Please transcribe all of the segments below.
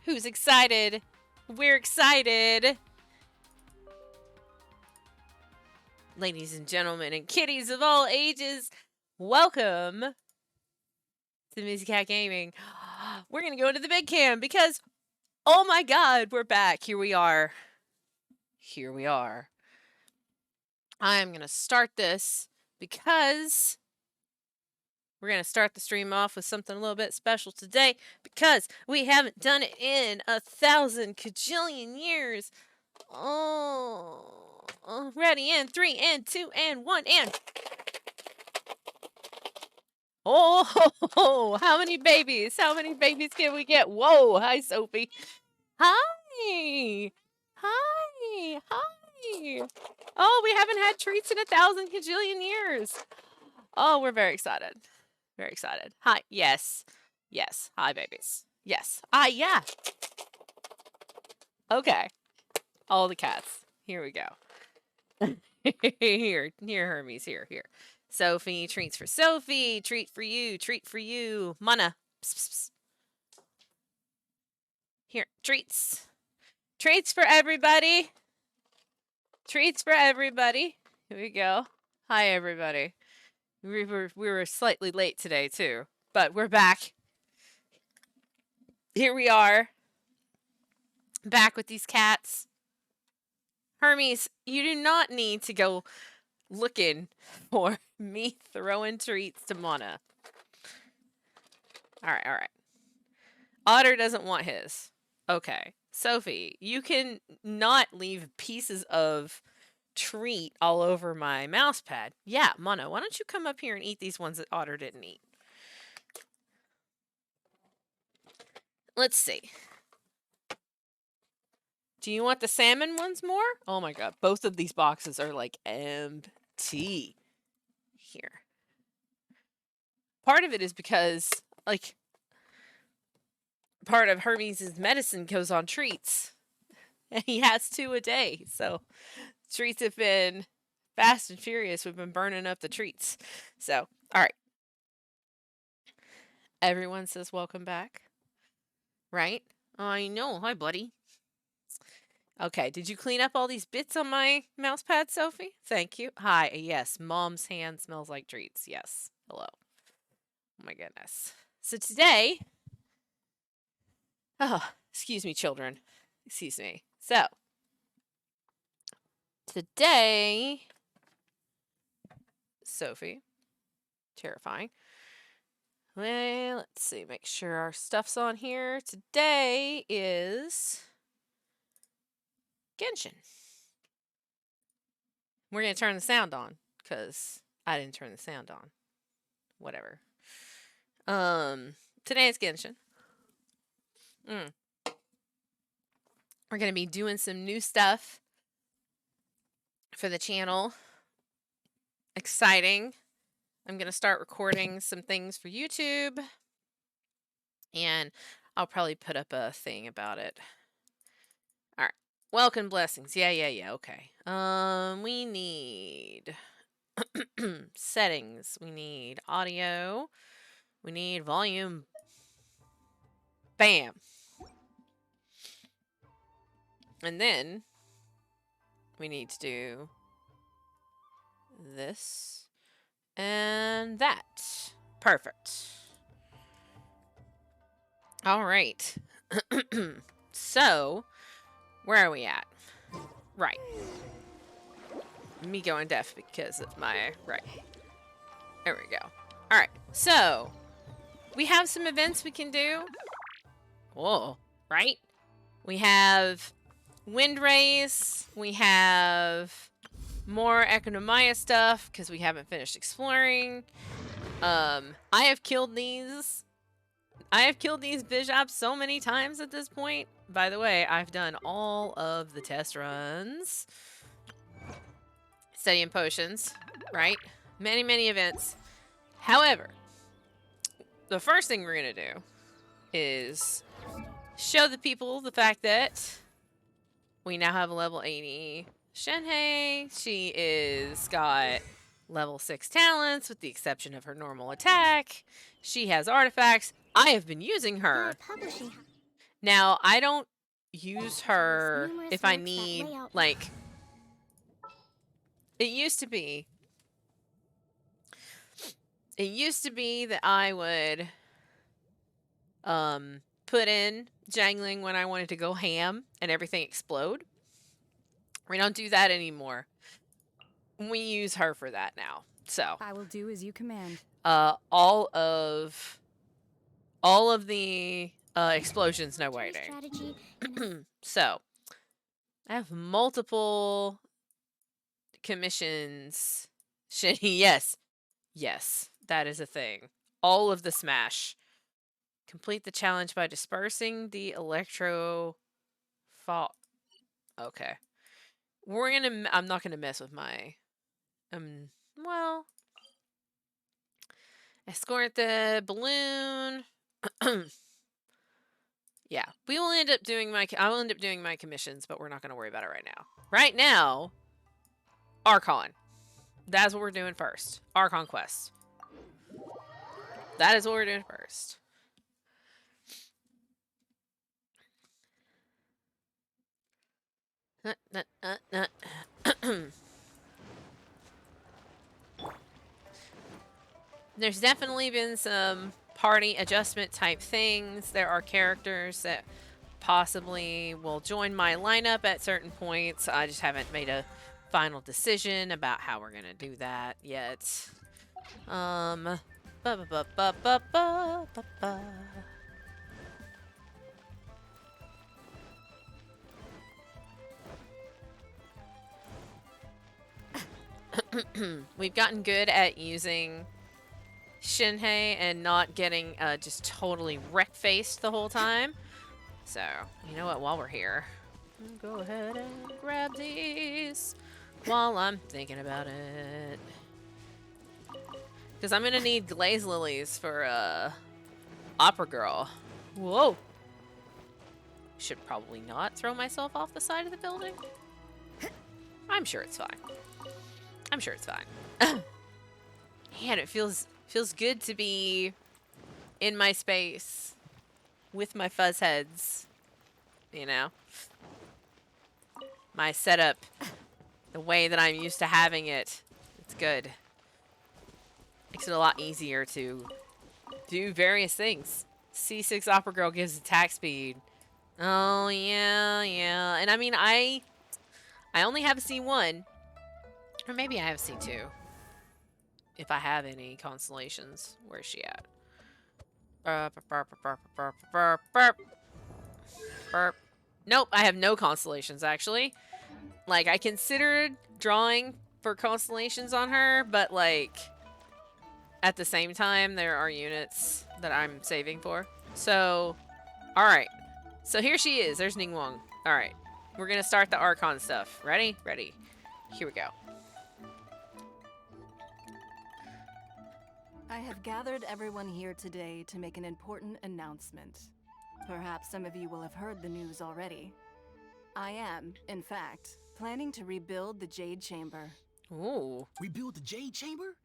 Who's excited? We're excited. Ladies and gentlemen and kitties of all ages, welcome to Missy Cat Gaming. We're going to go into the big cam because, oh my god, we're back. Here we are. Here we are. I'm going to start this because we're going to start the stream off with something a little bit special today because we haven't done it in 1,000 kajillion years. Oh, ready, and 3, and 2, and 1, and... Oh, how many babies? How many babies can we get? Whoa, hi, Sophie. Hi. Hi. Hi. Oh, we haven't had treats in 1,000 kajillion years. Oh, we're very excited. Very excited. Hi. Yes. Yes. Hi, babies. Yes. Ah, yeah. Okay. All the cats. Here we go. Here, Hermes. Here. Sophie, treats for Sophie. Treat for you. Mana. Psst, psst, psst. Here, treats. Treats for everybody. Treats for everybody. Here we go. Hi, everybody. We were slightly late today, too. But we're back. Here we are. Back with these cats. Hermes, you do not need to go looking for me throwing treats to Mana. All right. Otter doesn't want his. Okay. Sophie, you can not leave pieces of treat all over my mouse pad. Yeah, Mana, why don't you come up here and eat these ones that Otter didn't eat? Let's see. Do you want the salmon ones more? Oh my god, both of these boxes are like empty. Here. Part of it is because, like, part of Hermes' medicine goes on treats. And he has 2 a day, so treats have been fast and furious. We've been burning up the treats. So, alright. Everyone says welcome back. Right? I know. Hi, buddy. Okay, did you clean up all these bits on my mouse pad, Sophie? Thank you. Hi, yes, Mom's hand smells like treats. Yes. Hello. Oh my goodness. So today... Oh, excuse me, children. Excuse me. So, today... Sophie. Terrifying. Well, let's see. Make sure our stuff's on here. Today is... Genshin. We're going to turn the sound on, because I didn't turn the sound on. Whatever. Today is Genshin. We're going to be doing some new stuff for the channel. Exciting. I'm going to start recording some things for YouTube. And I'll probably put up a thing about it. Alright. Welcome blessings. Yeah. Okay. We need settings. We need audio. We need volume. Bam. And then we need to do this and that. Perfect. All right. So, where are we at? Right. Me going deaf because of my... Right. There we go. All right. So, we have some events we can do. Whoa. Right? We have wind rays. We have more Economia stuff because we haven't finished exploring. I have killed these Bijabs so many times at this point. By the way, I've done all of the test runs. Studying potions, right? Many events. However, the first thing we're going to do is show the people the fact that we now have a level 80 Shenhei. She is got level 6 talents with the exception of her normal attack. She has artifacts. I have been using her Now, I don't use her numerous if I works that need, lay out- like, it used to be that I would put in jangling when I wanted to go ham and everything explode. We don't do that anymore. We use her for that now. So I will do as you command. all of the explosions, no military waiting. strategy and So I have multiple commissions. Yes, yes, that is a thing. All of the smash. Complete the challenge by dispersing the electro fall. Okay. I'm not gonna mess with my well, escort the balloon. Yeah, we will end up doing I will end up doing my commissions, but we're not gonna worry about it right now. Right now, Archon. That's what we're doing first. Archon quest. That is what we're doing first. There's definitely been some party adjustment type things. There are characters that possibly will join my lineup at certain points. I just haven't made a final decision about how we're gonna do that yet. Ba ba ba ba ba ba ba ba. We've gotten good at using Shinhei and not getting just totally wreck-faced the whole time. So, you know what, while we're here, I'll go ahead and grab these while I'm thinking about it. Because I'm going to need glaze lilies for Opera Girl. Whoa. Should probably not throw myself off the side of the building. I'm sure it's fine. I'm sure it's fine. Man, it feels good to be in my space with my fuzz heads. You know? My setup, the way that I'm used to having it. It's good. Makes it a lot easier to do various things. C6 Opera Girl gives attack speed. Oh, yeah. And I mean, I only have a C1. Or maybe I have a C2. If I have any constellations. Where's she at? Nope, I have no constellations, actually. Like, I considered drawing for constellations on her, but, like, at the same time, there are units that I'm saving for. So, alright. So here she is. There's Ningguang. Alright. We're gonna start the Archon stuff. Ready? Ready. Here we go. I have gathered everyone here today to make an important announcement. Perhaps some of you will have heard the news already. I am, in fact, planning to rebuild the Jade Chamber. Ooh. Rebuild the Jade Chamber?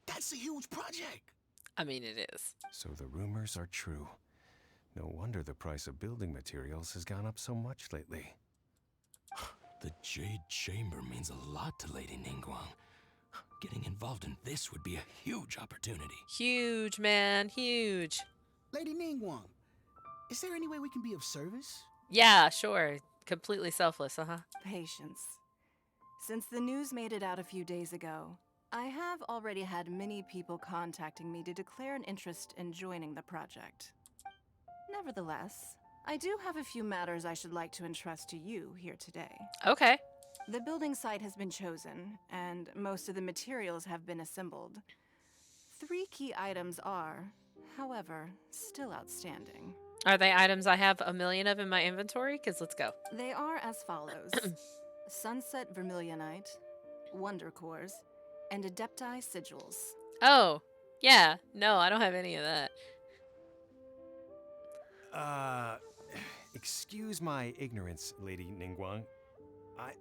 That's a huge project. I mean, it is. So the rumors are true. No wonder the price of building materials has gone up so much lately. The Jade Chamber means a lot to Lady Ningguang. Getting involved in this would be a huge opportunity. Huge, man. Huge. Lady Ningguang, is there any way we can be of service? Yeah, sure. Completely selfless, uh-huh. Patience. Since the news made it out a few days ago, I have already had many people contacting me to declare an interest in joining the project. Nevertheless, I do have a few matters I should like to entrust to you here today. Okay. The building site has been chosen, and most of the materials have been assembled. 3 key items are, however, still outstanding. Are they items I have a million of in my inventory? Because let's go. They are as follows. Sunset Vermilionite, Wonder Cores, and Adepti Sigils. Oh, yeah. No, I don't have any of that. Excuse my ignorance, Lady Ningguang.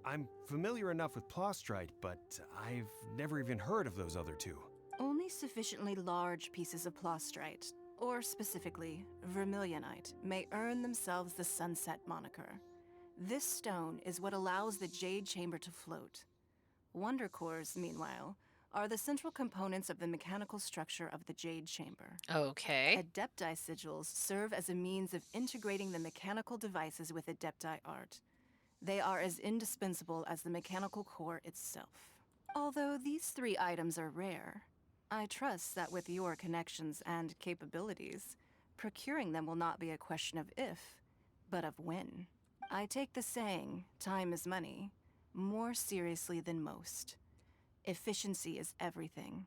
I'm familiar enough with Plostrite, but I've never even heard of those other two. Only sufficiently large pieces of Plostrite, or specifically vermilionite, may earn themselves the Sunset moniker. This stone is what allows the Jade Chamber to float. Wonder cores, meanwhile, are the central components of the mechanical structure of the Jade Chamber. Okay. Adepti sigils serve as a means of integrating the mechanical devices with Adepti art. They are as indispensable as the mechanical core itself. Although these 3 items are rare, I trust that with your connections and capabilities, procuring them will not be a question of if, but of when. I take the saying, time is money, more seriously than most. Efficiency is everything.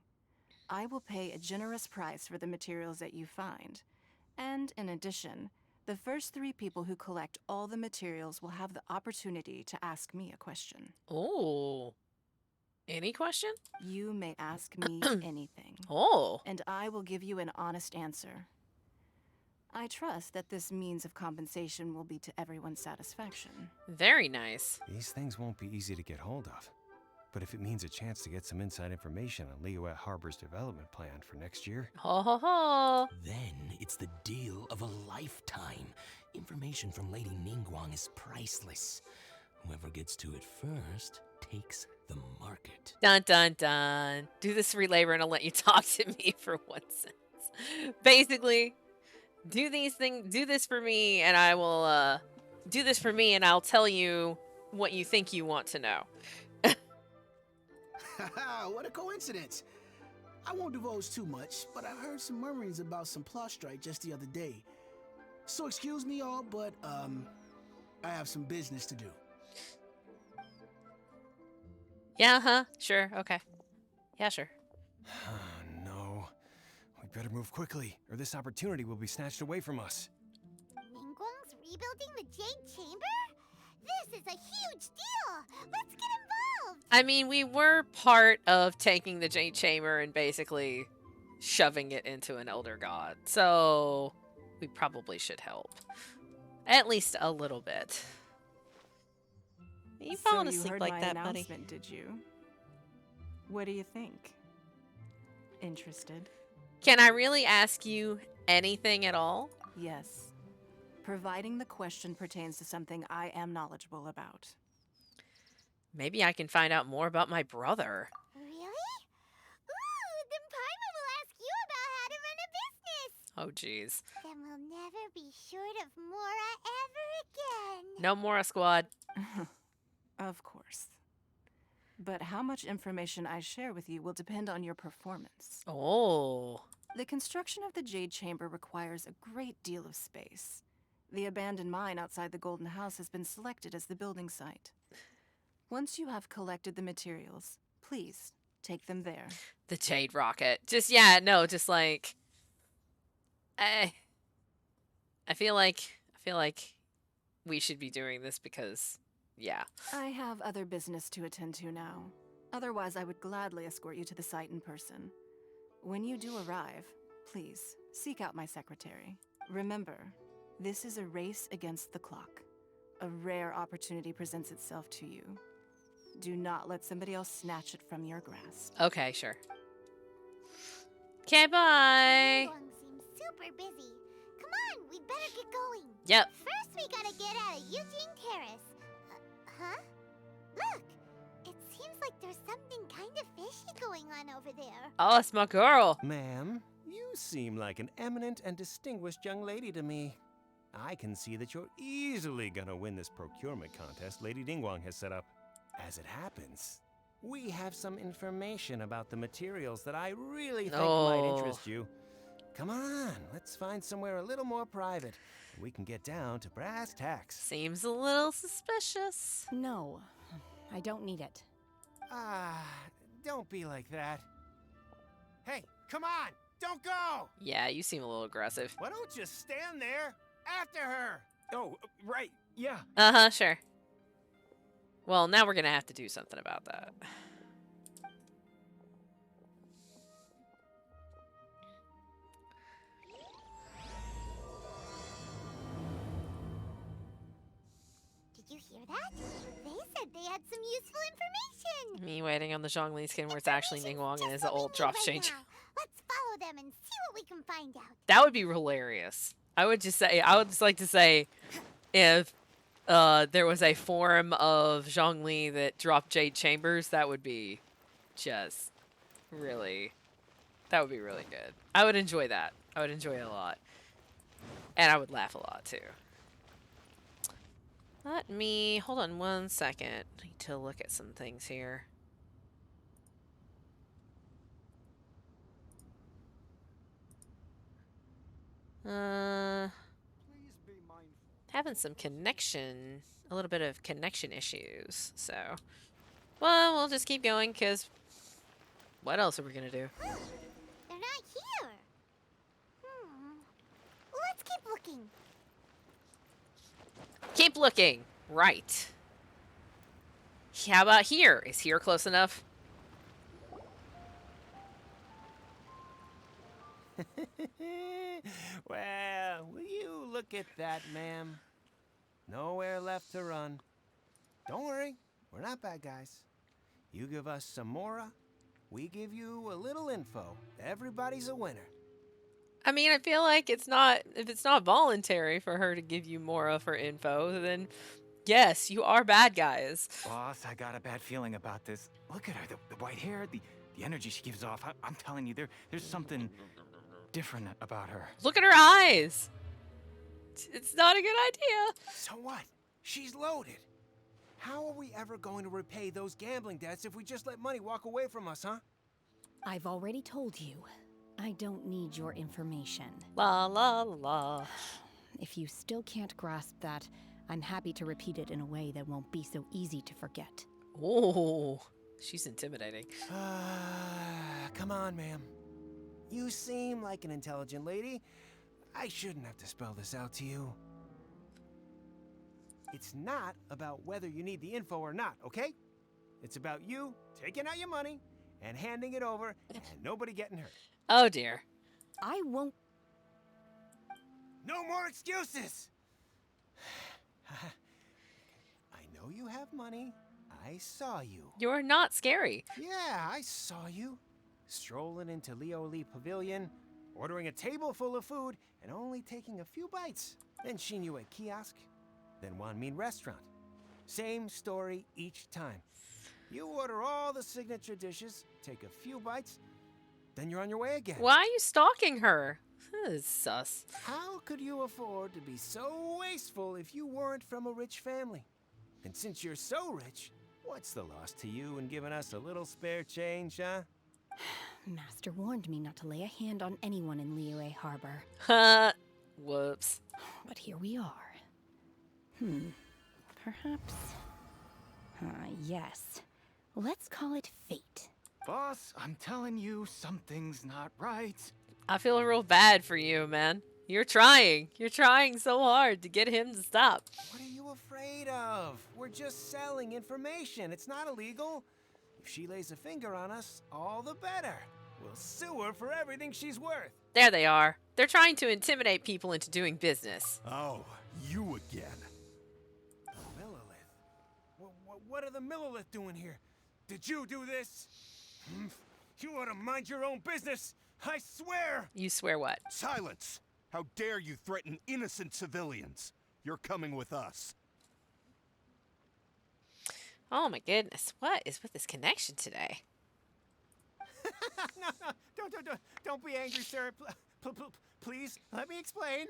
I will pay a generous price for the materials that you find. And in addition, the first 3 people who collect all the materials will have the opportunity to ask me a question. Oh. Any question? You may ask me anything, Oh. and I will give you an honest answer. I trust that this means of compensation will be to everyone's satisfaction. Very nice. These things won't be easy to get hold of. But if it means a chance to get some inside information on Liyuet Harbor's development plan for next year, Ho ho ho. Then it's the deal of a lifetime. Information from Lady Ningguang is priceless. Whoever gets to it first takes the market. Dun dun dun. Do this free labor and I'll let you talk to me for 1 cent. Basically, do this for me and I will do this for me and I'll tell you what you think you want to know. Haha, what a coincidence. I won't divulge too much, but I heard some murmurings about some plot strike just the other day. So excuse me all, but I have some business to do. Yeah, huh? Sure, okay. Yeah, sure. no. We better move quickly, or this opportunity will be snatched away from us. Ningguang's rebuilding the Jade Chamber? This is a huge deal! Let's get involved! I mean, we were part of taking the Jade Chamber and basically shoving it into an Elder God, so we probably should help. At least a little bit. You falling So you asleep heard like my that, buddy? announcement, did you? What do you think? Interested? Can I really ask you anything at all? Yes. Providing the question pertains to something I am knowledgeable about. Maybe I can find out more about my brother. Really? Ooh, then Paimon will ask you about how to run a business! Oh, jeez. Then we'll never be short of Mora ever again! No more squad. Of course. But how much information I share with you will depend on your performance. Oh. The construction of the Jade Chamber requires a great deal of space. The abandoned mine outside the Golden House has been selected as the building site. Once you have collected the materials, please take them there. The Jade Rocket. Just, yeah, no, just like... I feel like we should be doing this because, yeah. I have other business to attend to now. Otherwise, I would gladly escort you to the site in person. When you do arrive, please seek out my secretary. Remember, this is a race against the clock. A rare opportunity presents itself to you. Do not let somebody else snatch it from your grasp. Okay, sure. Okay, bye. Ningguang seems super busy. Come on, we better get going. Yep. First, we gotta get out of Eugene Terrace. Huh? Look! It seems like there's something kind of fishy going on over there. Oh, it's my girl. Ma'am, you seem like an eminent and distinguished young lady to me. I can see that you're easily gonna win this procurement contest Lady Ningguang has set up. As it happens, we have some information about the materials that I really think might interest you. Come on, let's find somewhere a little more private. We can get down to brass tacks. Seems a little suspicious. No, I don't need it. Don't be like that. Hey, come on, don't go! Yeah, you seem a little aggressive. Why don't you stand there after her? Oh, right, yeah. Uh-huh, sure. Well, now we're gonna have to do something about that. Did you hear that? They said they had some useful information. Me waiting on the Zhongli skin where it's actually Information's Ningguang and just is the what we old need drop right change. now. Let's follow them and see what we can find out. That would be hilarious. I would just like to say, if there was a form of Zhongli that dropped Jade Chambers, that would be just really, that would be really good. I would enjoy that. I would enjoy it a lot. And I would laugh a lot too. Let me, hold on one second. I need to look at some things here. Having some connection, a little bit of connection issues. So, well, we'll just keep going because what else are we gonna do? They're not here. Let's keep looking. Keep looking. Right. How about here? Is here close enough? Well, will you look at that, ma'am? Nowhere left to run. Don't worry, we're not bad guys. You give us some mora, we give you a little info. Everybody's a winner. I mean, I feel like it's not, if it's not voluntary for her to give you more of her info, then yes, you are bad guys. Boss, I got a bad feeling about this. Look at her, the white hair, the energy she gives off. I'm telling you, there's something different about her. Look at her eyes. It's not a good idea. So what? She's loaded. How are we ever going to repay those gambling debts if we just let money walk away from us, huh? I've already told you. I don't need your information. La la la. If you still can't grasp that, I'm happy to repeat it in a way that won't be so easy to forget. Oh, she's intimidating. Come on, ma'am. You seem like an intelligent lady. I shouldn't have to spell this out to you. It's not about whether you need the info or not, okay? It's about you taking out your money and handing it over and nobody getting hurt. Oh dear. I won't. No more excuses! I know you have money. I saw you. You're not scary. Yeah, I saw you. Strolling into Leo Lee Pavilion, ordering a table full of food, and only taking a few bites. Then Shin Yue Kiosk, then Wan Min Restaurant. Same story each time. You order all the signature dishes, take a few bites, then you're on your way again. Why are you stalking her? This is sus. How could you afford to be so wasteful if you weren't from a rich family? And since you're so rich, what's the loss to you in giving us a little spare change, huh? Master warned me not to lay a hand on anyone in Liyue Harbor. Ha! Whoops. But here we are. Perhaps. Yes. Let's call it fate. Boss, I'm telling you, something's not right. I feel real bad for you, man. You're trying. You're trying so hard to get him to stop. What are you afraid of? We're just selling information. It's not illegal. If she lays a finger on us, all the better. We'll sue her for everything she's worth. There they are. They're trying to intimidate people into doing business. Oh, you again. Millilith? What are the Millilith doing here? Did you do this? You ought to mind your own business. I swear. You swear what? Silence! How dare you threaten innocent civilians? You're coming with us. Oh my goodness. What is with this connection today? No, don't be angry, sir. Please, let me explain.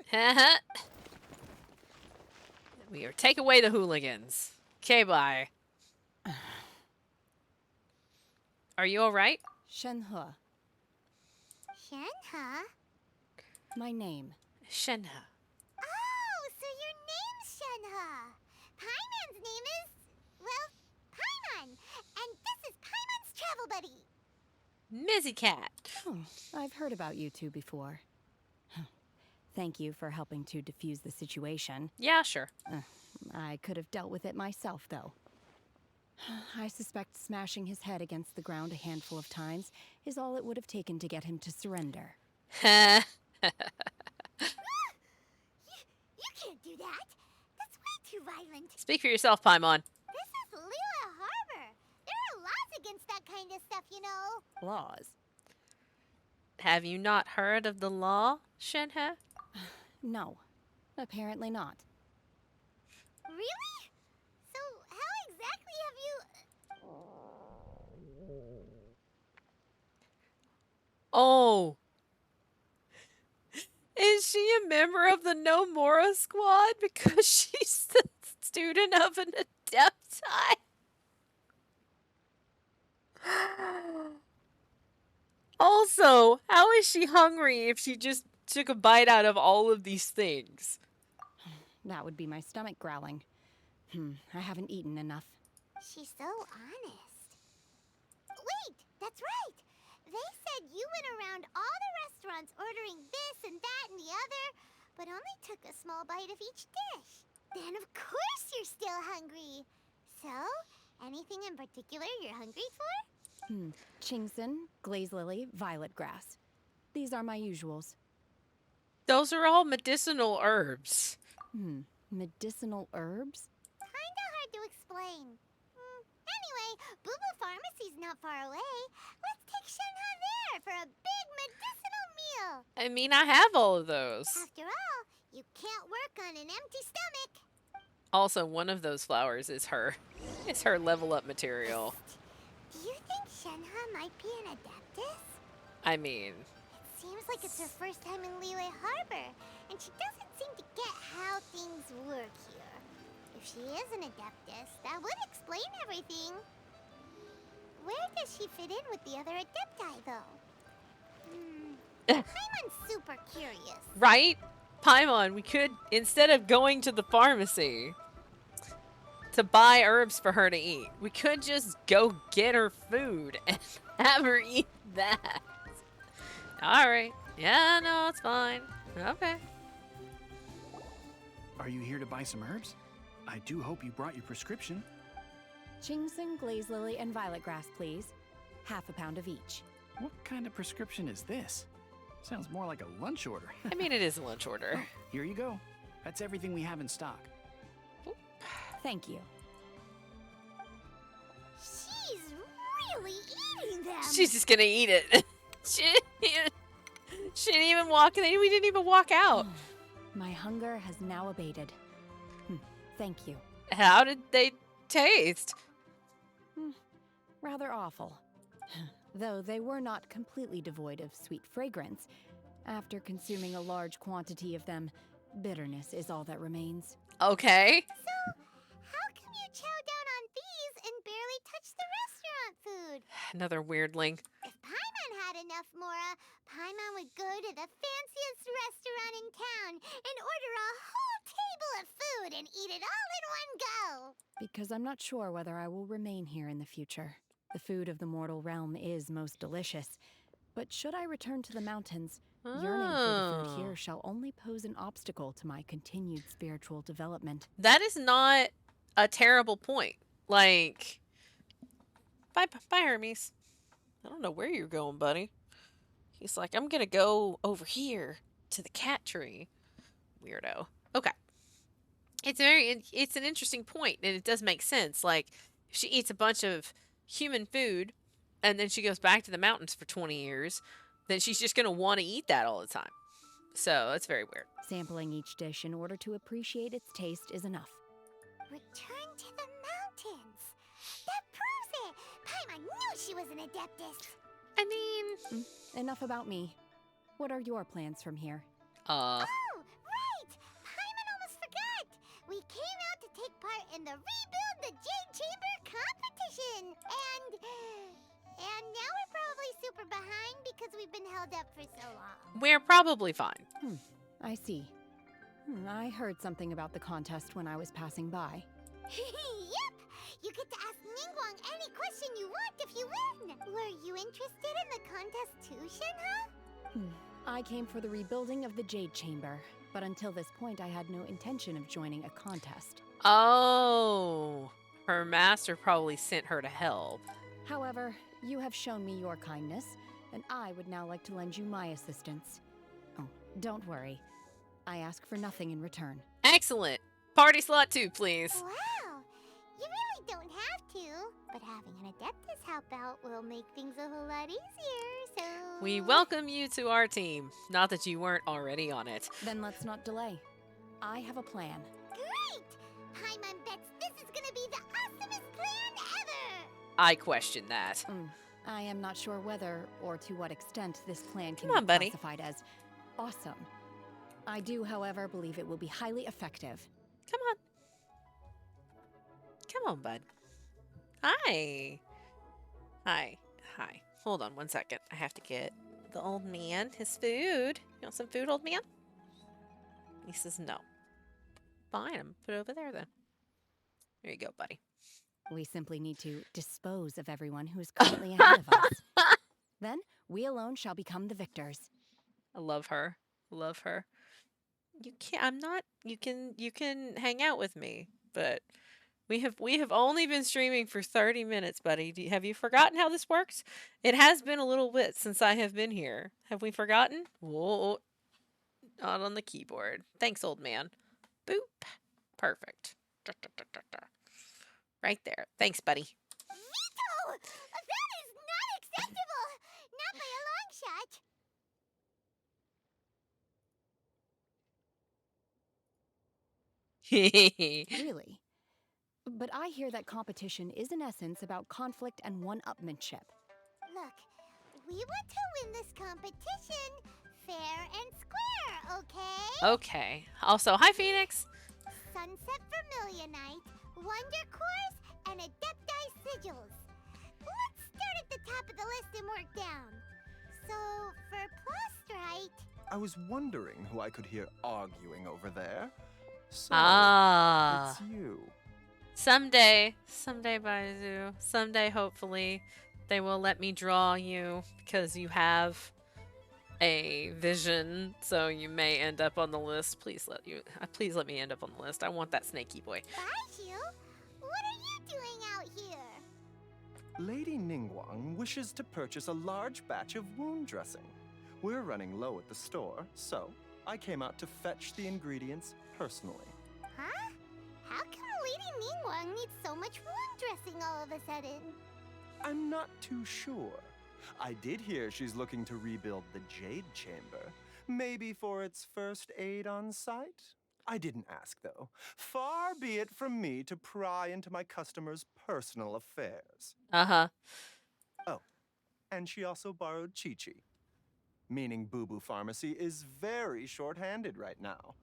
We are take away the hooligans. Okay, bye. Are you alright? Shenhe, Shenhe? my name. Shenhe. Oh, so your name's Shenhe. Paimon's name is, well, Paimon. And this is Paimon's travel buddy. Mizzy Cat. Oh, I've heard about you two before. Thank you for helping to defuse the situation. Yeah, sure. I could have dealt with it myself, though. I suspect smashing his head against the ground a handful of times is all it would have taken to get him to surrender. You can't do that. That's way too violent. Speak for yourself, Paimon. This is Liyue Harbor. There are laws against that kind of stuff, you know. Laws? Have you not heard of the law, Shenhe? No, apparently not. Really? So how exactly have you... Oh. Is she a member of the No Mora squad because she's the student of an Adepti? Also, how is she hungry if she just took a bite out of all of these things? That would be my stomach growling. I haven't eaten enough. She's so honest. Wait, that's right. They said you went around all the restaurants ordering this and that and the other, but only took a small bite of each dish. Then of course you're still hungry. So, anything in particular you're hungry for? Chingson, glaze lily, violet grass. These are my usuals. Those are all medicinal herbs. Medicinal herbs? Kinda hard to explain. Anyway, Boo Boo Pharmacy's not far away. Let's take Shenhe there for a big medicinal meal. I mean, I have all of those. After all, you can't work on an empty stomach. Also, one of those flowers is her. It's her level up material. Do you think Shenhe might be an Adeptus? I mean, It seems like it's her first time in Liyue Harbor, and she doesn't seem to get how things work here. If she is an Adeptus, that would explain everything. Where does she fit in with the other Adepti, though? Paimon's super curious. right? Paimon, we could, instead of going to the pharmacy to buy herbs for her to eat, we could just go get her food and have her eat that. Alright. Yeah, no, it's fine. Okay. Are you here to buy some herbs? I do hope you brought your prescription. Chingson, glaze lily, and violet grass, please. Half a pound of each. What kind of prescription is this? Sounds more like a lunch order. I mean, it is a lunch order. Here you go. That's everything we have in stock. Thank you. She's really eating them. She's just gonna eat it. she didn't even walk. We didn't even walk out. My hunger has now abated. Thank you. How did they taste? Rather awful. Though they were not completely devoid of sweet fragrance. After consuming a large quantity of them, bitterness is all that remains. Okay. So, how come you chow down on these and barely touch the restaurant food? Another weirdling. If Paimon had enough Mora, Paimon would go to the fanciest restaurant in town and order a whole table of food and eat it all in one go. Because I'm not sure whether I will remain here in the future. The food of the mortal realm is most delicious. But should I return to the mountains, yearning for the food here shall only pose an obstacle to my continued spiritual development. That is not a terrible point. Like, bye, Hermes. I don't know where you're going, buddy. He's like, I'm gonna go over here to the cat tree. Weirdo. Okay. It's an interesting point, and it does make sense. Like, if she eats a bunch of human food, and then she goes back to the mountains for 20 years, then she's just gonna want to eat that all the time. So that's very weird. Sampling each dish in order to appreciate its taste is enough. Return to the mountains. That proves it. Paimon knew she was an Adeptus. I mean, Enough about me. What are your plans from here? Oh, right! Paimon almost forgot! We came out to take part in the Rebuild the Jade Chamber competition! And now we're probably super behind because we've been held up for so long. we're probably fine. I see. I heard something about the contest when I was passing by. Yep! You get to ask Ningguang any question you want if you win! Were you interested in the contest too, Shenhe? I came for the rebuilding of the Jade Chamber, but until this point I had no intention of joining a contest. Oh, her master probably sent her to hell. However, you have shown me your kindness, and I would now like to lend you my assistance. Oh, don't worry. I ask for nothing in return. Excellent. Party slot 2, please. Wow! You really don't have to, But having an Adeptus help out will make things a whole lot easier, so... We welcome you to our team. Not that you weren't already on it. Then let's not delay. I have a plan. Great! Paimon bets this is gonna be the awesomest plan ever! I question that. I am not sure whether or to what extent this plan can Come on, be buddy. classified as awesome. I do, however, believe it will be highly effective. Come on. Come on, bud. Hi. Hi. Hi. Hold on one second. I have to get the old man his food. You want some food, old man? He says no. Fine, I'm put it over there then. There you go, buddy. We simply need to dispose of everyone who is currently ahead of us. Then, we alone shall become the victors. I love her. Love her. You can't. I'm not. You can hang out with me, but we have only been streaming for 30 minutes, buddy. Have you forgotten how this works? It has been a little bit since I have been here. Have we forgotten? Whoa. Not on the keyboard. Thanks, old man. Boop. Perfect. Right there. Thanks, buddy. Vito! That is not acceptable! Not by a long shot! Really? But I hear that competition is in essence about conflict and one-upmanship. Look, we want to win this competition fair and square, okay? Okay. Also, hi, Phoenix. Sunset Vermilionite, Wonder Cores, and Adepti Sigils. Let's start at the top of the list and work down. So, for Plustrite... I was wondering who I could hear arguing over there. So, Ah. it's you. Someday, Baizu. Someday, hopefully, they will let me draw you because you have a vision. So you may end up on the list. Please let me end up on the list. I want that snaky boy. Baiju? What are you doing out here? Lady Ningguang wishes to purchase a large batch of wound dressing. We're running low at the store, so I came out to fetch the ingredients personally. Huh? How come Lady Ningguang needs so much wound dressing all of a sudden? I'm not too sure. I did hear she's looking to rebuild the Jade Chamber. Maybe for its first aid on site? I didn't ask, though. Far be it from me to pry into my customers' personal affairs. Uh-huh. Oh, and she also borrowed Chi-Chi. Meaning Boo Boo Pharmacy is very short-handed right now.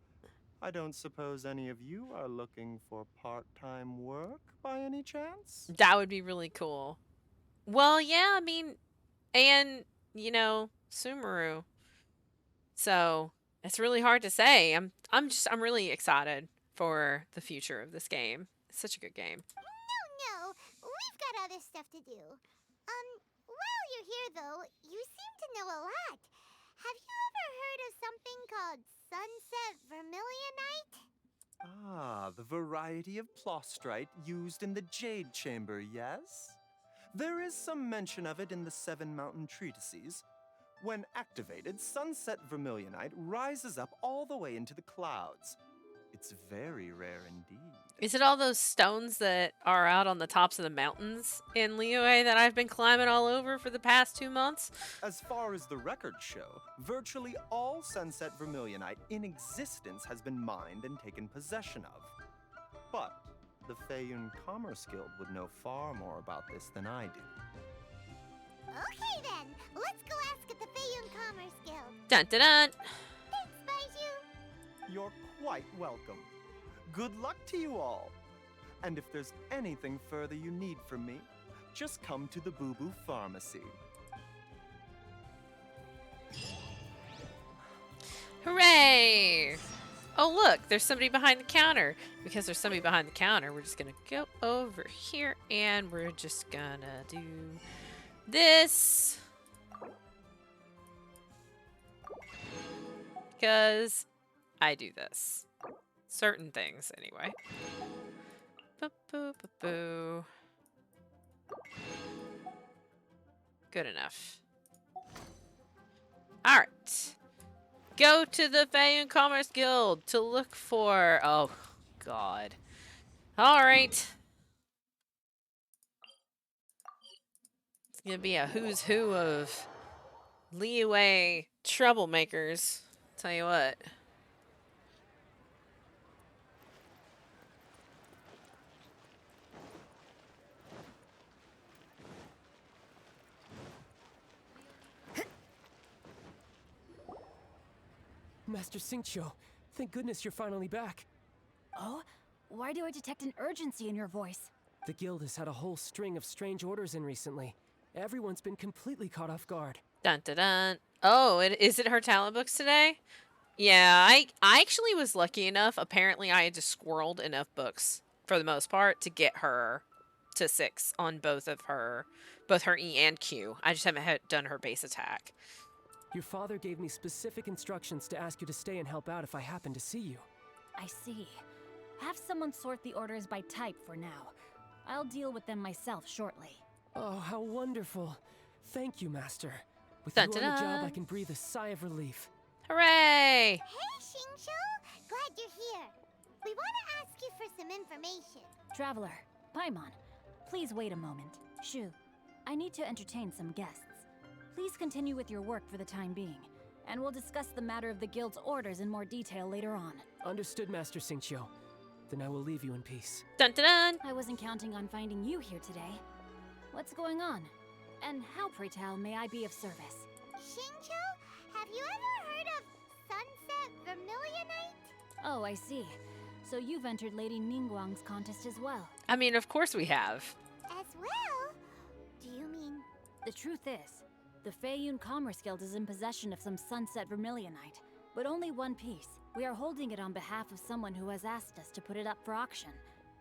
I don't suppose any of you are looking for part-time work by any chance? That would be really cool. Well, yeah, I mean, and, you know, Sumeru. So, it's really hard to say. I'm really excited for the future of this game. It's such a good game. No, we've got other stuff to do. While you're here though, you seem to know a lot. Have you ever heard of something called Sunset Vermilionite? Ah, the variety of plostrite used in the Jade Chamber, yes? There is some mention of it in the Seven Mountain Treatises. When activated, Sunset Vermilionite rises up all the way into the clouds. It's very rare indeed. Is it all those stones that are out on the tops of the mountains in Liyue that I've been climbing all over for the past 2 months? As far as the records show, virtually all Sunset Vermilionite in existence has been mined and taken possession of. But the Feiyun Commerce Guild would know far more about this than I do. Okay then, let's go ask at the Feiyun Commerce Guild. Dun dun dun! Thanks, Baiju. You're quite welcome. Good luck to you all. And if there's anything further you need from me, just come to the Boo Boo Pharmacy. Hooray! Oh look, there's somebody behind the counter. Because there's somebody behind the counter, we're just gonna go over here and we're just gonna do this. Because I do this. Certain things, anyway. Boo. Good enough. Alright. Go to the Feiyun Commerce Guild to look for... Oh, God. Alright. Gonna be a who's who of Liyue troublemakers. Tell you what. Master Xingqiu, thank goodness you're finally back. Oh? Why do I detect an urgency in your voice? The guild has had a whole string of strange orders in recently. Everyone's been completely caught off guard. Dun dun dun. Oh, is it her talent books today? Yeah, I actually was lucky enough. Apparently, I had just squirreled enough books for the most part to get her to 6 on both her E and Q. I just haven't done her base attack. Your father gave me specific instructions to ask you to stay and help out if I happen to see you. I see. Have someone sort the orders by type for now. I'll deal with them myself shortly. Oh, how wonderful. Thank you, Master. With Dun, you dun, on the job, dun. I can breathe a sigh of relief. Hooray! Hey, Xingqiu! Glad you're here. We want to ask you for some information. Traveler, Paimon, please wait a moment. Shu, I need to entertain some guests. Please continue with your work for the time being, and we'll discuss the matter of the guild's orders in more detail later on. Understood, Master Xingqiu. Then I will leave you in peace. Dun dun dun! I wasn't counting on finding you here today. What's going on? And how, pray tell, may I be of service? Xingqiu, have you ever heard of Sunset Vermilionite? Oh, I see. So you've entered Lady Ningguang's contest as well. I mean, of course we have. As well? Do you mean... The truth is, the Feiyun Commerce Guild is in possession of some Sunset Vermilionite, but only one piece. We are holding it on behalf of someone who has asked us to put it up for auction.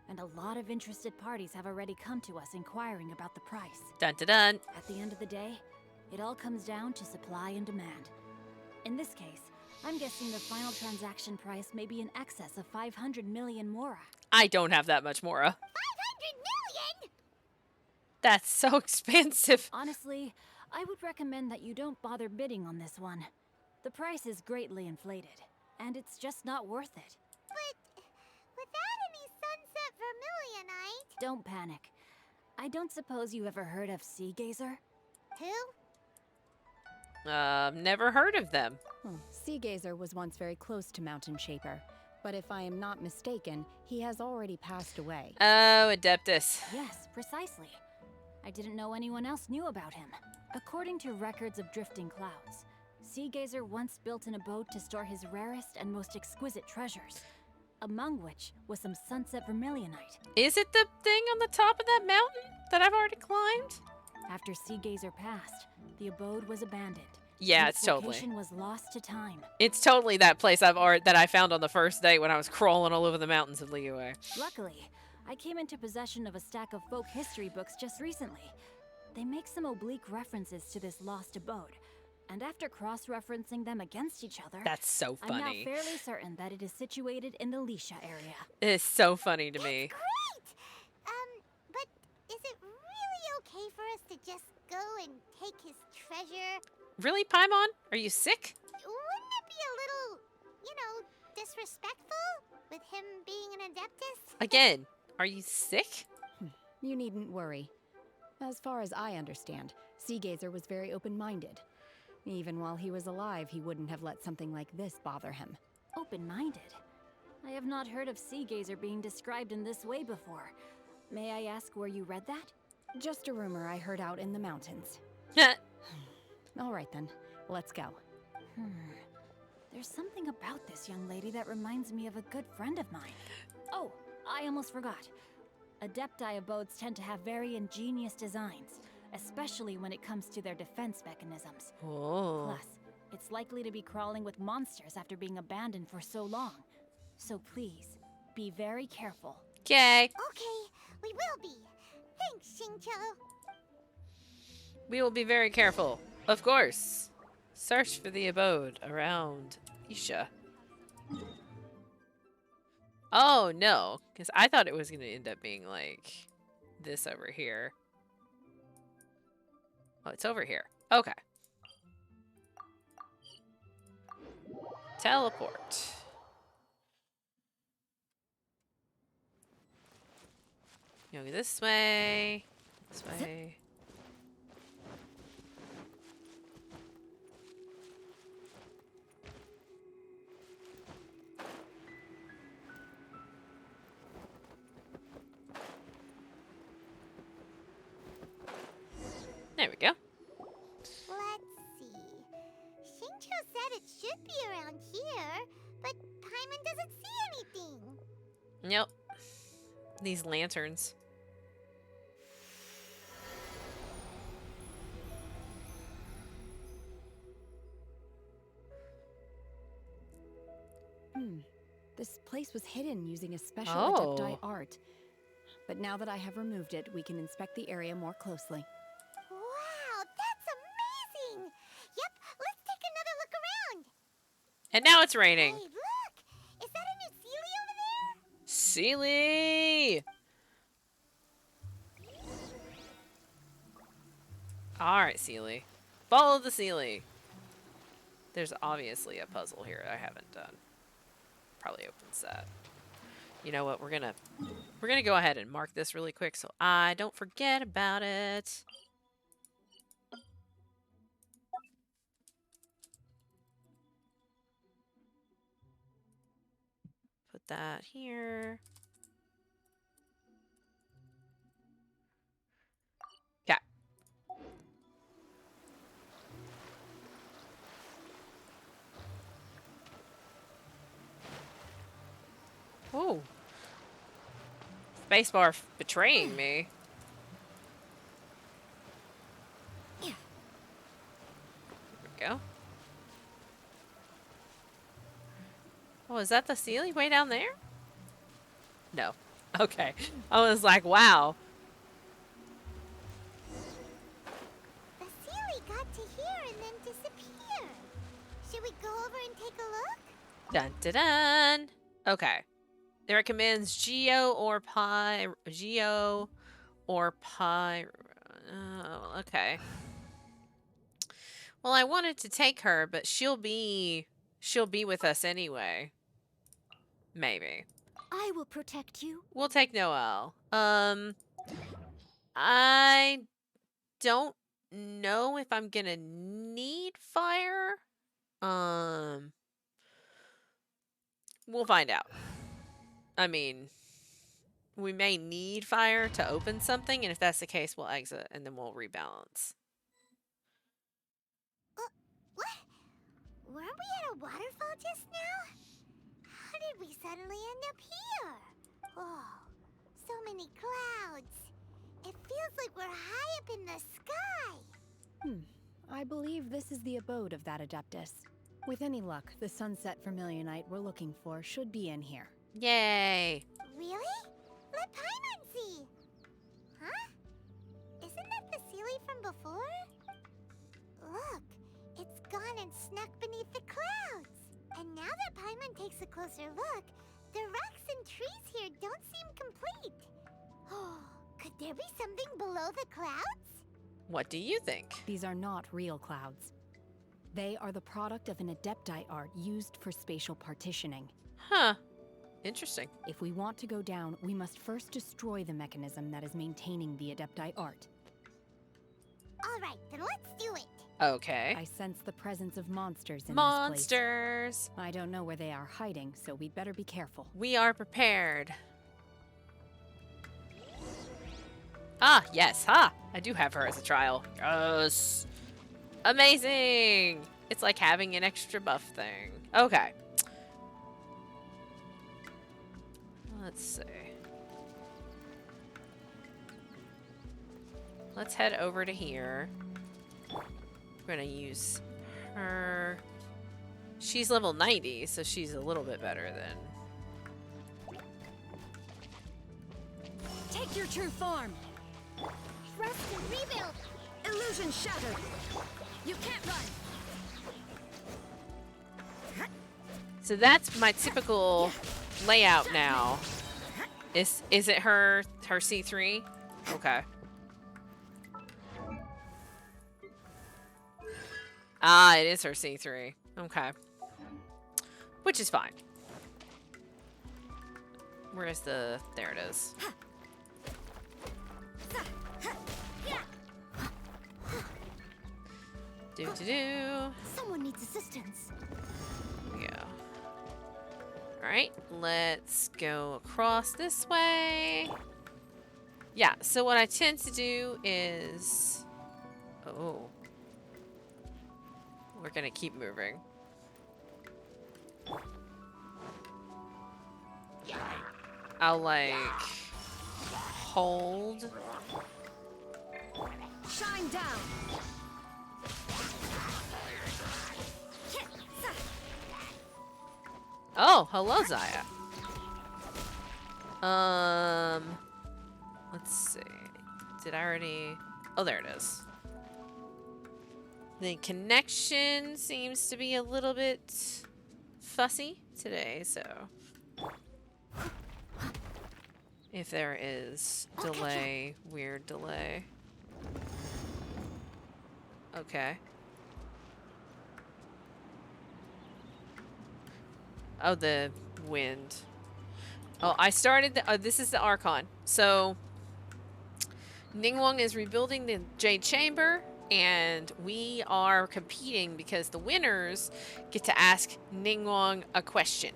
And a lot of interested parties have already come to us inquiring about the price. Dun dun dun. At the end of the day, it all comes down to supply and demand. In this case, I'm guessing the final transaction price may be in excess of 500 million mora. I don't have that much Mora. 500 million?! That's so expensive. Honestly, I would recommend that you don't bother bidding on this one. The price is greatly inflated, and it's just not worth it. But without any Sunset Vermilionite... Don't panic. I don't suppose you ever heard of Sea Gazer? Who? Never heard of them. Sea Gazer was once very close to Mountain Shaper, but if I am not mistaken, he has already passed away. Oh, Adeptus. Yes, precisely. I didn't know anyone else knew about him. According to records of drifting clouds, Sea Gazer once built an abode to store his rarest and most exquisite treasures, among which was some Sunset Vermilionite. Is it the thing on the top of that mountain that I've already climbed? After Sea Gazer passed, the abode was abandoned. Yeah, and it's its totally. location was lost to time. It's totally that place that I found on the first day when I was crawling all over the mountains of Liyue. Luckily, I came into possession of a stack of folk history books just recently. They make some oblique references to this lost abode, and after cross-referencing them against each other, That's so I'm now funny. fairly certain that it is situated in the Lisha area. It's so funny to me. Great! But is it really okay for us to just go and take his treasure? Really, Paimon? Are you sick? Wouldn't it be a little, disrespectful with him being an Adeptus? Again, are you sick? You needn't worry. As far as I understand, Sea Gazer was very open-minded. Even while he was alive, he wouldn't have let something like this bother him. Open-minded? I have not heard of Sea Gazer being described in this way before. May I ask where you read that? Just a rumor I heard out in the mountains. All right then, let's go. There's something about this young lady that reminds me of a good friend of mine. Oh, I almost forgot. Adepti abodes tend to have very ingenious designs, especially when it comes to their defense mechanisms. Oh. Plus, it's likely to be crawling with monsters after being abandoned for so long. So please, be very careful. Okay. Okay, we will be. Thanks, Xingqiu. We will be very careful. Of course. Search for the abode around Isha. Oh, no. Because I thought it was going to end up being like this over here. Oh, it's over here. Okay. Teleport. You go this way. This way. Paimon doesn't see anything. Yep. These lanterns. This place was hidden using a special Oh. Adepti art. But now that I have removed it, we can inspect the area more closely. Wow, that's amazing! Yep, let's take another look around. And now it's raining. Hey, look! Is that a new Sealy over there? Sealy! Alright, Sealy. Follow the Sealy. There's obviously a puzzle here I haven't done. Probably opens that. You know what? We're gonna go ahead and mark this really quick so I don't forget about it. Put that here. Okay. Oh. Spacebar betraying me. There we go. Oh, is that the Sealy way down there? No. Okay. I was like, wow. The Sealy got to here and then disappeared. Should we go over and take a look? Dun dun dun. Okay. It recommends Geo or Pi. Geo or Pi. Oh, okay. Well, I wanted to take her, but she'll be with us anyway. Maybe. I will protect you. We'll take Noelle. I don't know if I'm gonna need fire. We'll find out. I mean, we may need fire to open something, and if that's the case, we'll exit and then we'll rebalance. What? Weren't we at a waterfall just now? How did we suddenly end up here? Oh, so many clouds. It feels like we're high up in the sky. I believe this is the abode of that Adeptus. With any luck, the sunset vermilionite we're looking for should be in here. Yay! Really? Let Paimon see. Huh? Isn't that the Sealy from before? Look, it's gone and snuck beneath the clouds. And now that Paimon takes a closer look, the rocks and trees here don't seem complete. Oh, could there be something below the clouds? What do you think? These are not real clouds. They are the product of an Adepti art used for spatial partitioning. Huh. Interesting. If we want to go down, we must first destroy the mechanism that is maintaining the Adepti art. All right, then let's do it. Okay. I sense the presence of monsters in Monsters! this place. I don't know where they are hiding, so we'd better be careful. We are prepared. Ah, yes, ha! I do have her as a trial. Yes! Amazing! It's like having an extra buff thing. Okay. Let's see. Let's head over to here. We're gonna use her. She's level 90, so she's a little bit better than... Take your true form! Rest and rebuild. Illusion shattered! You can't run! So that's my typical layout now. Is it her C3? Okay. Ah, it is her C3. Okay. Which is fine. Where's the... There it is. Do. Someone needs assistance. Yeah. Alright, let's go across this way. Yeah, so what I tend to do is... Oh. We're gonna keep moving. I'll like hold. Shine down. Oh, hello, Zaya. Let's see. Did I already? Oh, there it is. The connection seems to be a little bit fussy today, so if there is delay, weird delay. Okay. Oh, the wind. Oh, I started the, this is the Archon. So Ningguang is rebuilding the Jade Chamber, and we are competing because the winners get to ask Ningguang a question.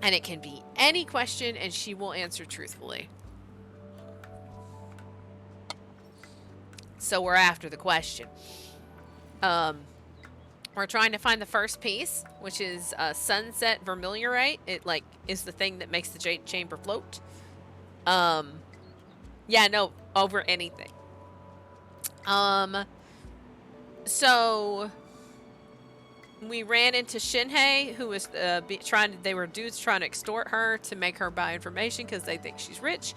And it can be any question, and she will answer truthfully. So we're after the question. We're trying to find the first piece, which is sunset vermiliorite. It like is the thing that makes the Jade Chamber float. Yeah, no, over anything. So we ran into Shinhei, who was they were dudes trying to extort her to make her buy information because they think she's rich.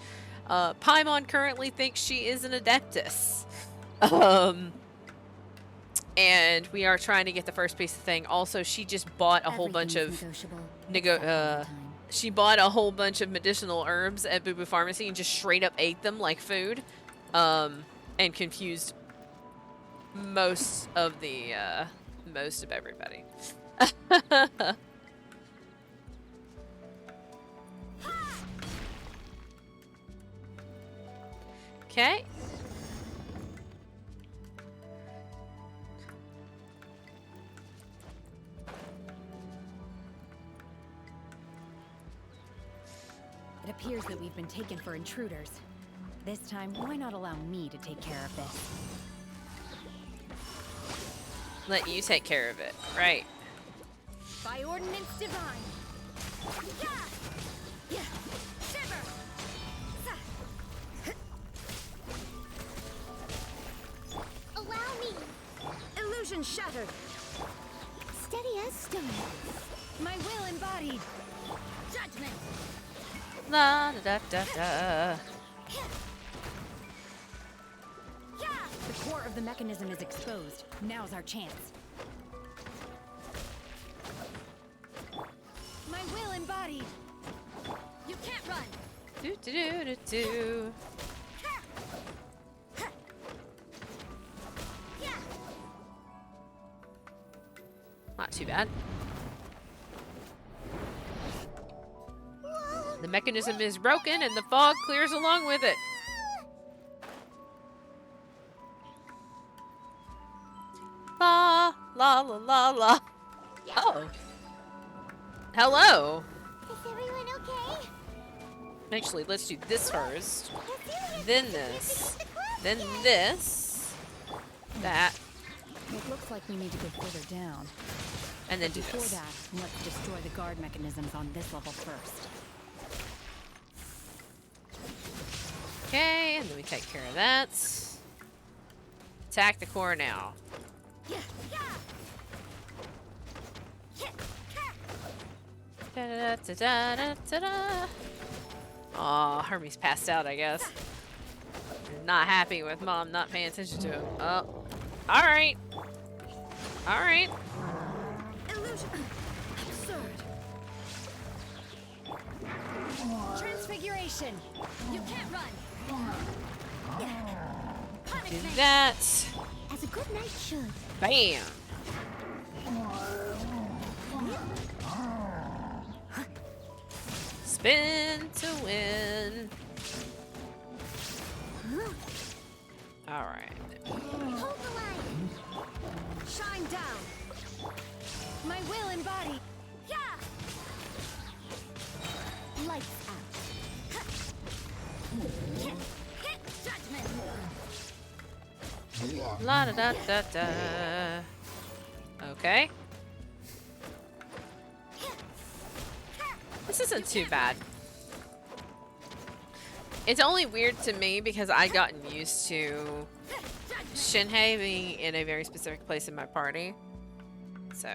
Paimon currently thinks she is an adeptus. And we are trying to get the first piece of the thing. Also, she just bought a whole bunch of she bought a whole bunch of medicinal herbs at Boo Boo Pharmacy and just straight up ate them like food, and confused most of everybody. Okay. It appears that we've been taken for intruders. This time, why not allow me to take care of this? Let you take care of it, right? By ordinance divine. Yeah. Yeah. Shiver. Allow me. Illusion shattered. Steady as stone. My will embodied. Judgment. La da da da. The core of the mechanism is exposed. Now's our chance. My will embodied. You can't run. Do do do do do. Not too bad. The mechanism is broken and the fog clears along with it. La la la la la. Oh. Hello. Is everyone okay? Actually, let's do this first. Then this. Then this. That. It looks like we need to go further down. And then do Before this. that, let's destroy the guard mechanisms on this level first. Okay, and then we take care of that. Attack the core now. Da da da da da da da. Aw, Hermes passed out, I guess. Not happy with Mom not paying attention to him. Oh. Alright. Alright. Illusion. Absurd. Transfiguration. You can't run. Do that. As a good knight should. Bam. Spin to win. Alright. Hold the line. Shine down. My will embody. Yeah. Lights out. Hit judgment. La da da da da. Okay. This isn't too bad. It's only weird to me because I gotten used to Shinhei being in a very specific place in my party. So.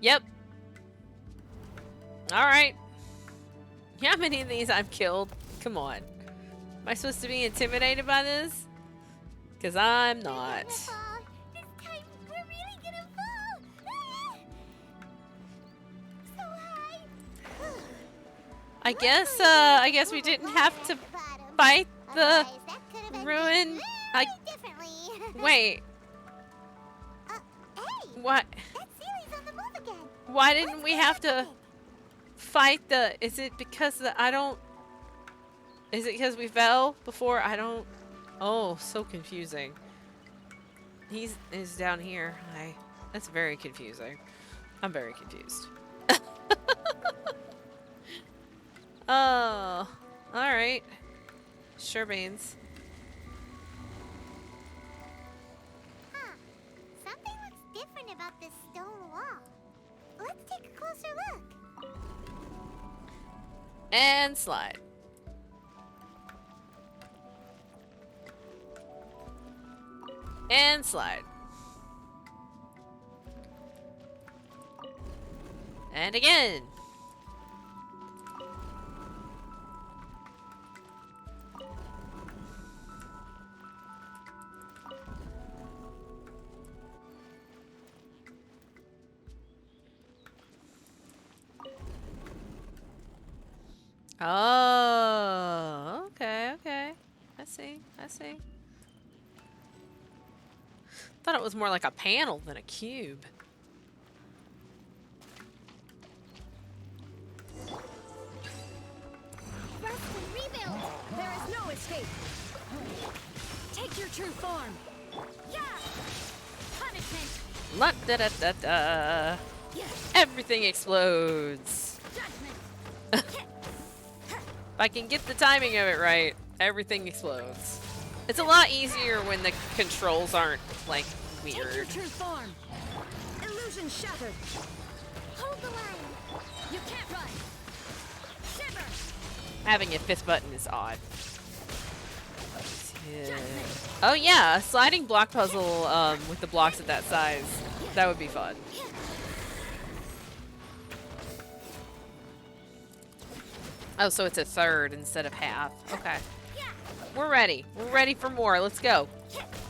Yep. Alright. How many of these I've killed? Come on. Am I supposed to be intimidated by this? Because I'm not. This time we're really gonna fall. So high. I guess we didn't have to fight the Otherwise, that could have ruin. ended differently. Wait. Hey, What? that Sealy's on the move again. Why didn't we have to fight the? Is it because I don't? Is it because we fell before? I don't. Oh, so confusing. He's down here. That's very confusing. I'm very confused. Oh, all right. Sure beans. Huh. Something looks different about this stone wall. Let's take a closer look. And slide. And slide. And again. Oh, okay, okay. I see, I see. Thought it was more like a panel than a cube. Rest and rebuild! There is no escape! Take your true form! Yeah! Punishment! La da da da da. Everything explodes. Judgment! If I can get the timing of it right, everything explodes. It's a lot easier when the controls aren't, like, Take your weird. true form! Illusion shattered! Hold the line! You can't run! Shiver! Having a fifth button is odd. Oh yeah, a sliding block puzzle with the blocks of that size. That would be fun. Oh, so it's a third instead of half. Okay. We're ready. We're ready for more. Let's go.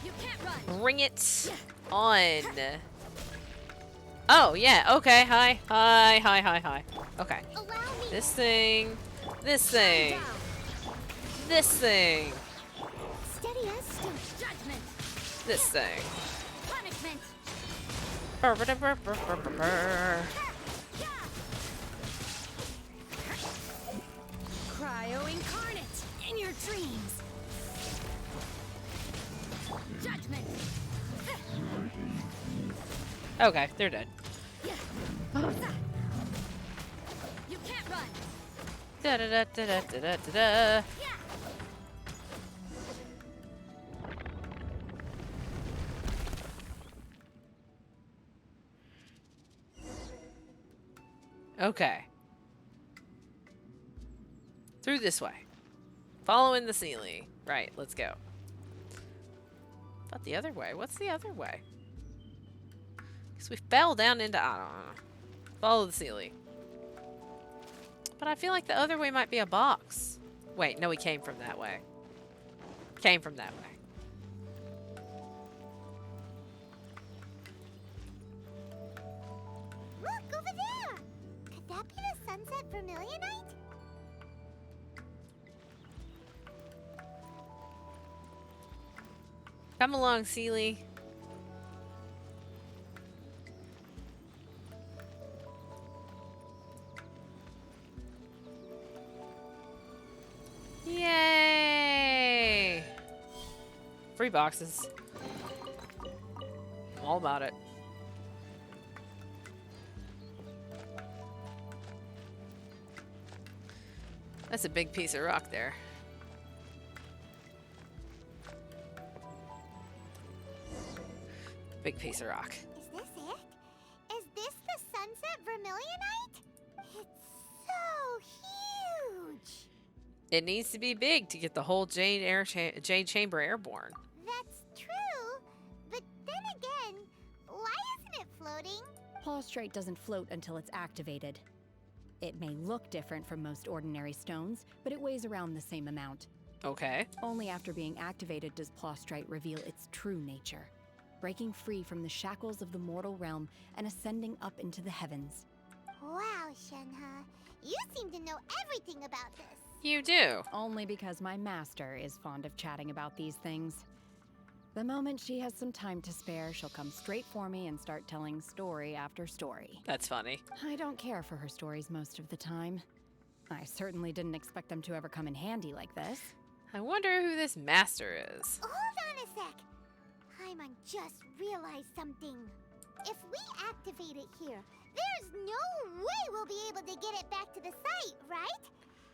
You can't run! Bring it on. Oh, yeah. Okay. Hi. Hi. Hi. Hi. Hi. Okay. Allow me. This thing. This thing. This thing. Steady as stone. Judgment! This thing. Punishment! Burr, burr, burr, burr, burr, burr, burr. Cryo incarnate! In your dreams! Judgment! Okay, they're dead. You can't run! Da da da da da da da da. Okay. Through this way. Following the ceiling. Right, let's go. But the other way? What's the other way? Because we fell down into... I don't know. Follow the ceiling. But I feel like the other way might be a box. Wait, no, we came from that way. Came from that way. Look over there. Could that be the Sunset Vermilionite? Come along, Sealy. Yay! Free boxes. I'm all about it. That's a big piece of rock there. Big piece of rock. Is this it? Is this the Sunset Vermilionite? It's so It needs to be big to get the whole Jade Chamber airborne. That's true, but then again, why isn't it floating? Plaustrite doesn't float until it's activated. It may look different from most ordinary stones, but it weighs around the same amount. Okay. Only after being activated does Plaustrite reveal its true nature, breaking free from the shackles of the mortal realm and ascending up into the heavens. Wow, Shenhe, you seem to know everything about this. You do. Only because my master is fond of chatting about these things. The moment she has some time to spare, she'll come straight for me and start telling story after story. That's funny. I don't care for her stories most of the time. I certainly didn't expect them to ever come in handy like this. I wonder who this master is. Hold on a sec. Paimon just realized something. If we activate it here, there's no way we'll be able to get it back to the site, right?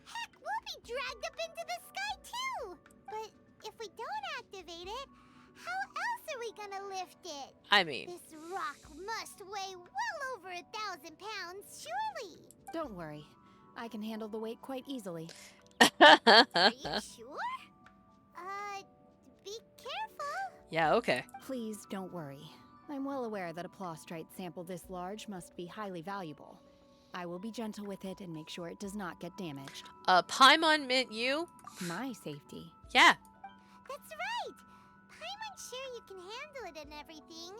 Heck, we'll be dragged up into the sky too! But if we don't activate it, how else are we gonna lift it? I mean... This rock must weigh well over 1,000 pounds, surely! Don't worry. I can handle the weight quite easily. Are you sure? Be careful! Yeah, okay. Please don't worry. I'm well aware that a Plaustrite sample this large must be highly valuable. I will be gentle with it and make sure it does not get damaged. Paimon meant you? My safety. Yeah. That's right! Paimon's sure you can handle it and everything,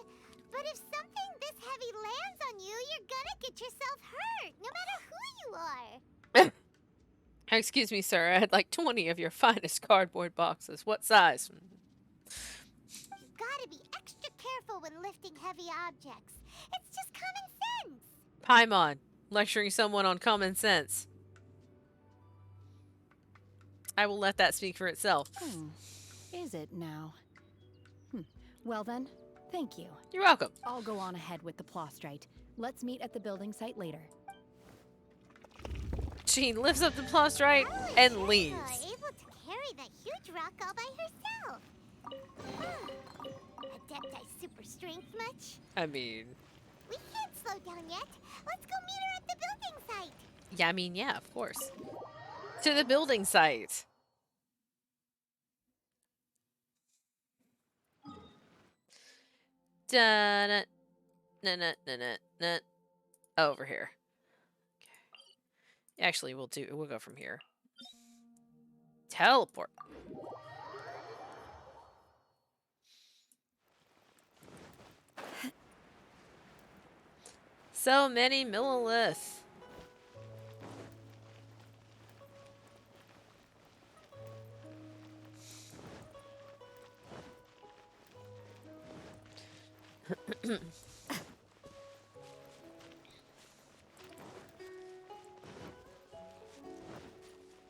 but if something this heavy lands on you, you're gonna get yourself hurt, no matter who you are! Excuse me, sir. I had like 20 of your finest cardboard boxes. What size? You gotta be extra careful when lifting heavy objects. It's just common sense! Paimon, lecturing someone on common sense. I will let that speak for itself. Is it now? Well then, thank you. You're welcome. I'll go on ahead with the Plaustrite. Let's meet at the building site later. She lifts up the Plaustrite and leaves. Able to carry that huge rock all by herself. Adepti super strength much? I mean... We can't slow down yet. Let's go meet her at the building site. Yeah, I mean, yeah, of course. To the building site. Dun, over here. Okay. Actually, we'll go from here. Teleport. So many milliliths.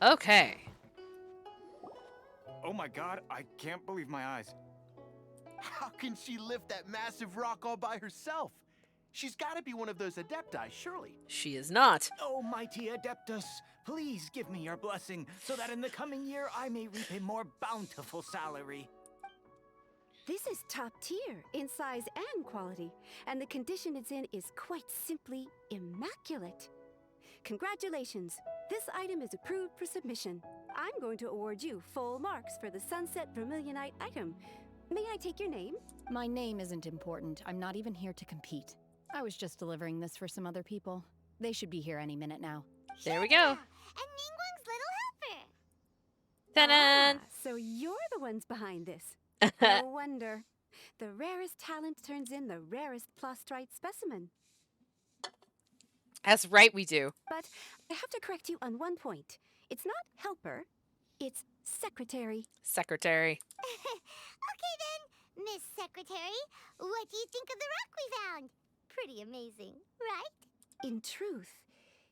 Okay. Oh my god, I can't believe my eyes. How can she lift that massive rock all by herself? She's got to be one of those Adepti, surely. She is not. Oh, mighty Adeptus, please give me your blessing so that in the coming year I may reap a more bountiful salary. This is top tier in size and quality, and the condition it's in is quite simply immaculate. Congratulations! This item is approved for submission. I'm going to award you full marks for the Sunset Vermilionite item. May I take your name? My name isn't important. I'm not even here to compete. I was just delivering this for some other people. They should be here any minute now. There we go. And Ningguang's little helper. Ta-da! So you're the ones behind this. No wonder. The rarest talent turns in the rarest Plaustrite specimen. That's right, we do. But I have to correct you on one point. It's not helper, it's secretary. Secretary. Okay then, Miss Secretary, what do you think of the rock we found? Pretty amazing, right? In truth,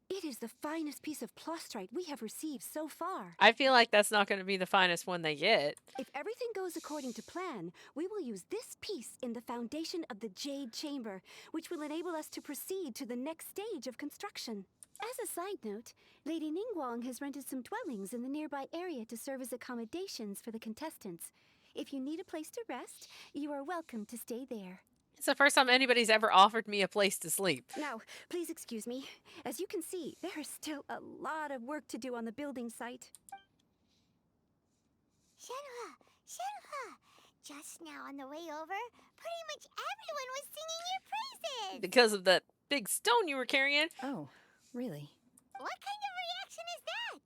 it is the finest piece of Plaustrite we have received so far. I feel like that's not going to be the finest one they get. If everything goes according to plan, we will use this piece in the foundation of the Jade Chamber, which will enable us to proceed to the next stage of construction. As a side note, Lady Ningguang has rented some dwellings in the nearby area to serve as accommodations for the contestants. If you need a place to rest, you are welcome to stay there. It's the first time anybody's ever offered me a place to sleep. Now, please excuse me. As you can see, there is still a lot of work to do on the building site. Shenhua, Shenhua. Just now on the way over, pretty much everyone was singing your praises. Because of that big stone you were carrying. Oh, really? What kind of reaction is that?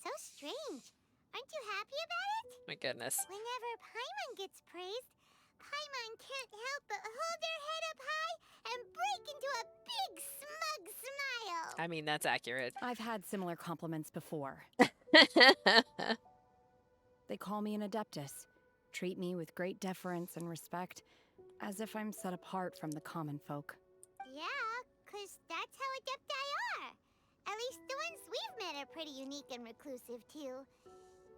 So strange. Aren't you happy about it? My goodness. Whenever Paimon gets praised, Paimon can't help but hold their head up high and break into a big smug smile. I mean, that's accurate. I've had similar compliments before. They call me an adeptus, treat me with great deference and respect, as if I'm set apart from the common folk. Yeah, 'cause that's how adepti are. At least the ones we've met are pretty unique and reclusive, too.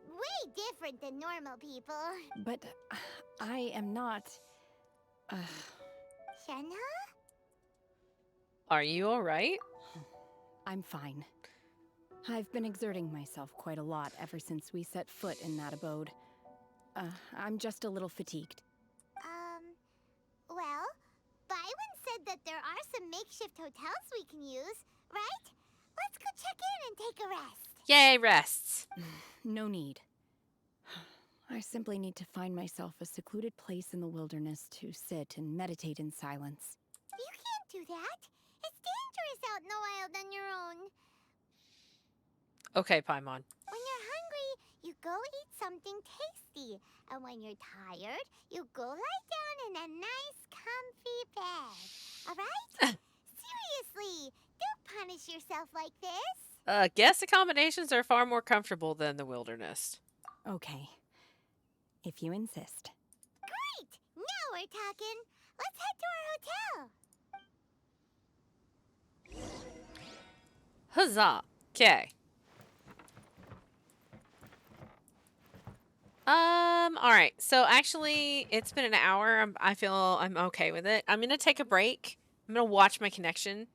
Way different than normal people. But I am not... Shenhua? Are you alright? I'm fine. I've been exerting myself quite a lot ever since we set foot in that abode. I'm just a little fatigued. Well, Byron said that there are some makeshift hotels we can use, right? Let's go check in and take a rest. Yay, rests. No need. I simply need to find myself a secluded place in the wilderness to sit and meditate in silence. You can't do that. It's dangerous out in the wild on your own. Okay, Paimon. When you're hungry, you go eat something tasty. And when you're tired, you go lie down in a nice, comfy bed. Alright? Seriously, don't punish yourself like this. Guest accommodations are far more comfortable than the wilderness. Okay. If you insist. Great! Now we're talking. Let's head to our hotel. Huzzah. Okay. Alright. So actually, it's been an hour. I feel I'm okay with it. I'm gonna take a break. I'm gonna watch my connection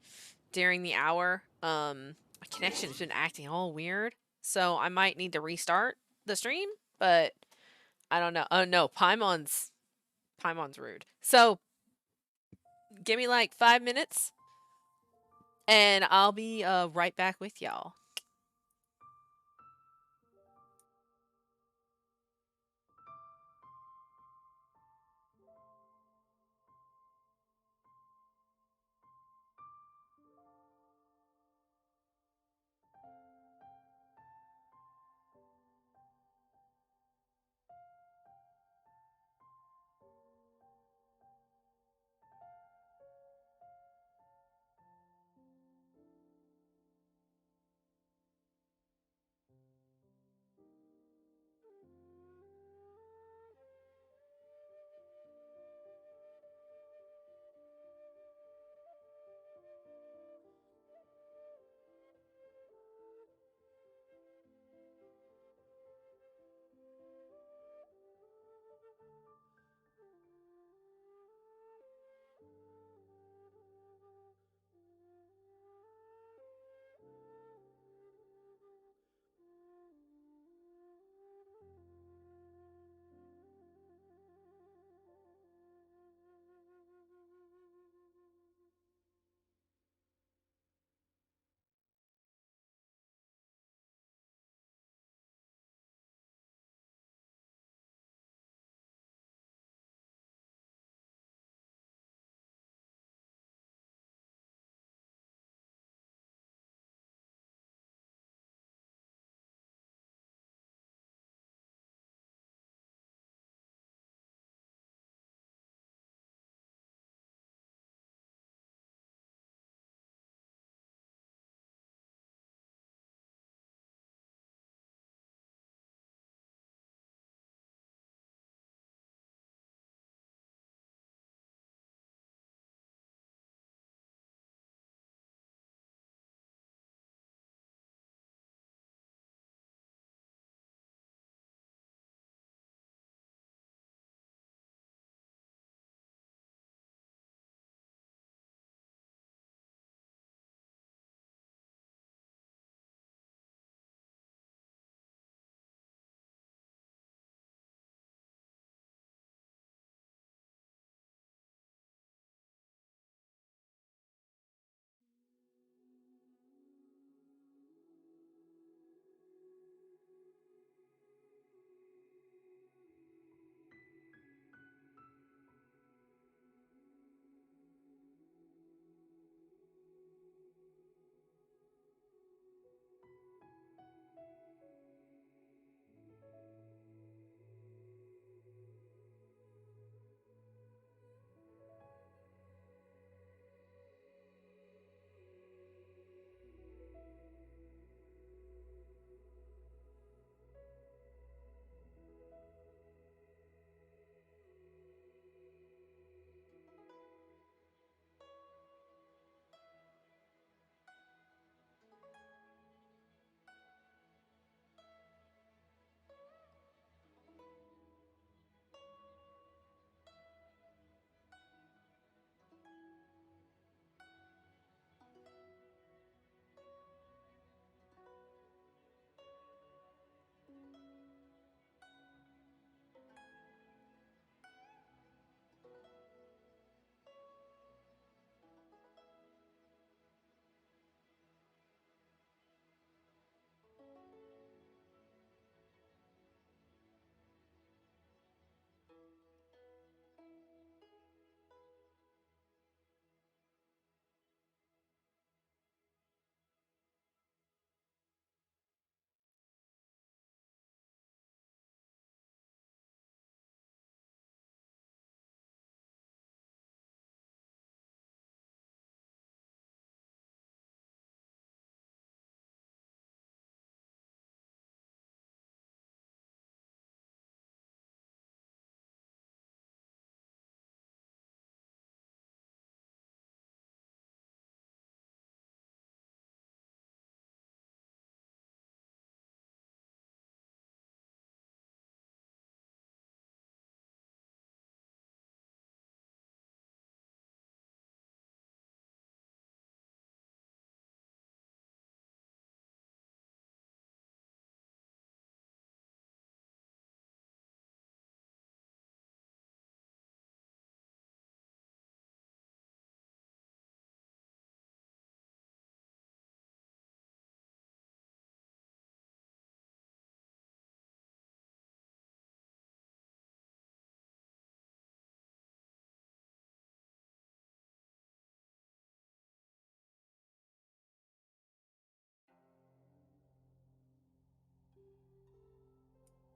during the hour. My connection's been acting all weird. So I might need to restart the stream, but I don't know. Oh no, Paimon's rude. So give me like 5 minutes and I'll be right back with y'all.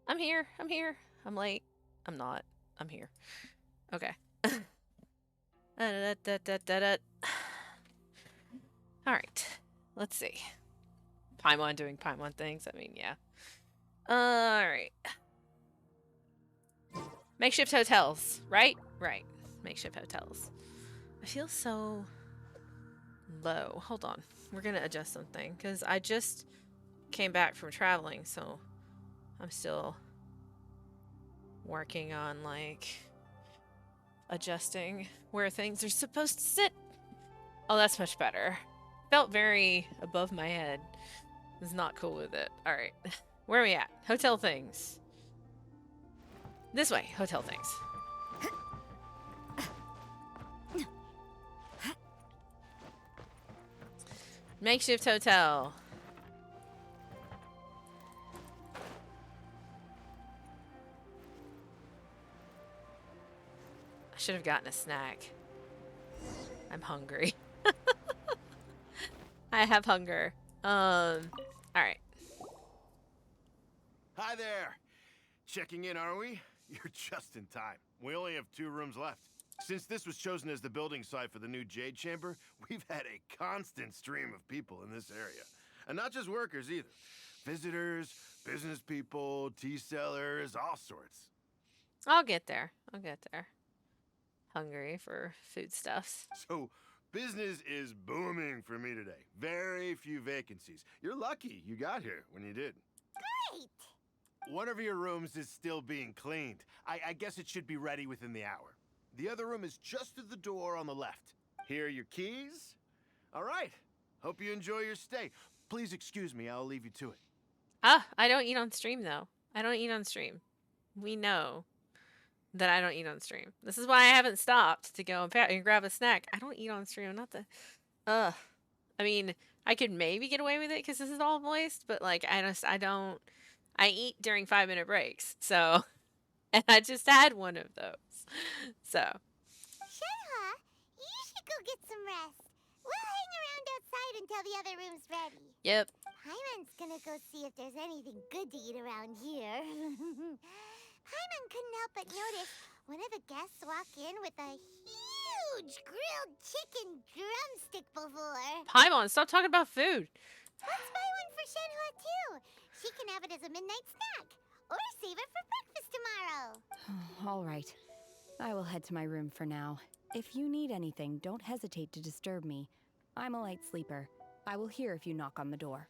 I'm here. I'm here. I'm late. I'm not. I'm here. Okay. Alright. Let's see. Paimon doing Paimon things. I mean, yeah. Alright. Makeshift hotels, right? Right. Makeshift hotels. I feel so low. Hold on. We're gonna adjust something because I just came back from traveling, so I'm still working on like adjusting where things are supposed to sit. Oh, that's much better. Felt very above my head. Was not cool with it. Alright. Where are we at? Hotel things. This way. Hotel things. Makeshift hotel. I should have gotten a snack. I'm hungry. I have hunger. Alright. Hi there. Checking in, are we? You're just in time. We only have 2 rooms left. Since this was chosen as the building site for the new Jade Chamber, we've had a constant stream of people in this area. And not just workers either. Visitors, business people, tea sellers, all sorts. I'll get there. I'll get there. Hungry for foodstuffs. So, business is booming for me today. Very few vacancies. You're lucky you got here when you did. Great! One of your rooms is still being cleaned. I guess it should be ready within the hour. The other room is just through the door on the left. Here are your keys. All right. Hope you enjoy your stay. Please excuse me, I'll leave you to it. I don't eat on stream though. I don't eat on stream. We know that I don't eat on stream. This is why I haven't stopped to go and grab a snack. I don't eat on stream. Not the. I mean, I could maybe get away with it because this is all voiced, but like, I don't. I eat during 5-minute breaks. So, and I just had one of those. So. Shenhua, you should go get some rest. We'll hang around outside until the other room's ready. Yep. Paimon's gonna go see if there's anything good to eat around here. Paimon couldn't help but notice one of the guests walk in with a huge grilled chicken drumstick before. Paimon, stop talking about food. Let's buy one for Shenhua too. She can have it as a midnight snack. Or save it for breakfast tomorrow. All right. I will head to my room for now. If you need anything, don't hesitate to disturb me. I'm a light sleeper. I will hear if you knock on the door.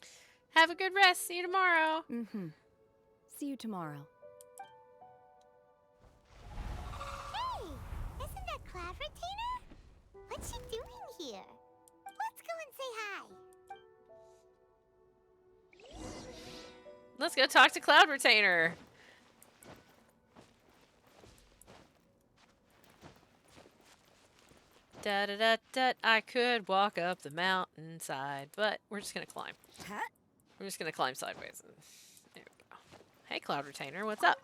Have a good rest. See you tomorrow. Mm-hmm. See you tomorrow. Hey, isn't that Cloud Retainer? What's she doing here? Let's go and say hi. Let's go talk to Cloud Retainer. Da-da-da-da. I could walk up the mountainside, but we're just gonna climb. We're just gonna climb sideways. And there we go. Hey, Cloud Retainer, what's up?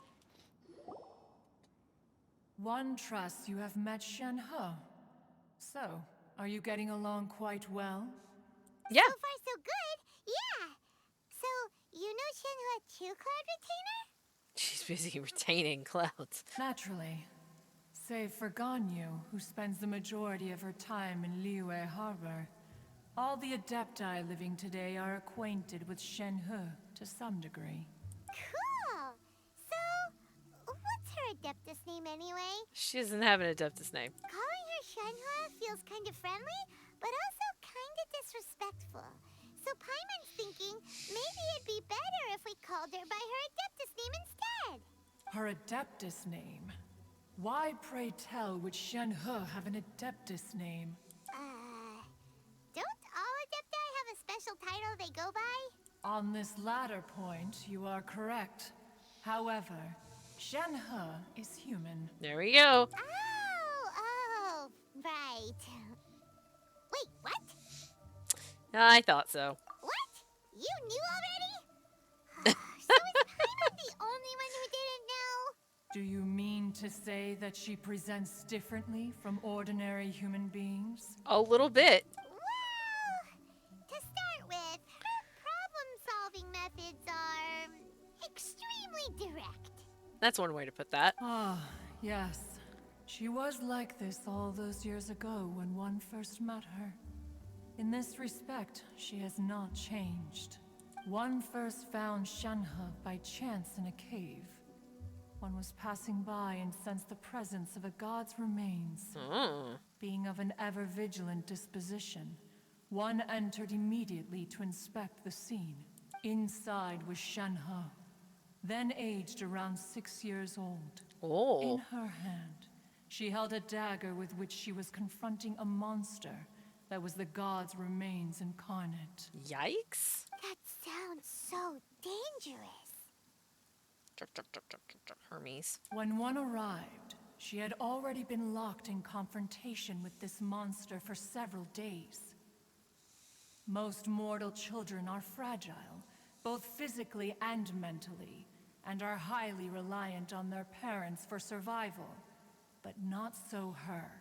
One trusts you have met Shenhe. So, are you getting along quite well? Yeah. So far, so good. Yeah. So, you know Shenhua too, Cloud Retainer? She's busy retaining clouds. Naturally. Save for Ganyu, who spends the majority of her time in Liyue Harbor. All the Adepti living today are acquainted with Shenhe to some degree. Cool. So, what's her Adeptus name anyway? She doesn't have an Adeptus name. Calling her Shenhua feels kind of friendly, but also kind of disrespectful. So Paimon's thinking maybe it'd be better if we called her by her Adeptus name instead. Her Adeptus name? Why, pray tell, would Shenhe have an Adeptus name? Don't all Adepti have a special title they go by? On this latter point, you are correct. However, Shenhe is human. There we go. Oh, right. Wait, what? I thought so. What? You knew already? So is Paimon the only one who didn't know? Do you mean to say that she presents differently from ordinary human beings? A little bit. Well, to start with, her problem-solving methods are extremely direct. That's one way to put that. Ah, yes. She was like this all those years ago when one first met her. In this respect, she has not changed. One first found Shenhe by chance in a cave. One was passing by and sensed the presence of a god's remains. Being of an ever-vigilant disposition, one entered immediately to inspect the scene. Inside was Shenhe, then aged around 6 years old. In her hand, she held a dagger with which she was confronting a monster that was the god's remains incarnate. Yikes. That sounds so dangerous. Hermes. When one arrived, she had already been locked in confrontation with this monster for several days. Most mortal children are fragile, both physically and mentally, and are highly reliant on their parents for survival. But not so her.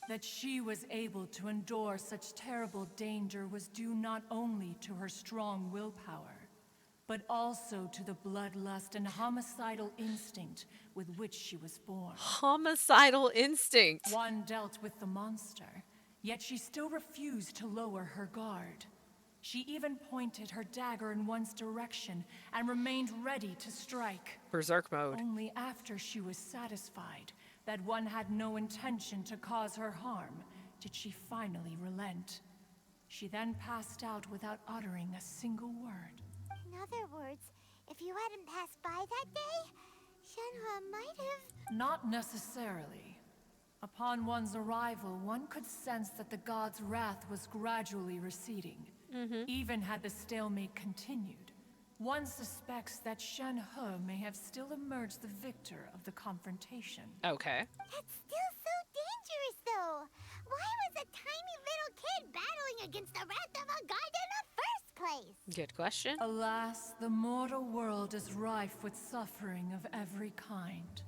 That she was able to endure such terrible danger was due not only to her strong willpower, but also to the bloodlust and homicidal instinct with which she was born. Homicidal instinct. One dealt with the monster, yet she still refused to lower her guard. She even pointed her dagger in one's direction and remained ready to strike. Berserk mode. Only after she was satisfied that one had no intention to cause her harm did she finally relent. She then passed out without uttering a single word. In other words, if you hadn't passed by that day, Shenhe might have... Not necessarily. Upon one's arrival, one could sense that the god's wrath was gradually receding. Even had the stalemate continued, one suspects that Shenhe may have still emerged the victor of the confrontation. Okay. That's still so dangerous, though. Why was a tiny little kid battling against the wrath of a god in the first place? Good question. Alas, the mortal world is rife with suffering of every kind,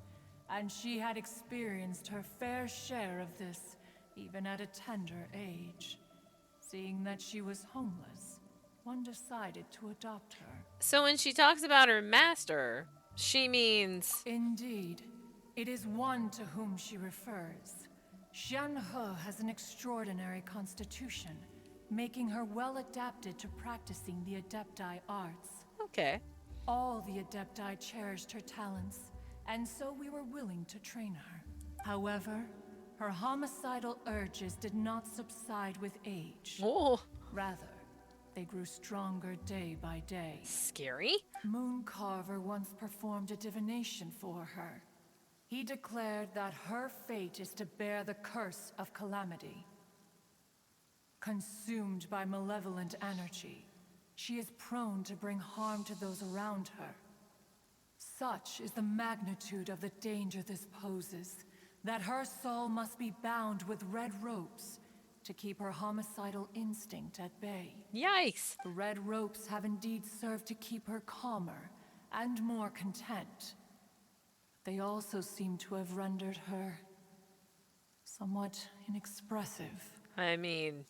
and she had experienced her fair share of this, even at a tender age. Seeing that she was homeless, one decided to adopt her. So when she talks about her master, she means... Indeed. It is one to whom she refers. Shenhe has an extraordinary constitution, making her well adapted to practicing the Adepti arts. Okay. All the Adepti cherished her talents, and so we were willing to train her. However, her homicidal urges did not subside with age. Rather, they grew stronger day by day. Scary? Mooncarver once performed a divination for her. He declared that her fate is to bear the curse of calamity. Consumed by malevolent energy, she is prone to bring harm to those around her. Such is the magnitude of the danger this poses, that her soul must be bound with red ropes to keep her homicidal instinct at bay. Yikes! The red ropes have indeed served to keep her calmer and more content. They also seem to have rendered her somewhat inexpressive. I mean...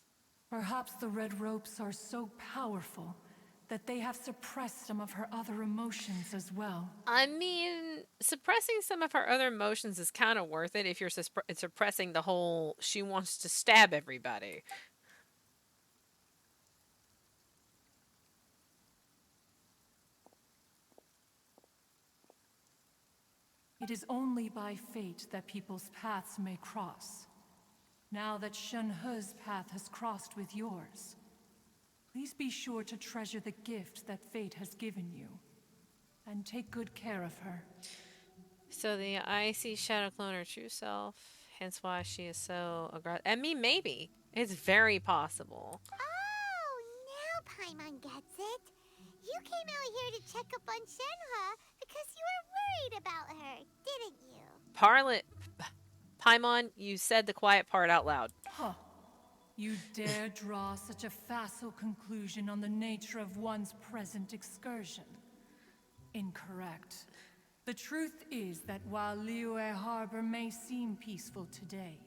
Perhaps the red ropes are so powerful that they have suppressed some of her other emotions as well. I mean, suppressing some of her other emotions is kind of worth it if you're suppressing the whole she wants to stab everybody. It is only by fate that people's paths may cross. Now that Shenhe's path has crossed with yours, please be sure to treasure the gift that fate has given you, and take good care of her. So the icy shadow clone her true self, hence why she is so aggressive. I mean, maybe. It's very possible. Oh, now Paimon gets it. You came out here to check up on Shenhe because you were worried about her, didn't you? Paimon, you said the quiet part out loud. Huh. You dare draw such a facile conclusion on the nature of one's present excursion? Incorrect. The truth is that while Liyue Harbor may seem peaceful today,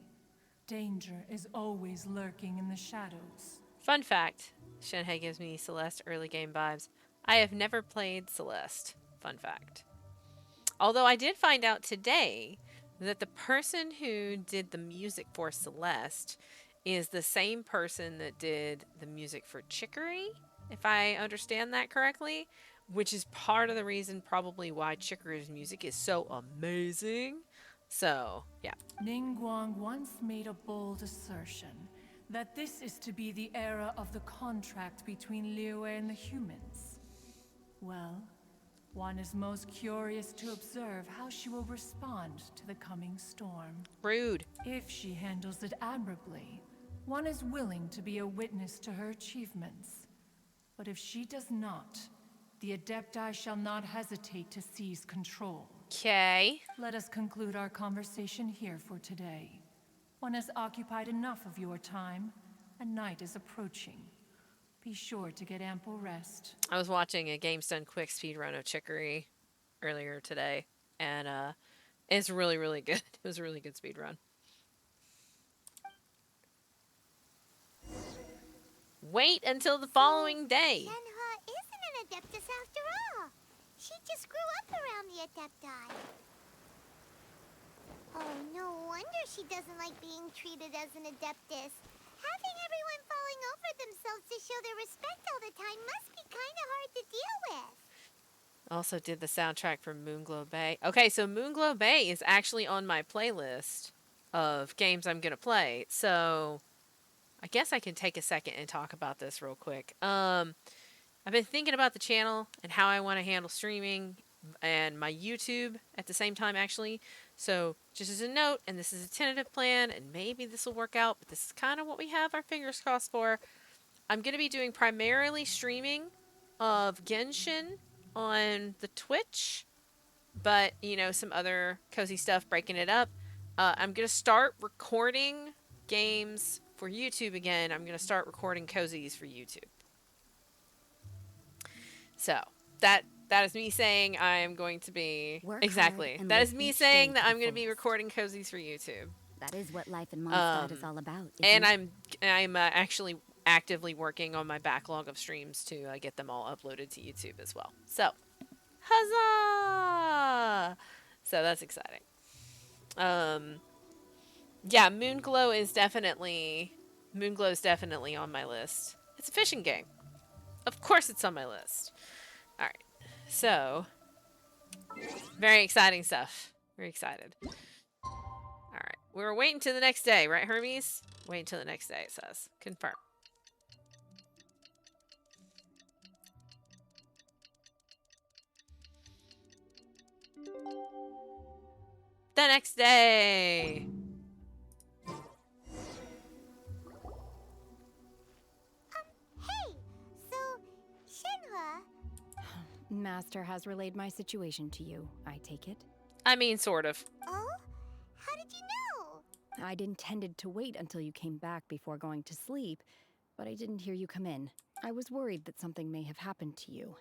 danger is always lurking in the shadows. Fun fact, Shenhe gives me Celeste early game vibes. I have never played Celeste. Fun fact. Although I did find out today that the person who did the music for Celeste is the same person that did the music for Chicory, if I understand that correctly, which is part of the reason probably why Chicory's music is so amazing. So, yeah. Ningguang once made a bold assertion that this is to be the era of the contract between Liyue and the humans. Well, one is most curious to observe how she will respond to the coming storm. Rude. If she handles it admirably, one is willing to be a witness to her achievements. But if she does not, the Adepti shall not hesitate to seize control. Okay. Let us conclude our conversation here for today. One has occupied enough of your time, and night is approaching. Be sure to get ample rest. I was watching a Games Done Quick speedrun of Chicory earlier today, and it's really, really good. It was a really good speedrun. Wait until the following day. Shenhe isn't an Adeptus after all. She just grew up around the Adepti. Oh, no wonder she doesn't like being treated as an Adeptus. Having everyone falling over themselves to show their respect all the time must be kind of hard to deal with. Also did the soundtrack for Moonglow Bay. Okay, so Moonglow Bay is actually on my playlist of games I'm going to play. So I guess I can take a second and talk about this real quick. I've been thinking about the channel and how I want to handle streaming and my YouTube at the same time, actually. So just as a note, and this is a tentative plan, and maybe this will work out, but this is kind of what we have our fingers crossed for. I'm going to be doing primarily streaming of Genshin on the Twitch, but, you know, some other cozy stuff, breaking it up. I'm going to start recording games for YouTube again. I'm going to start recording cozies for YouTube. So, that is me saying I am going to be... Exactly. That is me saying that I'm going to be recording cozies for YouTube. That is what life in Mondstadt is all about, and I'm actually actively working on my backlog of streams to get them all uploaded to YouTube as well. So, huzzah! So that's exciting. Yeah, Moonglow is definitely on my list. It's a fishing game. Of course it's on my list. All right. So, very exciting stuff. Very excited. All right. We're waiting till the next day, right, Hermes? Wait until the next day, it says. Confirm. The next day. Hey, so, Shenhe... Master has relayed my situation to you, I take it? I mean, sort of. Oh? How did you know? I'd intended to wait until you came back before going to sleep, but I didn't hear you come in. I was worried that something may have happened to you.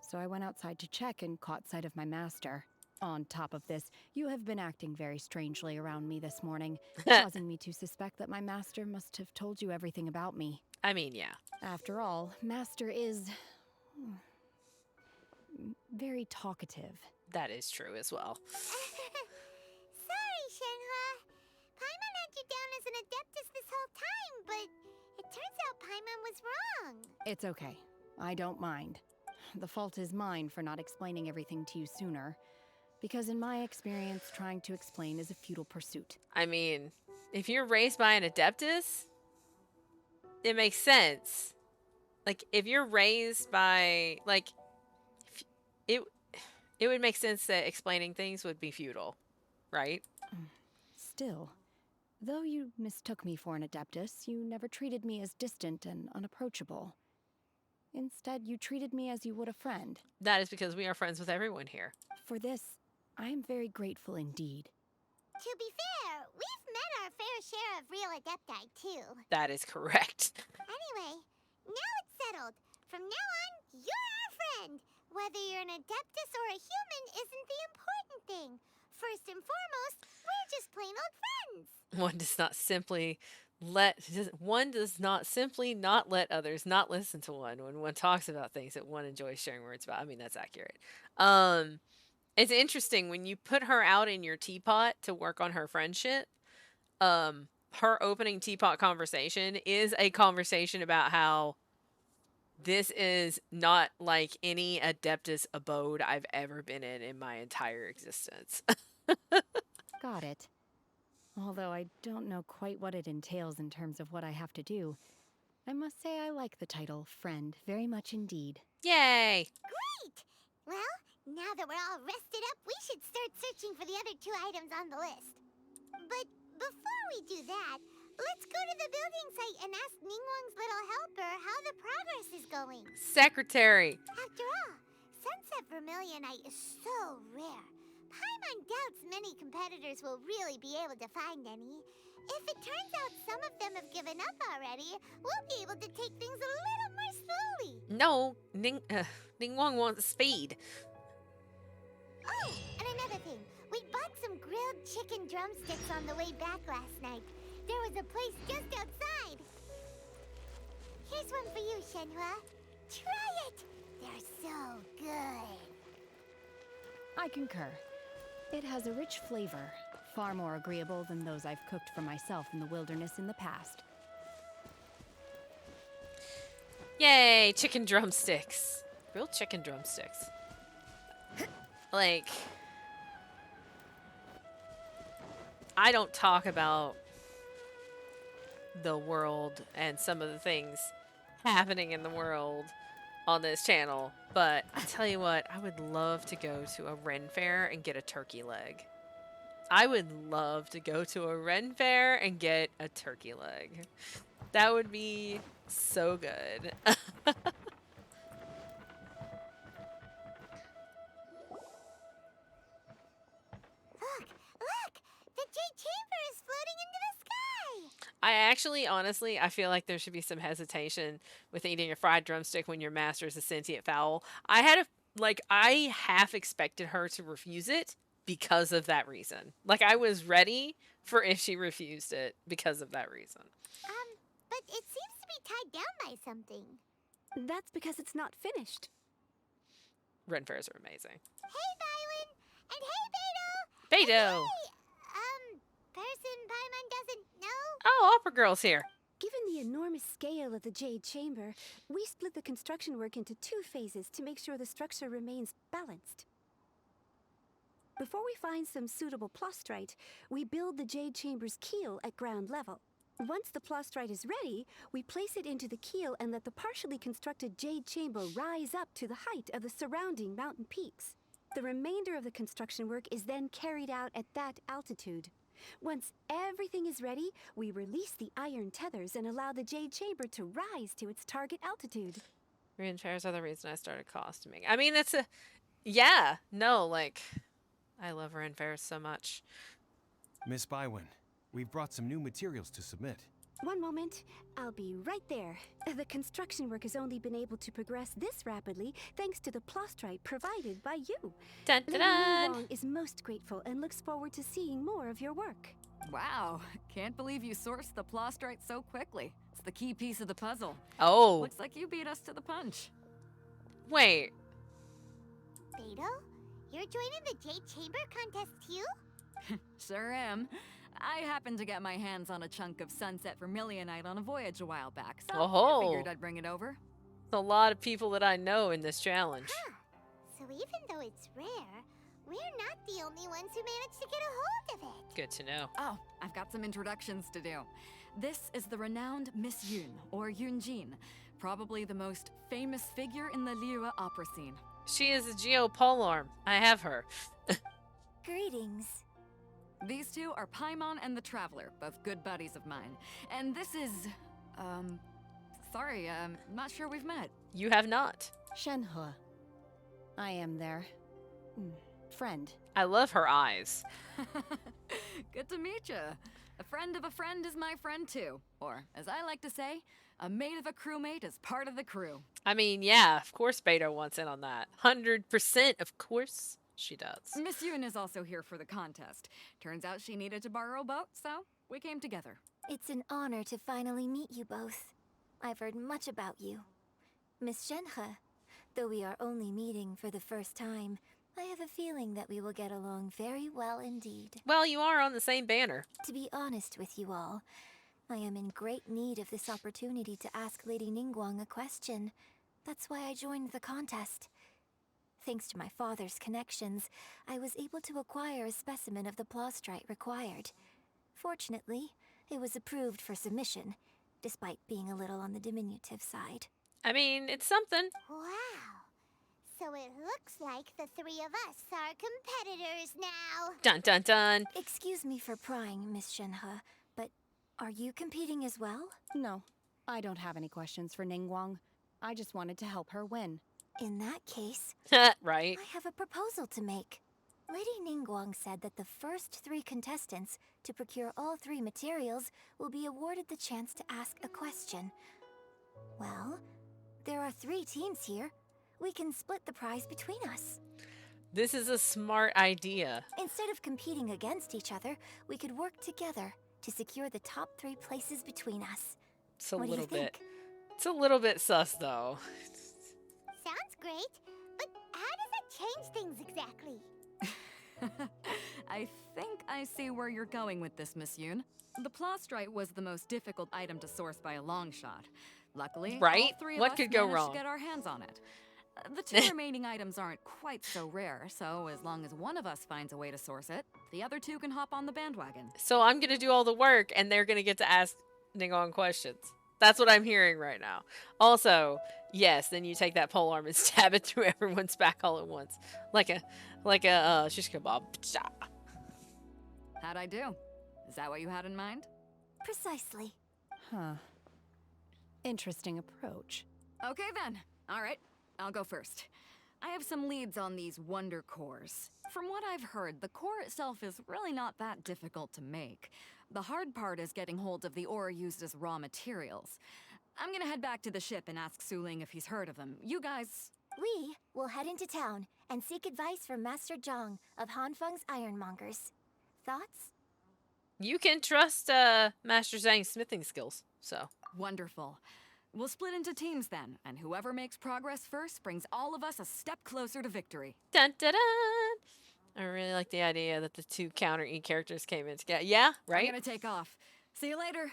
So I went outside to check and caught sight of my master. On top of this, you have been acting very strangely around me this morning, causing me to suspect that my master must have told you everything about me. I mean, yeah. After all, master is... very talkative. That is true as well. Sorry, Shenhe. Paimon had you down as an Adeptus this whole time, but it turns out Paimon was wrong. It's okay. I don't mind. The fault is mine for not explaining everything to you sooner. Because in my experience, trying to explain is a futile pursuit. I mean, if you're raised by an Adeptus, it makes sense. Like, if you're raised by, like, it would make sense that explaining things would be futile, right? Still, though you mistook me for an Adeptus, you never treated me as distant and unapproachable. Instead, you treated me as you would a friend. That is because we are friends with everyone here. For this, I am very grateful indeed. To be fair, we've met our fair share of real Adepti, too. That is correct. Anyway, now it's settled. From now on, you're our friend. Whether you're an Adeptus or a human isn't the important thing. First and foremost, we're just plain old friends. One does not simply not let others not listen to one when one talks about things that one enjoys sharing words about. I mean, that's accurate. It's interesting when you put her out in your teapot to work on her friendship. Her opening teapot conversation is a conversation about how this is not like any Adeptus abode I've ever been in my entire existence. Got it. Although I don't know quite what it entails in terms of what I have to do, I must say I like the title Friend very much indeed. Yay! Great! Well, now that we're all rested up, we should start searching for the other 2 items on the list. But before we do that, let's go to the building site and ask Ningguang's little helper how the progress is going. Secretary! After all, Sunset Vermilionite is so rare. Paimon doubts many competitors will really be able to find any. If it turns out some of them have given up already, we'll be able to take things a little more slowly. No, Ningguang wants speed. Oh, and another thing. We bought some grilled chicken drumsticks on the way back last night. There was a place just outside. Here's one for you, Shenhua. Try it. They're so good. I concur. It has a rich flavor, far more agreeable than those I've cooked for myself in the wilderness in the past. Yay, chicken drumsticks. Grilled chicken drumsticks. Like, I don't talk about the world and some of the things happening in the world on this channel, but I tell you what, I would love to go to a Ren fair and get a turkey leg. I would love to go to a Ren fair and get a turkey leg. That would be so good. Look! The Jade Chamber is floating into the sky! I actually, honestly, I feel like there should be some hesitation with eating a fried drumstick when your master is a sentient fowl. I half expected her to refuse it because of that reason. Like, I was ready for if she refused it because of that reason. But it seems to be tied down by something. That's because it's not finished. Ren fairs are amazing. Hey, Bywin! And hey, Beto! Beto! Person Paimon doesn't know? Oh, Opera Girl's here. Given the enormous scale of the Jade Chamber, we split the construction work into 2 phases to make sure the structure remains balanced. Before we find some suitable plastrite, we build the Jade Chamber's keel at ground level. Once the plastrite is ready, we place it into the keel and let the partially constructed Jade Chamber rise up to the height of the surrounding mountain peaks. The remainder of the construction work is then carried out at that altitude. Once everything is ready, we release the iron tethers and allow the Jade Chamber to rise to its target altitude. Ren fairs are the reason I started costuming. I mean, it's a... Yeah, no, like... I love Ren fairs so much. Miss Bywin, we've brought some new materials to submit. One moment. I'll be right there. The construction work has only been able to progress this rapidly thanks to the plastrite provided by you. Dun, dun, dun. Lady Ningguang is most grateful and looks forward to seeing more of your work. Wow, can't believe you sourced the plastrite so quickly. It's the key piece of the puzzle. Oh. Looks like you beat us to the punch. Wait. Beto? You're joining the Jade Chamber contest too? Sure am. I happened to get my hands on a chunk of Sunset Vermilionite on a voyage a while back, so I figured I'd bring it over. There's a lot of people that I know in this challenge. Huh. So even though it's rare, we're not the only ones who managed to get a hold of it. Good to know. Oh, I've got some introductions to do. This is the renowned Miss Yun, or Yunjin, probably the most famous figure in the Liyue opera scene. She is a geopolarm. I have her. Greetings. These two are Paimon and the Traveler, both good buddies of mine. And this is... sorry, not sure we've met. You have not. Shenhua. I am their... friend. I love her eyes. Good to meet you. A friend of a friend is my friend too. Or, as I like to say, a mate of a crewmate is part of the crew. I mean, yeah, of course Beto wants in on that. 100% of course she does. Miss Yun is also here for the contest. Turns out she needed to borrow a boat, so we came together. It's an honor to finally meet you both. I've heard much about you. Miss Shenhe, though we are only meeting for the first time, I have a feeling that we will get along very well indeed. Well, you are on the same banner. To be honest with you all, I am in great need of this opportunity to ask Lady Ningguang a question. That's why I joined the contest. Thanks to my father's connections, I was able to acquire a specimen of the plaustrite required. Fortunately, it was approved for submission, despite being a little on the diminutive side. I mean, it's something. Wow. So it looks like the three of us are competitors now. Dun dun dun. Excuse me for prying, Miss Shenhe, but are you competing as well? No, I don't have any questions for Ningguang. I just wanted to help her win. In that case, right. I have a proposal to make. Lady Ningguang said that the first 3 contestants to procure all 3 materials will be awarded the chance to ask a question. Well, there are 3 teams here. We can split the prize between us. This is a smart idea. Instead of competing against each other, we could work together to secure the top 3 places between us. It's a What do you little bit. think? It's a little bit sus, though. Sounds great, but how does it change things exactly? I think I see where you're going with this, Miss Yoon. The plaustrite was the most difficult item to source by a long shot. Luckily, Right? all 3 of What us could go managed wrong? to get our hands on it. The 2 remaining items aren't quite so rare, so as long as one of us finds a way to source it, the other 2 can hop on the bandwagon. So I'm gonna do all the work, and they're gonna get to ask Ningguang questions. That's what I'm hearing right now. Also, yes, then you take that polearm and stab it through everyone's back all at once, like a shish kebab. How'd I do? Is that what you had in mind? Precisely. Huh. Interesting approach. Okay then. All right, I'll go first. I have some leads on these wonder cores. From what I've heard, the core itself is really not that difficult to make. The hard part is getting hold of the ore used as raw materials. I'm gonna head back to the ship and ask Suling if he's heard of them. You guys... We will head into town and seek advice from Master Zhang of Hanfeng's Ironmongers. Thoughts? You can trust Master Zhang's smithing skills, so. Wonderful. We'll split into teams then, and whoever makes progress first brings all of us a step closer to victory. Dun dun dun! I really like the idea that the 2 counter E characters came in together. Yeah, right? I'm gonna take off. See you later.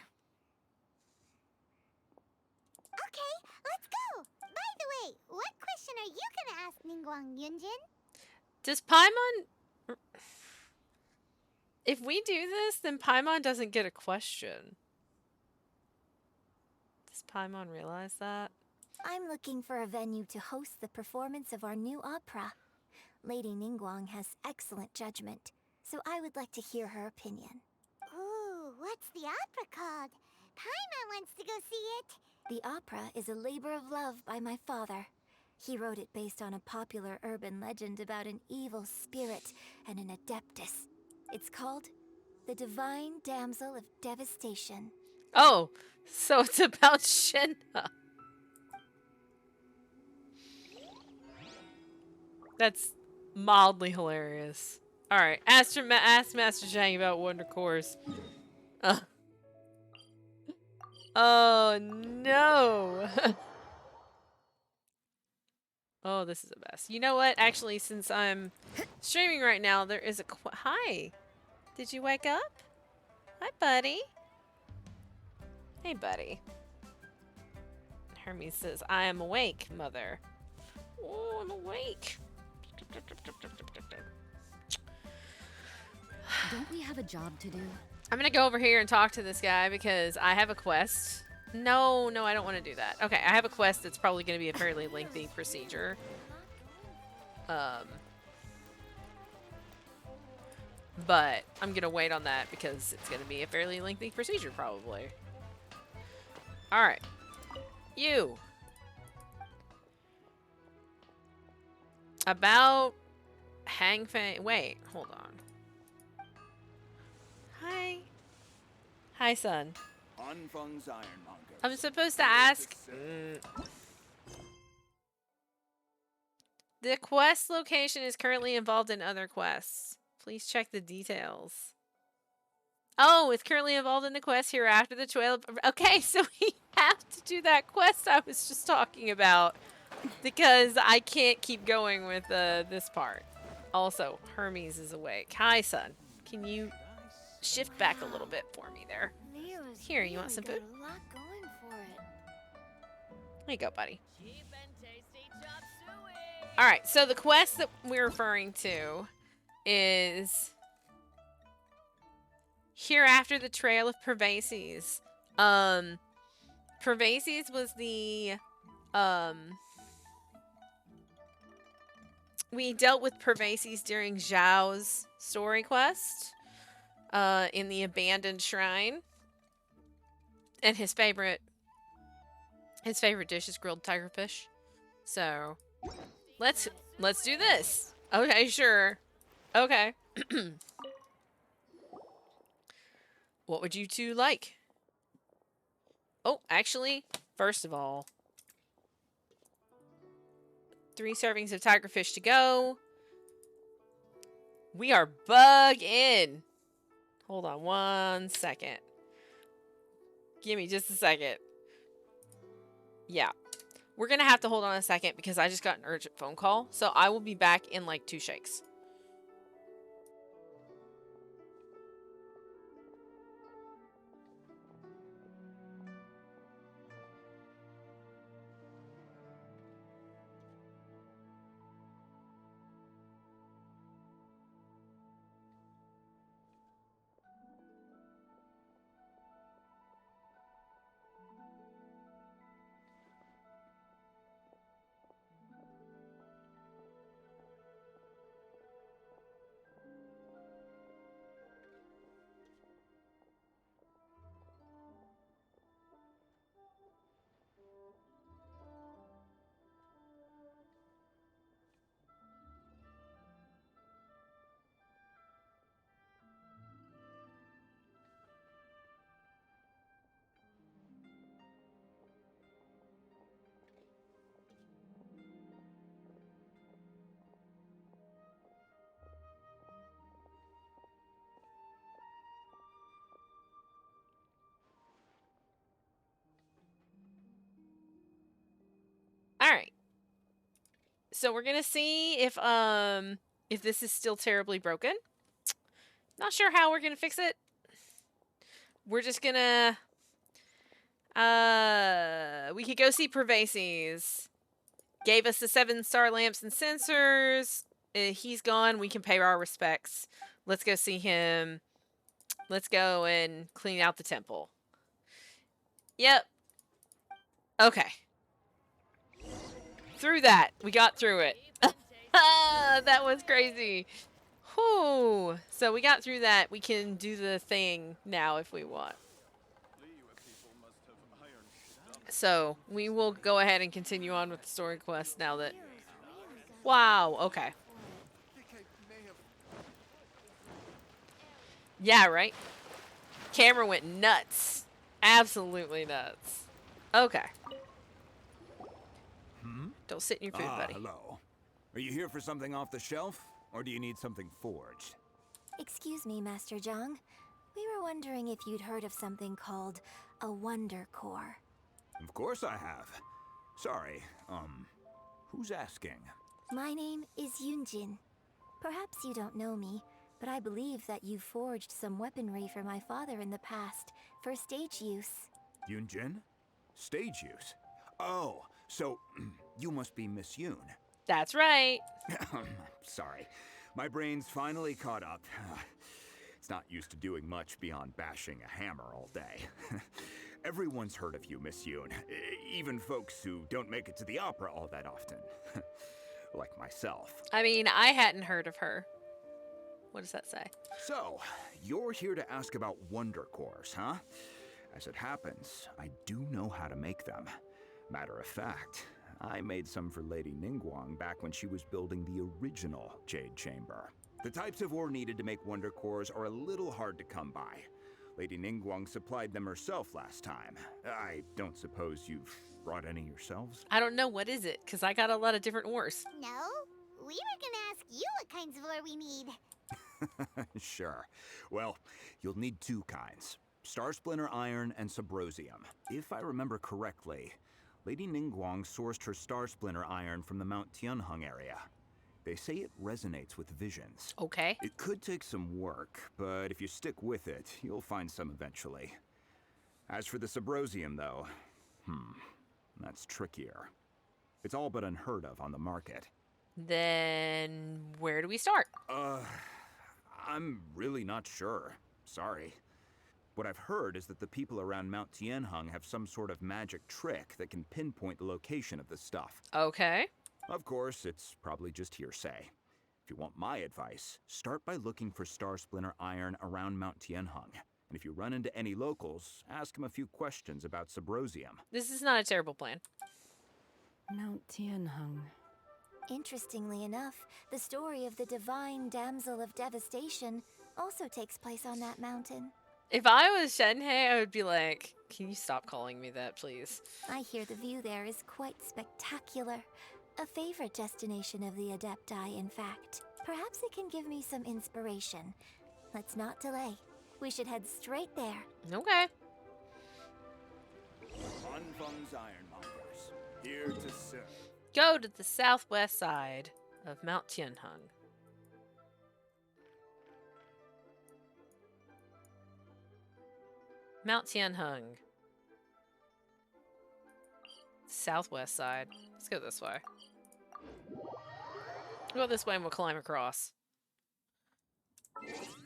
Okay, let's go. By the way, what question are you gonna ask Ningguang Yunjin? Does Paimon... If we do this, then Paimon doesn't get a question. Does Paimon realize that? I'm looking for a venue to host the performance of our new opera. Lady Ningguang has excellent judgment, so I would like to hear her opinion. Ooh, what's the opera called? Paimon wants to go see it. The opera is a labor of love by my father. He wrote it based on a popular urban legend about an evil spirit and an adeptus. It's called The Divine Damsel of Devastation. Oh, so it's about Shenhe. That's mildly hilarious. Alright, ask Master Zhang about Wonder Cores. Oh no! Oh, this is a mess. You know what? Actually, since I'm streaming right now, there is a hi! Did you wake up? Hi, buddy. Hey, buddy. Hermes says, I am awake, mother. Oh, I'm awake. Don't we have a job to do? I'm gonna go over here and talk to this guy because I have a quest. No, I don't want to do that. Okay, I have a quest that's probably gonna be a fairly lengthy procedure. But I'm gonna wait on that because it's gonna be a fairly lengthy procedure probably. Alright. You. About Hang Fang. Wait, hold on. Hi. Hi, son. Hanfeng's Ironmonger. I'm supposed to ask. The quest location is currently involved in other quests. Please check the details. Oh, it's currently involved in the quest here after the trail. Okay, so we have to do that quest I was just talking about because I can't keep going with this part. Also, Hermes is awake. Hi, son. Can you shift back a little bit for me there? Leo's Here, you want some food? got a lot going for it. There you go, buddy. Alright, so the quest that we're referring to is Hereafter the Trail of Pervases. Pervases was the we dealt with Pervases during Zhao's story quest in the abandoned shrine. And his favorite dish is grilled tigerfish. So let's do this. Okay, sure. Okay. What would you two like? Oh, actually, first of all, 3 servings of tigerfish to go. We are bug in. Hold on 1 second. Give me just a second. Yeah. We're going to have to hold on a second because I just got an urgent phone call. So I will be back in like 2 shakes. All right. So we're going to see if this is still terribly broken. Not sure how we're going to fix it. We're just going to we could go see Pervases. Gave us the 7 star lamps and sensors. He's gone. We can pay our respects. Let's go see him. Let's go and clean out the temple. Yep. Okay. Through that. We got through it. That was crazy. Whew. So we got through that. We can do the thing now if we want. So we will go ahead and continue on with the story quest now that... Wow. Okay. Yeah, right? Camera went nuts. Absolutely nuts. Okay. Don't sit in your food, buddy. Hello. Are you here for something off the shelf, or do you need something forged? Excuse me, Master Zhang. We were wondering if you'd heard of something called a Wonder Core. Of course I have. Sorry, who's asking? My name is Yunjin. Perhaps you don't know me, but I believe that you forged some weaponry for my father in the past for stage use. Yunjin? Stage use? Oh, so you must be Miss Yoon. That's right. Sorry. My brain's finally caught up. It's not used to doing much beyond bashing a hammer all day. Everyone's heard of you, Miss Yoon. Even folks who don't make it to the opera all that often. Like myself. I mean, I hadn't heard of her. What does that say? So, you're here to ask about Wonder Cores, huh? As it happens, I do know how to make them. Matter of fact, I made some for Lady Ningguang back when she was building the original Jade Chamber. The types of ore needed to make Wonder Cores are a little hard to come by. Lady Ningguang supplied them herself last time. I don't suppose you've brought any yourselves? I don't know. What is it? Because I got a lot of different ores. No, we were gonna ask you what kinds of ore we need. Sure. Well, you'll need 2 kinds. Star Splinter Iron and Subrosium. If I remember correctly, Lady Ningguang sourced her Star Splinter Iron from the Mount Tianheng area. They say it resonates with visions. Okay. It could take some work, but if you stick with it, you'll find some eventually. As for the Subrosium, though, that's trickier. It's all but unheard of on the market. Then where do we start? I'm really not sure. Sorry. What I've heard is that the people around Mount Tianheng have some sort of magic trick that can pinpoint the location of the stuff. Okay. Of course, it's probably just hearsay. If you want my advice, start by looking for Star Splinter iron around Mount Tianheng. And if you run into any locals, ask them a few questions about Subrosium. This is not a terrible plan. Mount Tianheng. Interestingly enough, the story of the divine damsel of devastation also takes place on that mountain. If I was Shenhei, I would be like, can you stop calling me that, please? I hear the view there is quite spectacular. A favorite destination of the Adepti, in fact. Perhaps it can give me some inspiration. Let's not delay. We should head straight there. Okay. Anfang's Ironmongers, here to serve. Go to the southwest side of Mount Tianheng. Mount Tianheng. Southwest side. Let's go this way. We'll go this way and we'll climb across.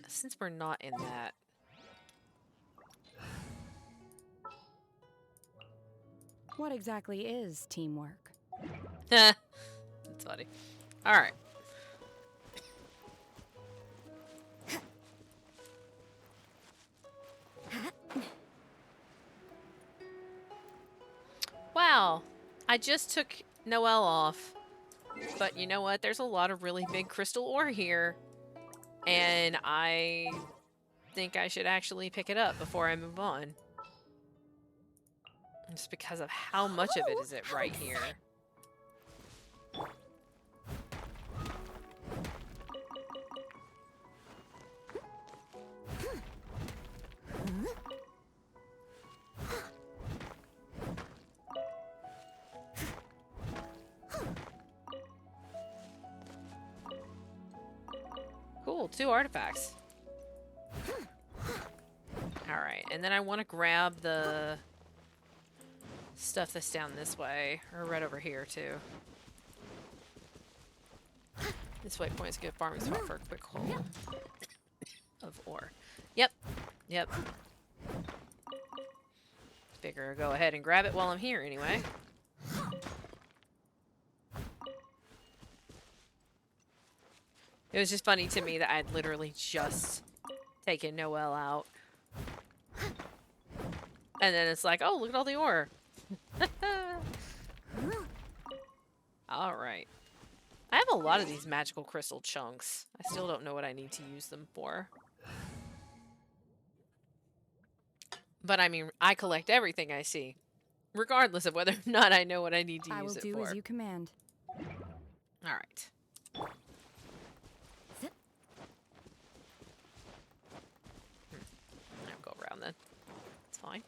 Since we're not in that. What exactly is teamwork? That's funny. Alright. Wow. I just took Noelle off. But you know what? There's a lot of really big crystal ore here. And I think I should actually pick it up before I move on. Just because of how much of it is it right here. Cool, 2 artifacts. Alright, and then I want to grab the stuff that's down this way, or right over here too. This waypoint's a good farming spot for a quick haul of ore. Yep, yep. Figure I'll go ahead and grab it while I'm here anyway. It was just funny to me that I'd literally just taken Noelle out. And then it's like, oh, look at all the ore. Alright. I have a lot of these magical crystal chunks. I still don't know what I need to use them for. But I mean, I collect everything I see. Regardless of whether or not I know what I need to use it for. I will do as you command. Alright. I'll go around then. It's fine.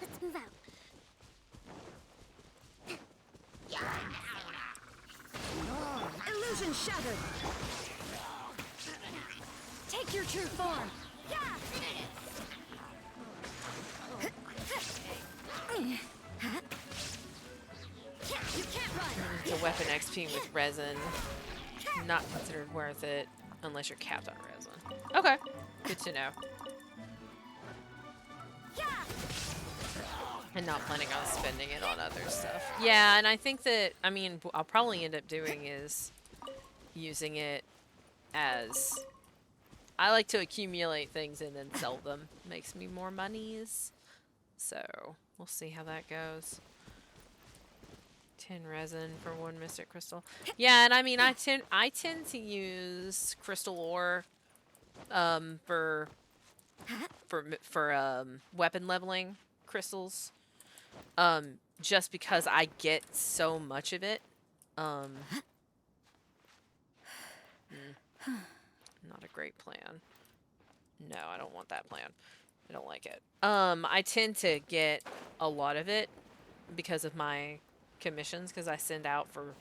Let's move out. Illusion shattered! Take your true form! You can't run! The weapon XP with resin. Not considered worth it unless you're capped on resin. Okay. Good to know. And not planning on spending it on other stuff. Yeah, and I think that, I mean, what I'll probably end up doing is using it as... I like to accumulate things and then sell them. Makes me more monies. So, we'll see how that goes. 10 resin for 1 mystic crystal. Yeah, and I mean, I tend to use crystal ore for weapon leveling crystals. Just because I get so much of it. Not a great plan. No, I don't want that plan. I don't like it. I tend to get a lot of it because of my commissions, because I send out for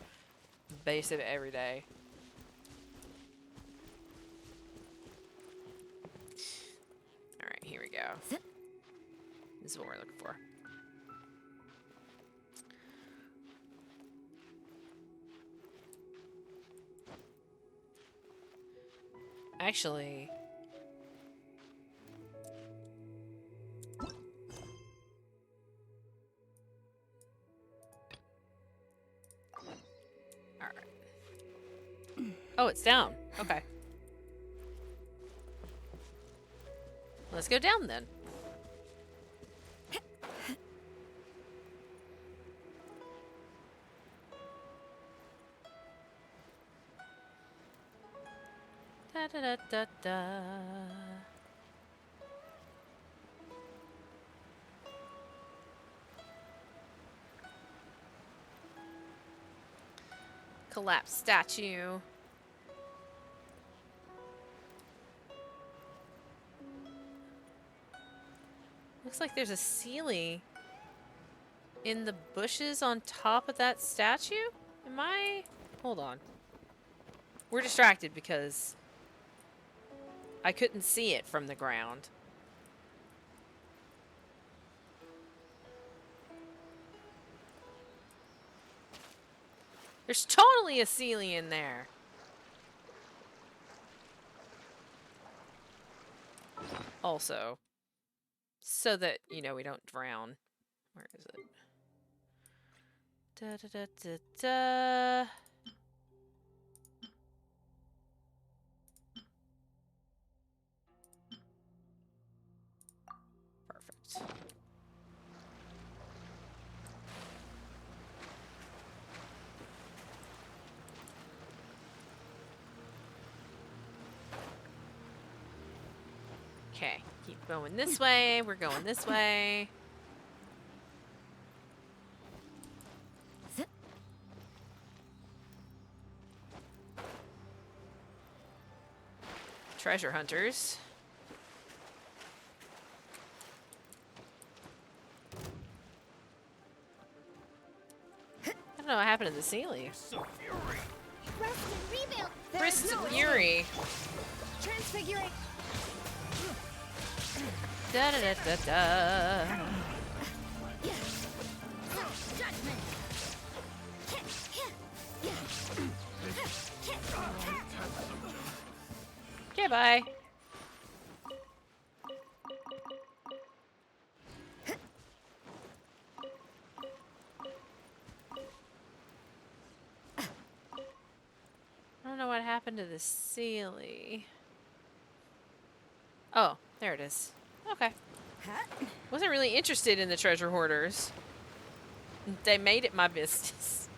base of it every day. Alright, here we go. This is what we're looking for. Actually... Oh, it's down. Okay. Let's go down then. Da da da da da. Collapsed statue. Looks like there's a ceiling in the bushes on top of that statue? Am I... Hold on. We're distracted because I couldn't see it from the ground. There's totally a ceiling in there. Also, so that, you know, we don't drown. Where is it? Da da da da da. Perfect. Okay, keep going this way. We're going this way. Treasure hunters. I don't know what happened to the ceiling. Rest and rebuild. Rest and Fury. Transfigurate. Da da da da da. Judgment. Okay, bye. I don't know what happened to the ceiling. Oh, there it is. Okay. Wasn't really interested in the treasure hoarders. They made it my business.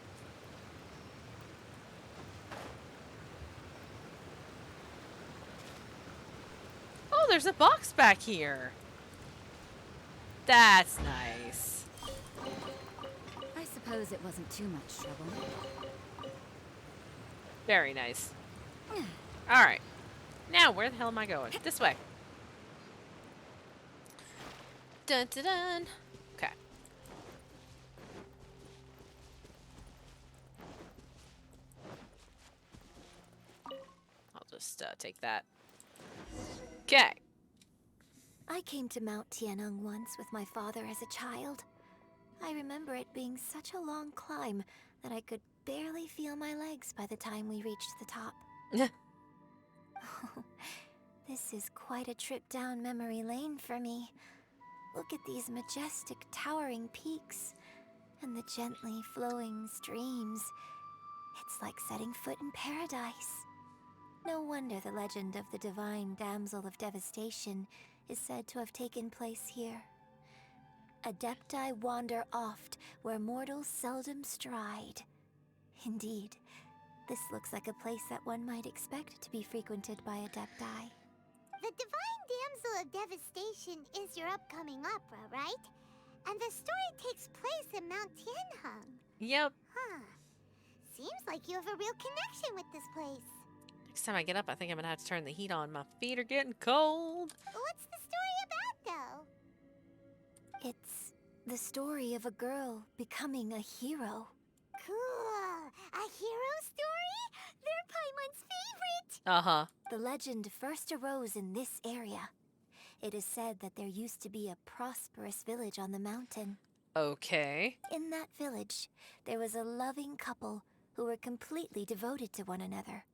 Oh, there's a box back here. That's nice. I suppose it wasn't too much trouble. Very nice. Alright. Now, where the hell am I going? This way. Dun dun dun. Okay. I'll just take that. Okay. I came to Mount Tianeng once with my father as a child. I remember it being such a long climb that I could barely feel my legs by the time we reached the top. Oh, this is quite a trip down memory lane for me. Look at these majestic towering peaks and the gently flowing streams. It's like setting foot in paradise. No wonder the legend of the divine damsel of devastation is said to have taken place here. Adepti wander oft where mortals seldom stride. Indeed, this looks like a place that one might expect to be frequented by Adepti. The Divine Damsel of Devastation is your upcoming opera, right? And the story takes place in Mount Tianheng. Yep. Huh. Seems like you have a real connection with this place. Next time I get up, I think I'm gonna have to turn the heat on. My feet are getting cold. What's the story about, though? It's the story of a girl becoming a hero. Cool. A hero story? They're Paimon's favorite! Uh-huh. The legend first arose in this area. It is said that there used to be a prosperous village on the mountain. Okay. In that village, there was a loving couple who were completely devoted to one another.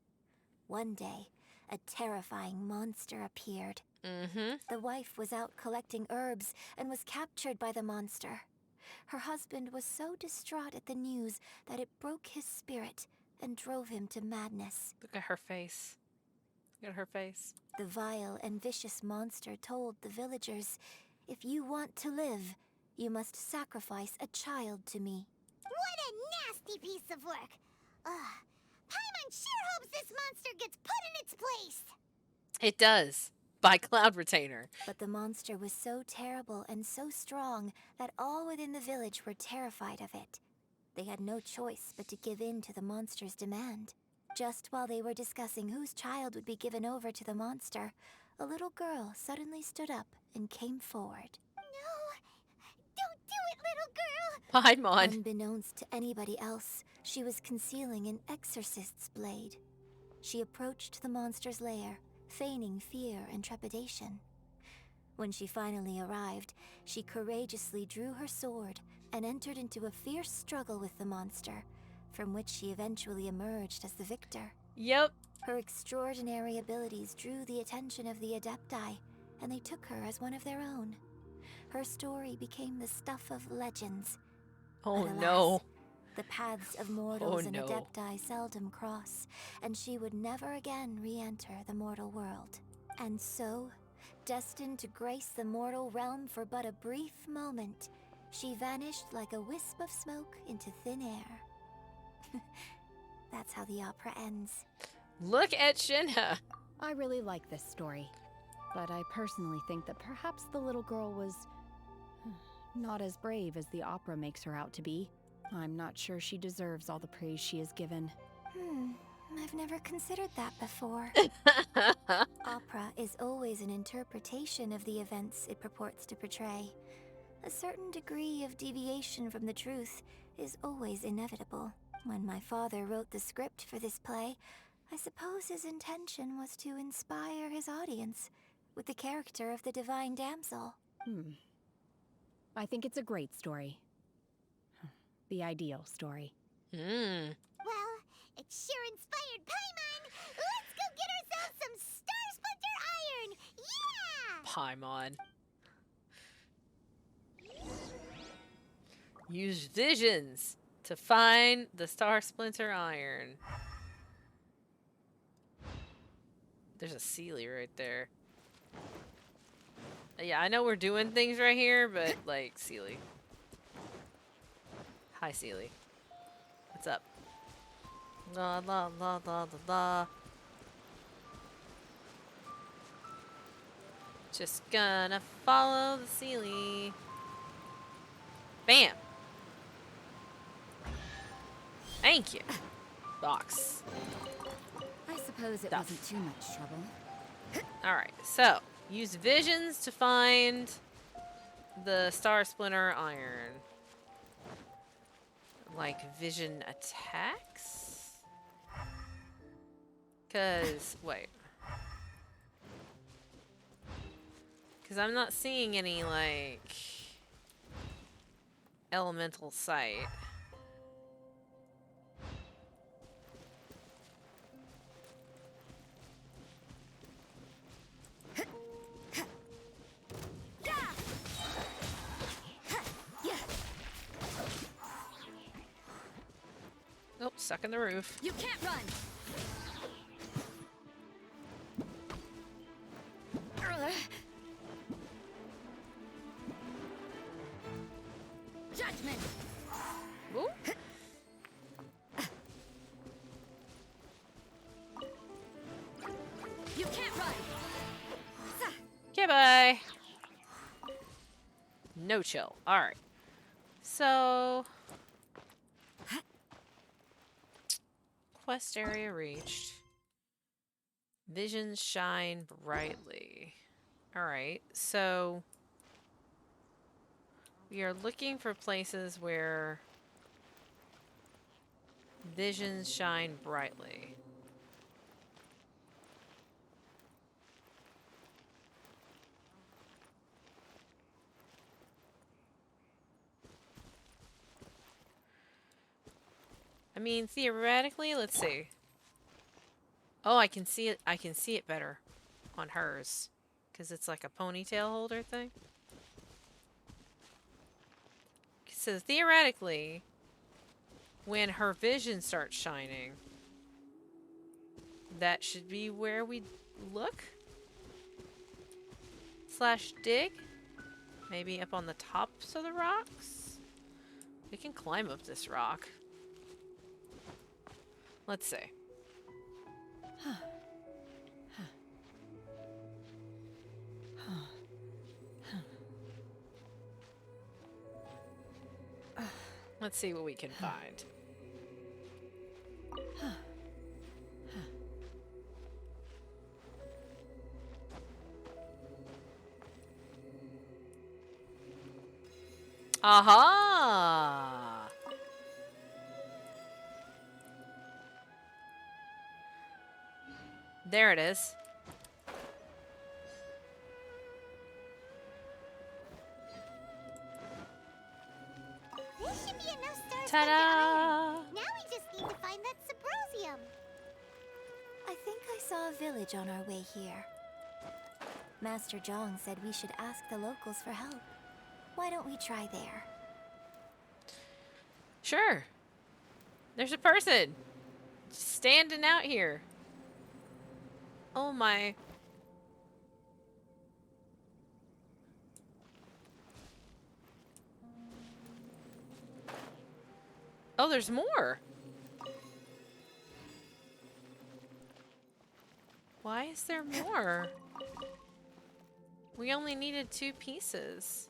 One day, a terrifying monster appeared. Mm-hmm. The wife was out collecting herbs and was captured by the monster. Her husband was so distraught at the news that it broke his spirit and drove him to madness. Look at her face. Look at her face. The vile and vicious monster told the villagers, "If you want to live, you must sacrifice a child to me." What a nasty piece of work! Ugh. Paimon sure hopes this monster gets put in its place! It does. By Cloud Retainer. But the monster was so terrible and so strong that all within the village were terrified of it. They had no choice but to give in to the monster's demand. Just while they were discussing whose child would be given over to the monster, a little girl suddenly stood up and came forward. No! Don't do it, little girl! Paimon. Unbeknownst to anybody else, she was concealing an exorcist's blade. She approached the monster's lair, feigning fear and trepidation. When she finally arrived, she courageously drew her sword and entered into a fierce struggle with the monster, from which she eventually emerged as the victor. Yep. Her extraordinary abilities drew the attention of the Adepti, and they took her as one of their own. Her story became the stuff of legends. Oh But alas, no. the paths of mortals and no. Adepti seldom cross, and she would never again re-enter the mortal world. And so, destined to grace the mortal realm for but a brief moment, she vanished like a wisp of smoke into thin air. That's how the opera ends. Look at Shinha. I really like this story, but I personally think that perhaps the little girl was not as brave as the opera makes her out to be. I'm not sure she deserves all the praise she is given. I've never considered that before. Opera is always an interpretation of the events it purports to portray. A certain degree of deviation from the truth is always inevitable. When my father wrote the script for this play, I suppose his intention was to inspire his audience with the character of the divine damsel. I think it's a great story. The ideal story. Well, it sure inspired Paimon! Let's go get ourselves some Star Splinter Iron! Yeah! Paimon. Use visions to find the Star Splinter Iron. There's a Sealy right there. Yeah, I know we're doing things right here, but like, Sealy. Hi, Sealy. What's up? La la la la la la. Just gonna follow the Sealy. Bam! Thank you. Box. I suppose it wasn't too much trouble. Alright, so use visions to find the Star Splinter Iron. Like vision attacks? Cause, wait. Cause I'm not seeing any, like, elemental sight. Oh, stuck in the roof. You can't run! Judgment! Ooh. You can't run! Okay, bye. No chill. Alright. So... Quest area reached. Visions shine brightly. Alright, so... We are looking for places where... Visions shine brightly. I mean, theoretically, let's see. Oh, I can see it. I can see it better on hers because it's like a ponytail holder thing. So theoretically, when her vision starts shining, that should be where we look. / dig. Maybe up on the tops of the rocks? We can climb up this rock. Let's see. Let's see what we can find. Aha! There it is. This should be enough stars Ta-da! for iron. Now we just need to find that Subrosium. I think I saw a village on our way here. Master Zhang said we should ask the locals for help. Why don't we try there? Sure. There's a person standing out here. Oh my. Oh, there's more. Why is there more? We only needed 2 pieces.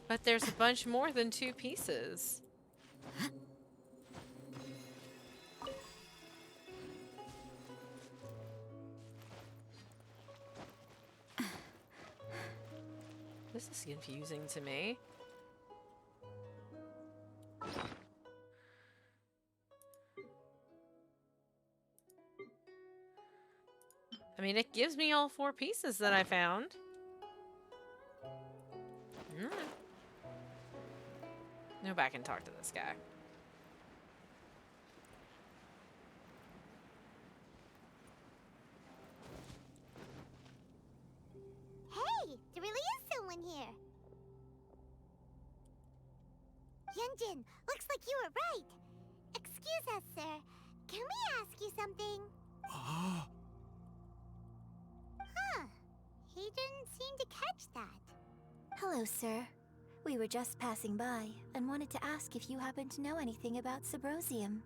But there's a bunch more than 2 pieces. This is confusing to me. I mean, it gives me all 4 pieces that I found. Go back and talk to this guy. Hey, there really is someone here. Yunjin, looks like you were right. Excuse us, sir. Can we ask you something? Huh. He didn't seem to catch that. Hello, sir. We were just passing by and wanted to ask if you happen to know anything about Subrosium.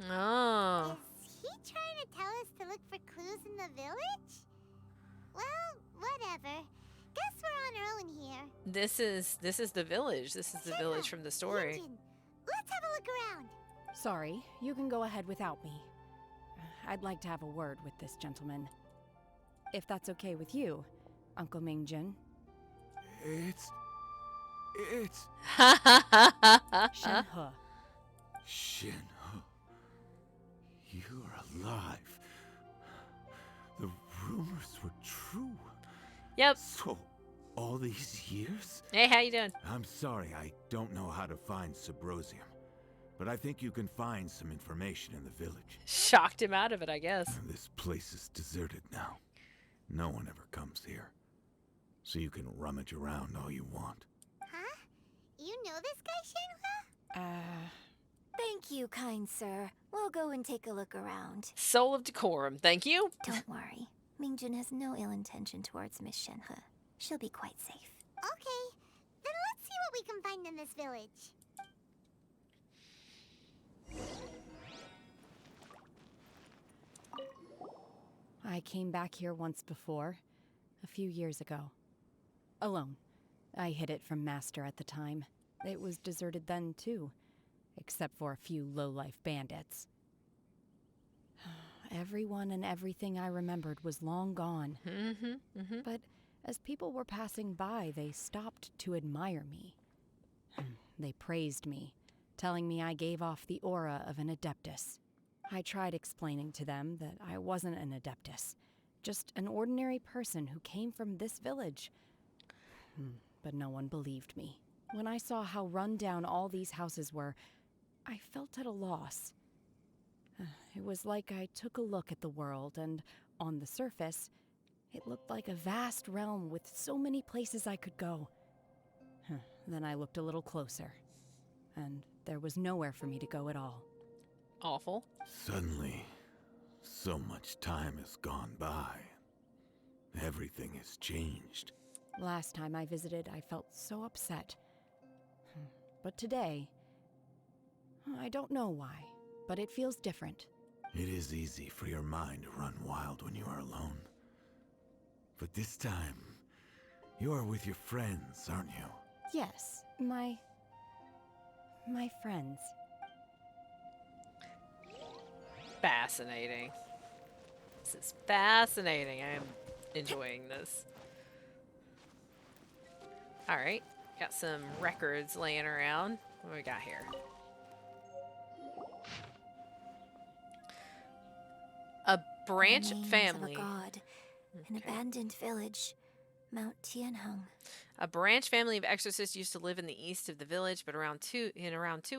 Oh. Is he trying to tell us to look for clues in the village? Well, whatever. Guess we're on our own here. This is the village. This is the village from the story. Yunjin, let's have a look around. Sorry, you can go ahead without me. I'd like to have a word with this gentleman. If that's okay with you, Uncle Mingjin. It's... Shenhe. Shenhe. You're alive. The rumors were true. Yep. So, all these years? Hey, how you doing? I'm sorry, I don't know how to find Subrosium. But I think you can find some information in the village. Shocked him out of it, I guess. This place is deserted now. No one ever comes here. So you can rummage around all you want. Huh? You know this guy, Shenhe? Thank you, kind sir. We'll go and take a look around. Soul of decorum, thank you. Don't worry. Mingjin has no ill intention towards Miss Shenhe. She'll be quite safe. Okay, then let's see what we can find in this village. I came back here once before, a few years ago. Alone. I hid it from Master at the time. It was deserted then, too. Except for a few low-life bandits. Everyone and everything I remembered was long gone. But As people were passing by, they stopped to admire me. They praised me, telling me I gave off the aura of an Adeptus. I tried explaining to them that I wasn't an Adeptus, just an ordinary person who came from this village. But no one believed me. When I saw how run down all these houses were, I felt at a loss. It was like I took a look at the world, and on the surface, it looked like a vast realm with so many places I could go. Then I looked a little closer, and there was nowhere for me to go at all. Awful. Suddenly, so much time has gone by. Everything has changed. Last time I visited, I felt so upset. But today, I don't know why, but it feels different. It is easy for your mind to run wild when you are alone. But this time, you are with your friends, aren't you? Yes, my friends. Fascinating. This is fascinating. I am enjoying this. Alright, got some records laying around. What do we got here? A branch The names family. Of a god, an abandoned village, Mount Tianheng. A branch family of exorcists used to live in the east of the village, but around 2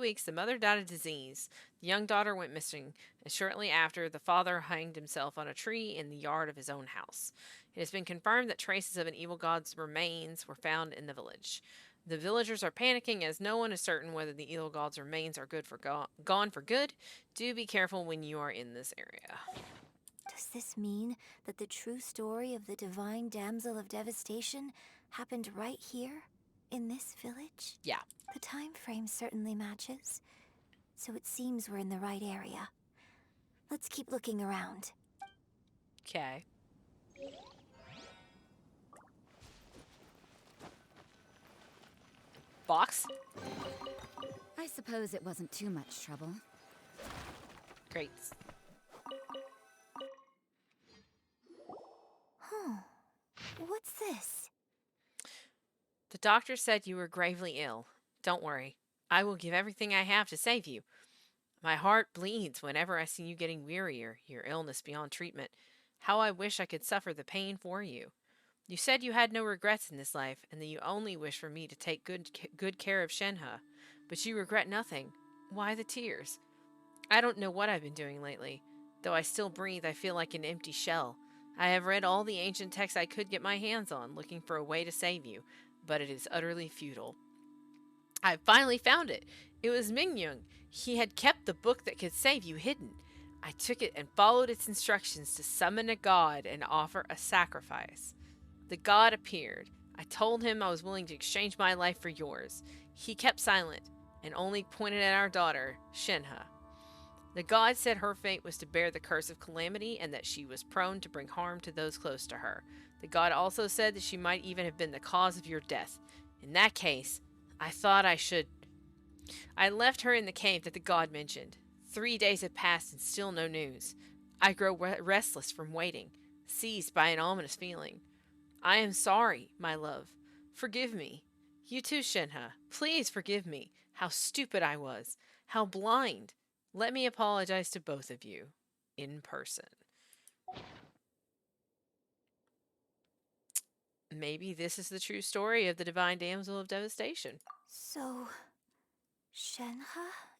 weeks, the mother died of disease. The young daughter went missing, and shortly after, the father hanged himself on a tree in the yard of his own house. It has been confirmed that traces of an evil god's remains were found in the village. The villagers are panicking as no one is certain whether the evil god's remains are gone for good. Do be careful when you are in this area. Does this mean that the true story of the divine damsel of devastation happened right here, in this village? Yeah. The time frame certainly matches, so it seems we're in the right area. Let's keep looking around. Okay. Box? I suppose it wasn't too much trouble. Great. Huh. What's this? The doctor said you were gravely ill. Don't worry. I will give everything I have to save you. My heart bleeds whenever I see you getting wearier, your illness beyond treatment. How I wish I could suffer the pain for you. You said you had no regrets in this life, and that you only wish for me to take good care of Shenhe. But you regret nothing. Why the tears? I don't know what I've been doing lately. Though I still breathe, I feel like an empty shell. I have read all the ancient texts I could get my hands on, looking for a way to save you, but it is utterly futile. I finally found it. It was Mingyung. He had kept the book that could save you hidden. I took it and followed its instructions to summon a god and offer a sacrifice. The god appeared. I told him I was willing to exchange my life for yours. He kept silent and only pointed at our daughter, Shenhe. The god said her fate was to bear the curse of calamity and that she was prone to bring harm to those close to her. The god also said that she might even have been the cause of your death. In that case, I thought I should... I left her in the cave that the god mentioned. 3 days have passed and still no news. I grow restless from waiting, seized by an ominous feeling. I am sorry, my love. Forgive me. You too, Shenhe. Please forgive me. How stupid I was. How blind. Let me apologize to both of you. In person. Maybe this is the true story of the divine damsel of devastation. So, Shenhe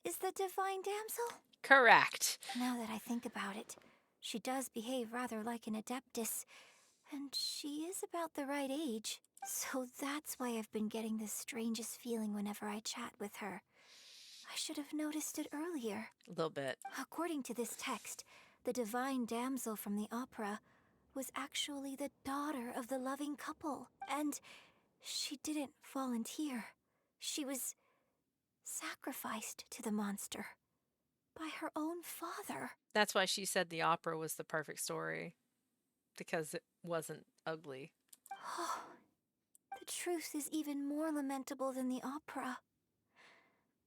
is the divine damsel? Correct. Now that I think about it, she does behave rather like an Adeptus, and she is about the right age. So that's why I've been getting the strangest feeling whenever I chat with her. I should have noticed it earlier. A little bit. According to this text, the divine damsel from the opera was actually the daughter of the loving couple. And she didn't volunteer. She was sacrificed to the monster by her own father. That's why she said the opera was the perfect story. Because it wasn't ugly. Oh, the truth is even more lamentable than the opera.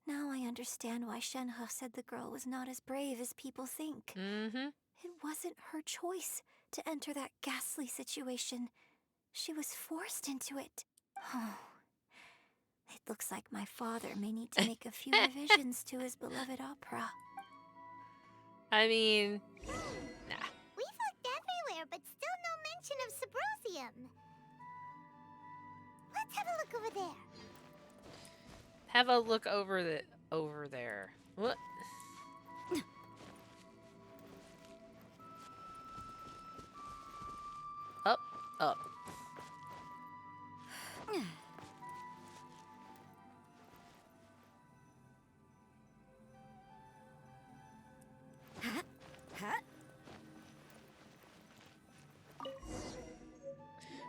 Now I understand why Shenhe said the girl was not as brave as people think. Mm-hmm. It wasn't her choice to enter that ghastly situation. She was forced into it. Oh. It looks like my father may need to make a few revisions to his beloved opera. I mean, nah. We've looked everywhere, but still no mention of Sybrosium. Let's have a look over there. Have a look over there. What? Up, up.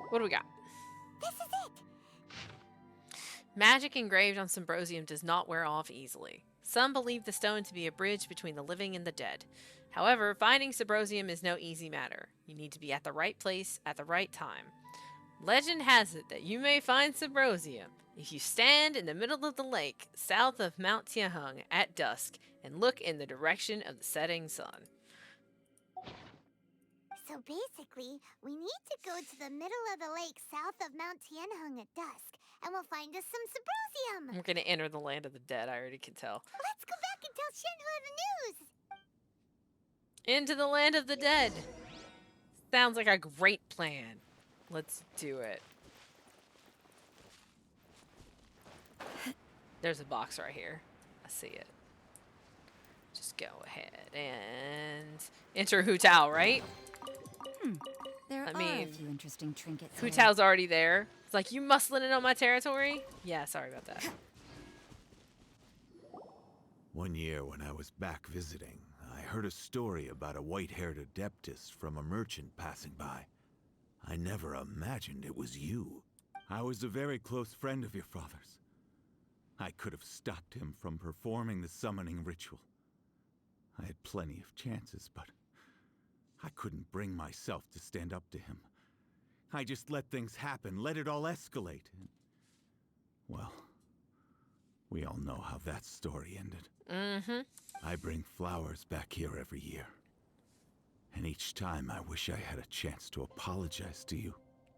What do we got? This is it. Magic engraved on Symbrosium does not wear off easily. Some believe the stone to be a bridge between the living and the dead. However, finding Symbrosium is no easy matter. You need to be at the right place at the right time. Legend has it that you may find Symbrosium if you stand in the middle of the lake south of Mount Tianheng at dusk and look in the direction of the setting sun. So basically, we need to go to the middle of the lake south of Mount Tianheng at dusk, and we'll find us some Sybrosium. We're gonna enter the land of the dead, I already can tell. Let's go back and tell Shenhua the news. Into the land of the dead. Sounds like a great plan. Let's do it. There's a box right here. I see it. Just go ahead and enter Hu Tao, right? There I are mean, a few interesting trinkets here. Hu Tao's already there. It's like, you muscling in on my territory? Yeah, sorry about that. One year when I was back visiting, I heard a story about a white-haired adeptus from a merchant passing by. I never imagined it was you. I was a very close friend of your father's. I could have stopped him from performing the summoning ritual. I had plenty of chances, but I couldn't bring myself to stand up to him. I just let things happen, let it all escalate. Well, we all know how that story ended. Mm-hmm. I bring flowers back here every year. And each time I wish I had a chance to apologize to you.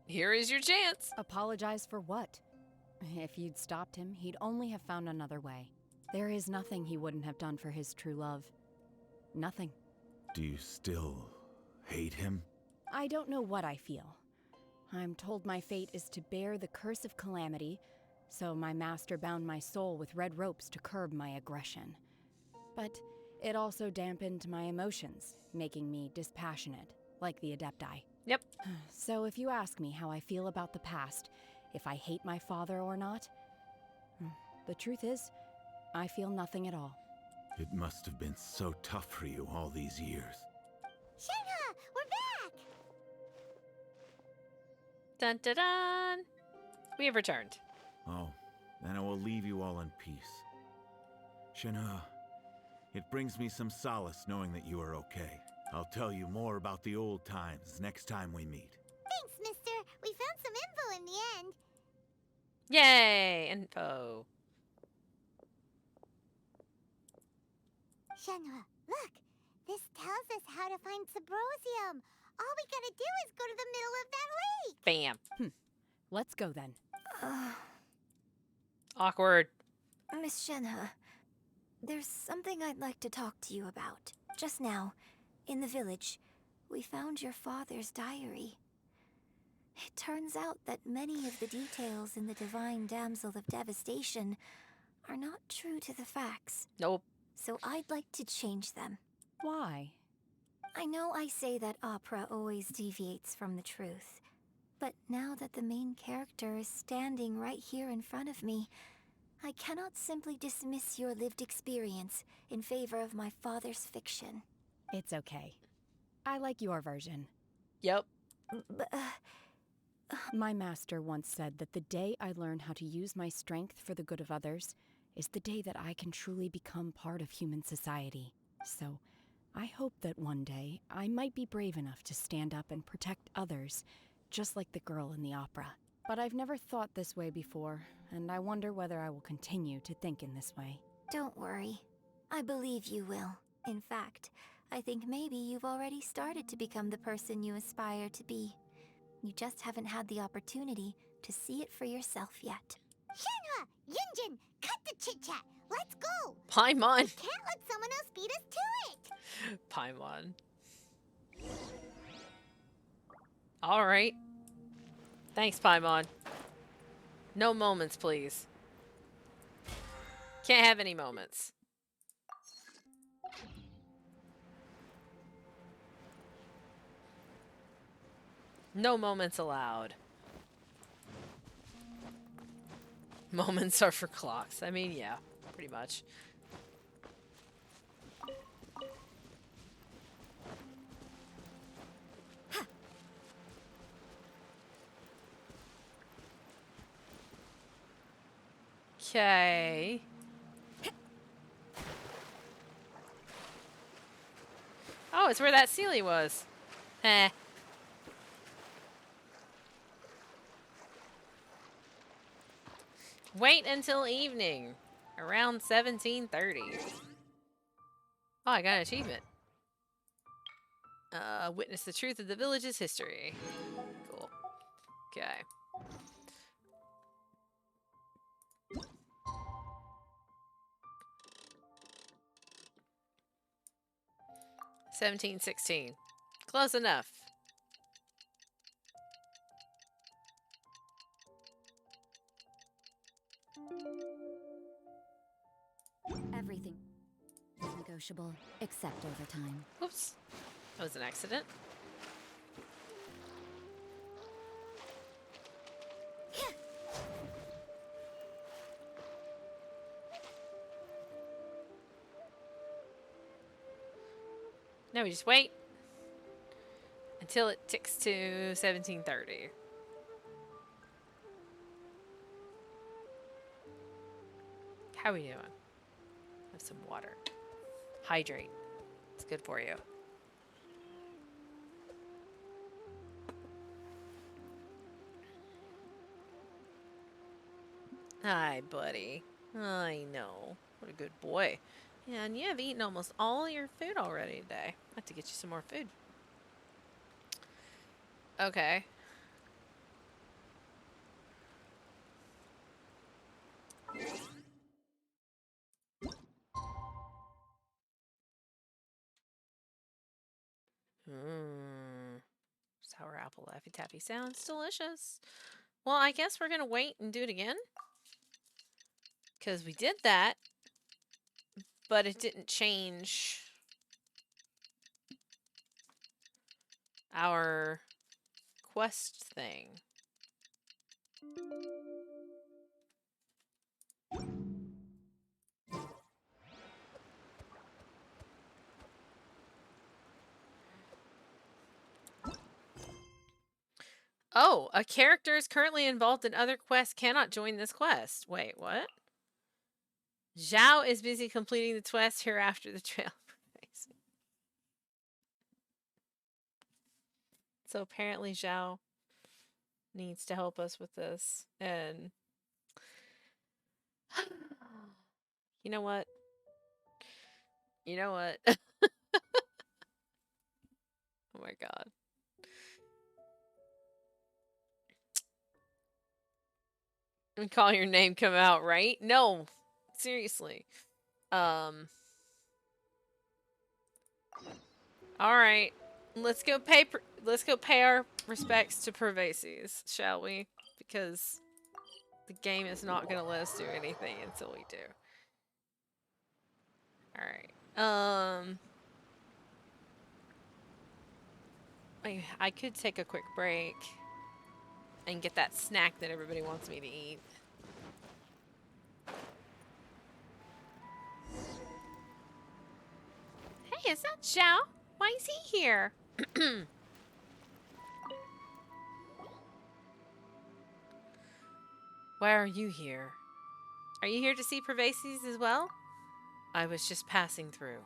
Here is your chance. Apologize for what? If you'd stopped him, he'd only have found another way. There is nothing he wouldn't have done for his true love. Nothing. Do you still hate him? I don't know what I feel. I'm told my fate is to bear the curse of calamity, so my master bound my soul with red ropes to curb my aggression. But it also dampened my emotions, making me dispassionate, like the Adepti. Yep. So if you ask me how I feel about the past, if I hate my father or not, the truth is, I feel nothing at all. It must have been so tough for you all these years. Shenhua, we're back! Dun dun dun! We have returned. Oh, then I will leave you all in peace. Shenhua, it brings me some solace knowing that you are okay. I'll tell you more about the old times next time we meet. Thanks, mister. We found some info in the end. Yay! Info. Shenhua, look. This tells us how to find Sybrosium. All we gotta do is go to the middle of that lake. Bam. Let's go then. Awkward. Miss Shenhua, there's something I'd like to talk to you about. Just now, in the village, we found your father's diary. It turns out that many of the details in the Divine Damsel of Devastation are not true to the facts. Nope. So I'd like to change them. Why? I know I say that opera always deviates from the truth, but now that the main character is standing right here in front of me, I cannot simply dismiss your lived experience in favor of my father's fiction. It's okay. I like your version. Yep. But, my master once said that the day I learn how to use my strength for the good of others is the day that I can truly become part of human society. So, I hope that one day I might be brave enough to stand up and protect others, just like the girl in the opera. But I've never thought this way before, and I wonder whether I will continue to think in this way. Don't worry. I believe you will. In fact, I think maybe you've already started to become the person you aspire to be. You just haven't had the opportunity to see it for yourself yet. Shenhua! Yunjin! Cut the chit-chat! Let's go! Paimon! We can't let someone else beat us to it! Paimon. Alright. Thanks, Paimon. No moments, please. Can't have any moments. No moments allowed. Moments are for clocks. I mean, yeah, pretty much. Okay. Oh, it's where that Sealy was. Eh. Wait until evening. Around 17:30. Oh, I got an achievement. Witness the truth of the village's history. Cool. Okay. $17.16. Close enough. Everything is negotiable, except overtime. Oops. That was an accident. No, we just wait until it ticks to 17:30. How we doing? Have some water. Hydrate. It's good for you. Hi, buddy. I know. What a good boy. Yeah, and you have eaten almost all your food already today. I have to get you some more food. Okay. Sour apple Laffy Taffy sounds delicious. Well, I guess we're going to wait and do it again. Because we did that. But it didn't change our quest thing. Oh, a character is currently involved in other quests cannot join this quest. Wait, what? Zhao is busy completing the quest here after the trail. So apparently Zhao needs to help us with this. And you know what? You know what? Oh my god. And call your name come out, right? No. Seriously. Alright. Let's go pay our respects to Pervases, shall we? Because the game is not gonna let us do anything until we do. Alright. I could take a quick break and get that snack that everybody wants me to eat. Hey, is that Zhao? Why is he here? Why are you here? Are you here to see Pervases as well? I was just passing through.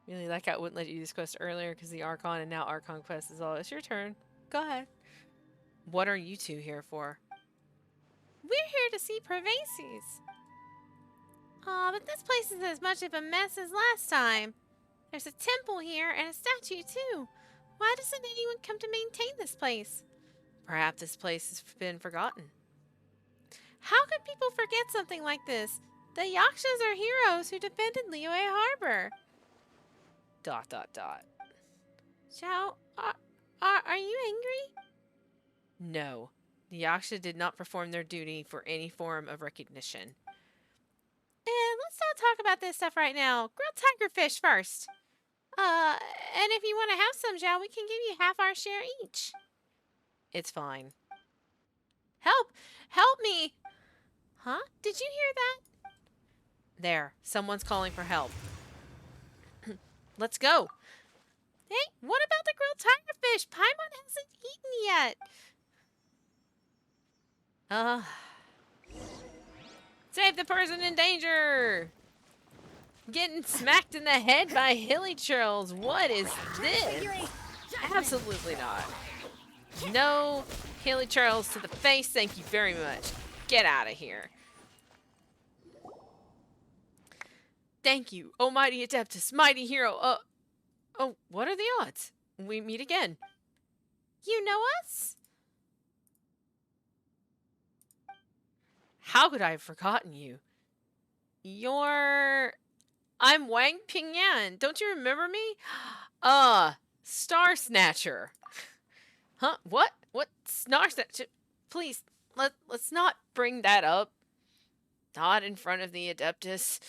Really, that guy wouldn't let you do this quest earlier because the Archon, and now Archon quest is all. It's your turn. Go ahead. What are you two here for? We're here to see Pervases. Aw, but this place is as much of a mess as last time. There's a temple here and a statue too. Why doesn't anyone come to maintain this place? Perhaps this place has been forgotten. How could people forget something like this? The Yakshas are heroes who defended Liyue Harbor. ... Xiao, are you angry? No. The Yaksha did not perform their duty for any form of recognition. And let's not talk about this stuff right now. Grilled tiger fish first. And if you want to have some, Xiao, we can give you half our share each. It's fine. Help! Help me! Huh? Did you hear that? There. Someone's calling for help. Let's go. Hey, what about the grilled tiger fish? Paimon hasn't eaten yet. Save the person in danger! Getting smacked in the head by hilly churls. What is this? Absolutely not. No hilly churls to the face, thank you very much. Get out of here. Thank you, oh mighty Adeptus, mighty hero. Oh, what are the odds? We meet again. You know us? How could I have forgotten you? I'm Wang Pingyan. Don't you remember me? Star Snatcher. Huh? What? What? Star Snatcher? Please, let's not bring that up. Not in front of the Adeptus.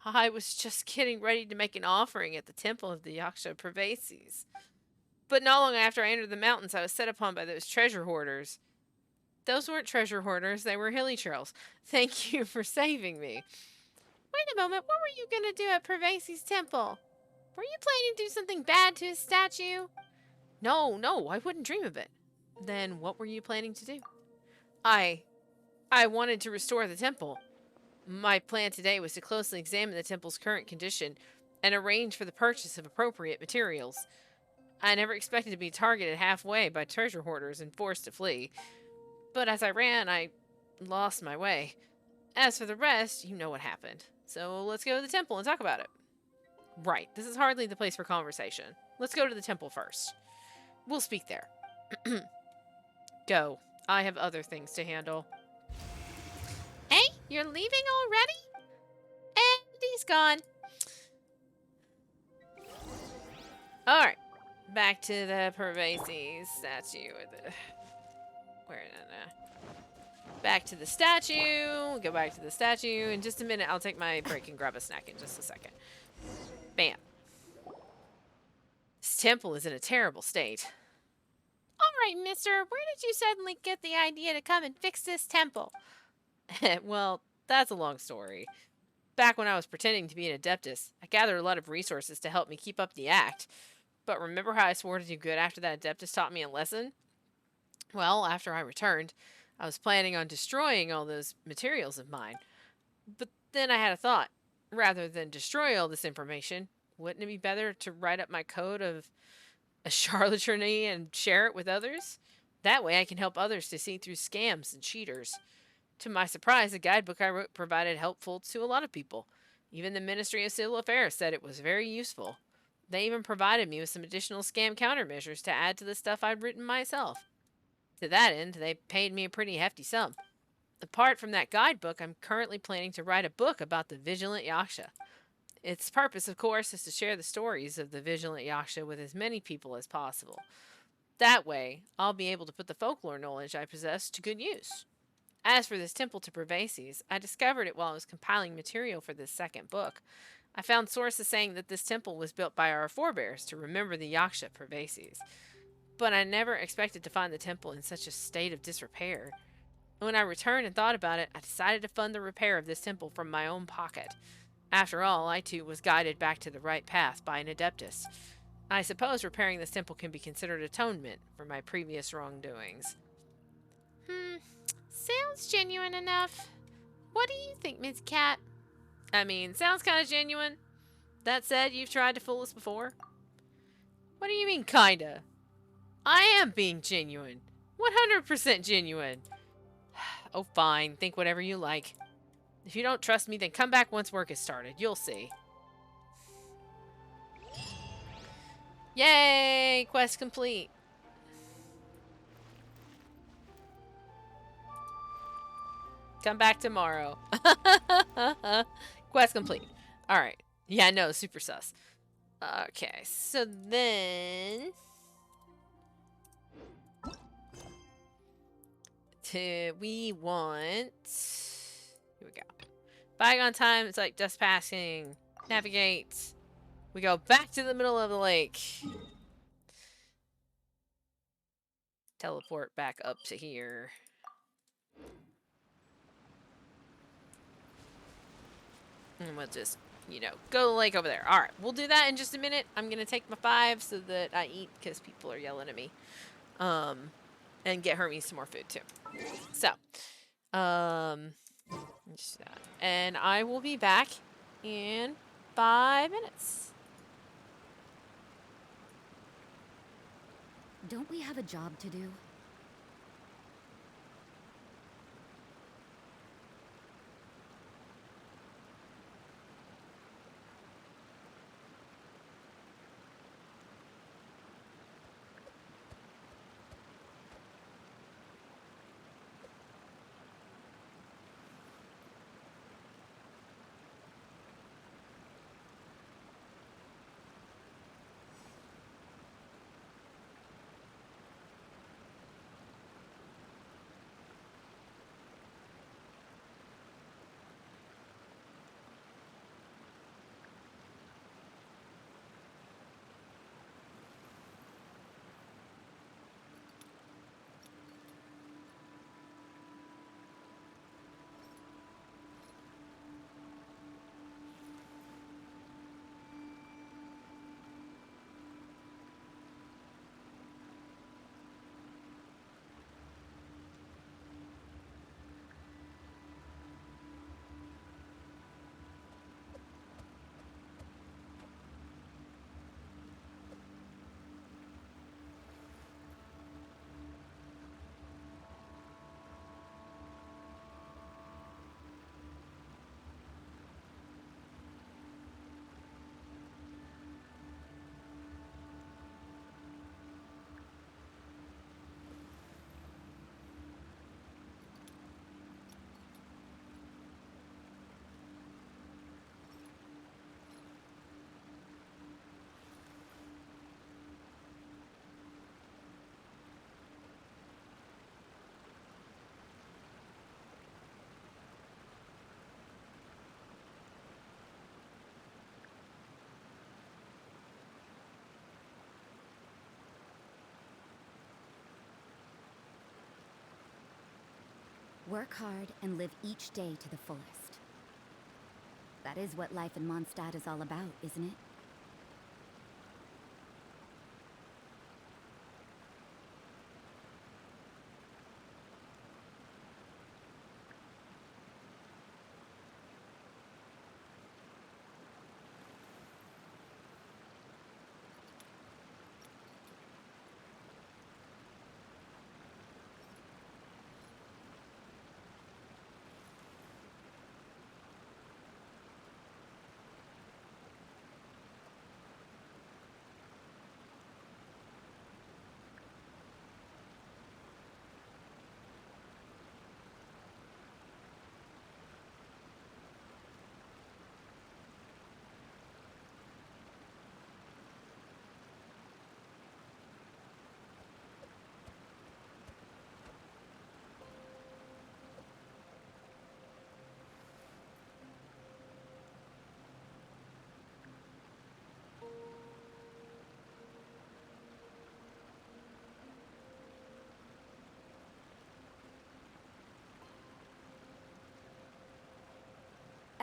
I was just getting ready to make an offering at the temple of the Yaksha Pervases. But not long after I entered the mountains, I was set upon by those treasure hoarders. Those weren't treasure hoarders, they were hilly churls. Thank you for saving me. Wait a moment, what were you going to do at Pervases' temple? Were you planning to do something bad to his statue? No, I wouldn't dream of it. Then what were you planning to do? I wanted to restore the temple. My plan today was to closely examine the temple's current condition and arrange for the purchase of appropriate materials. I never expected to be targeted halfway by treasure hoarders and forced to flee. But as I ran, I lost my way. As for the rest, you know what happened. So let's go to the temple and talk about it. Right, this is hardly the place for conversation. Let's go to the temple first. We'll speak there. Go. I have other things to handle. Hey, you're leaving already? And he's gone. Alright. Back to the Pervases statue. Back to the statue. Go back to the statue. In just a minute, I'll take my break and grab a snack in just a second. Bam. This temple is in a terrible state. Alright, mister. Where did you suddenly get the idea to come and fix this temple? Well, that's a long story. Back when I was pretending to be an Adeptus, I gathered a lot of resources to help me keep up the act. But remember how I swore to do good after that Adeptus taught me a lesson? Well, after I returned, I was planning on destroying all those materials of mine. But then I had a thought. Rather than destroy all this information, wouldn't it be better to write up my code of a charlatanry and share it with others? That way I can help others to see through scams and cheaters. To my surprise, the guidebook I wrote provided helpful to a lot of people. Even the Ministry of Civil Affairs said it was very useful. They even provided me with some additional scam countermeasures to add to the stuff I'd written myself. To that end, they paid me a pretty hefty sum. Apart from that guidebook, I'm currently planning to write a book about the Vigilant Yaksha. Its purpose, of course, is to share the stories of the Vigilant Yaksha with as many people as possible. That way, I'll be able to put the folklore knowledge I possess to good use. As for this temple to Pervases, I discovered it while I was compiling material for this second book. I found sources saying that this temple was built by our forebears to remember the Yaksha Pervases. But I never expected to find the temple in such a state of disrepair. When I returned and thought about it, I decided to fund the repair of this temple from my own pocket. After all, I too was guided back to the right path by an Adeptus. I suppose repairing this temple can be considered atonement for my previous wrongdoings. Sounds genuine enough. What do you think, Miss Cat? I mean, sounds kind of genuine. That said, you've tried to fool us before. What do you mean, kinda? I am being genuine. 100% genuine. Oh, fine. Think whatever you like. If you don't trust me, then come back once work is started. You'll see. Yay! Quest complete. Come back tomorrow. Quest complete. Alright. Yeah, no, super sus. Okay, so then... we want... Here we go. Bygone time, it's like just passing. Navigate. We go back to the middle of the lake. Teleport back up to here. And we'll just, you know, go to the lake over there. Alright, we'll do that in just a minute. I'm going to take my 5 so that I eat because people are yelling at me. And get Hermes some more food too. So, just that. And I will be back in 5 minutes. Don't we have a job to do? Work hard and live each day to the fullest. That is what life in Mondstadt is all about, isn't it?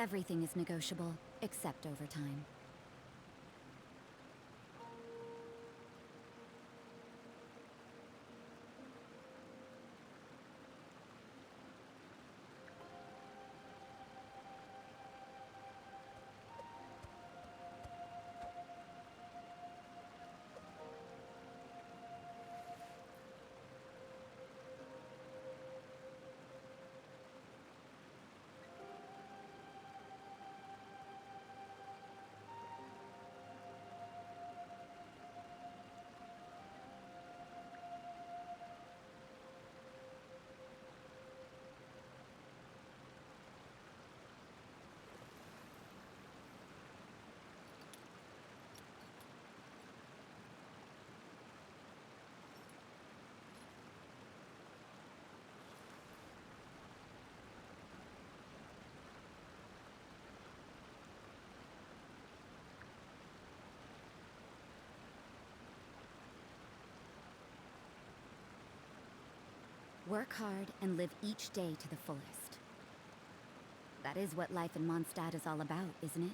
Everything is negotiable, except overtime. Work hard and live each day to the fullest. That is what life in Mondstadt is all about, isn't it?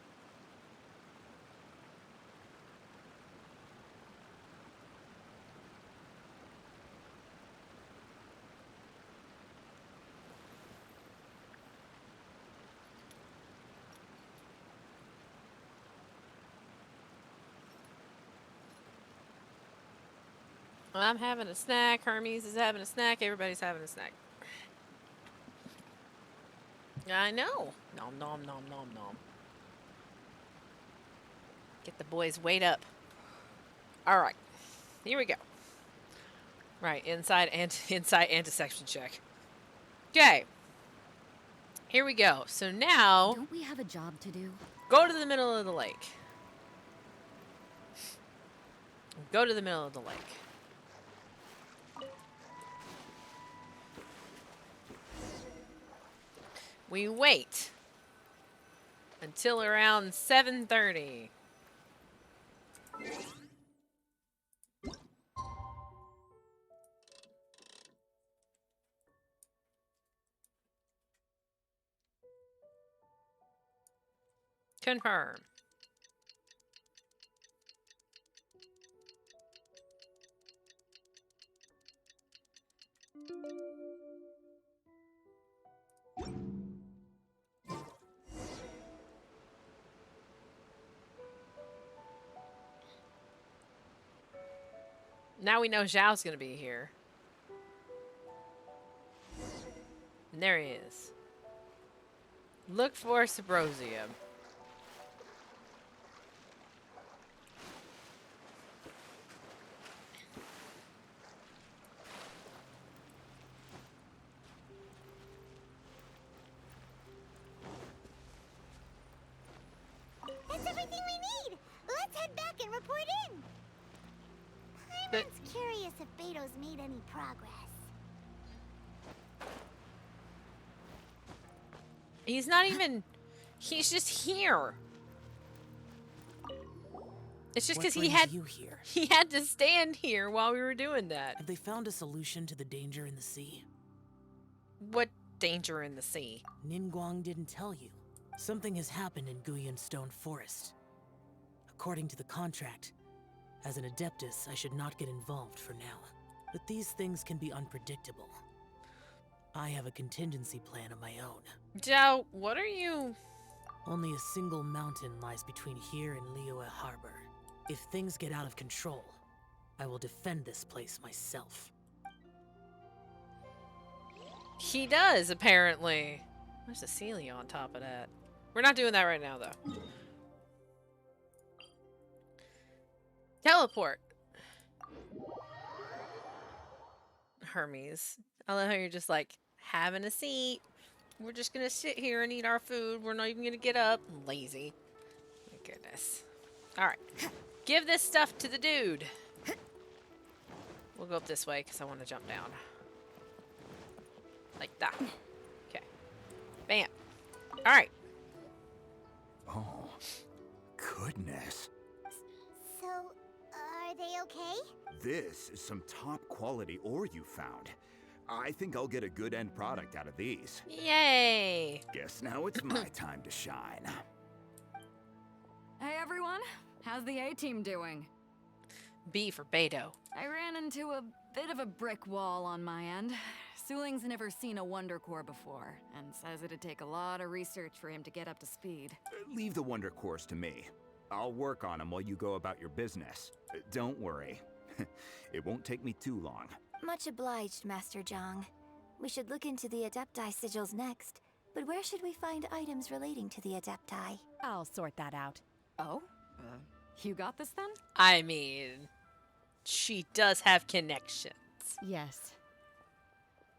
I'm having a snack. Hermes is having a snack. Everybody's having a snack. I know. Nom nom nom nom nom. Get the boys' weight up. All right. Here we go. Right, inside anti-section check. Okay. Here we go. So now, Don't we have a job to do? go to the middle of the lake. Go to the middle of the lake. We wait until around 7:30. Confirm. Now we know Zhao's gonna be here. And there he is. Look for Subrosium. That's everything we need. Let's head back and report in. Paimon's curious if Beto's made any progress. He's not even... He's just here. It's just What because he brings had... you here? He had to stand here while we were doing that. Have they found a solution to the danger in the sea? What danger in the sea? Ningguang didn't tell you. Something has happened in Guyan Stone Forest. According to the contract, as an Adeptus, I should not get involved for now. But these things can be unpredictable. I have a contingency plan of my own. Zhao, what are you... Only a single mountain lies between here and Liyue Harbor. If things get out of control, I will defend this place myself. He does, apparently. There's a Celia on top of that. We're not doing that right now, though. Teleport. Hermes. I love how you're just like, having a seat. We're just gonna sit here and eat our food. We're not even gonna get up. Lazy. My goodness. Alright. Give this stuff to the dude. We'll go up this way because I want to jump down. Like that. Okay. Bam. Alright. Oh, goodness. So, are they okay? This is some top quality ore you found. I think I'll get a good end product out of these. Yay! Guess now it's my time to shine. Hey everyone, how's the A-team doing? B for Beto. I ran into a bit of a brick wall on my end. Suling's never seen a Wonder Core before, and says it'd take a lot of research for him to get up to speed. Leave the Wonder Cores to me. I'll work on them while you go about your business. Don't worry. It won't take me too long. Much obliged, Master Zhang. We should look into the Adepti sigils next, but where should we find items relating to the Adepti? I'll sort that out. Oh? You got this then? I mean, she does have connections. Yes.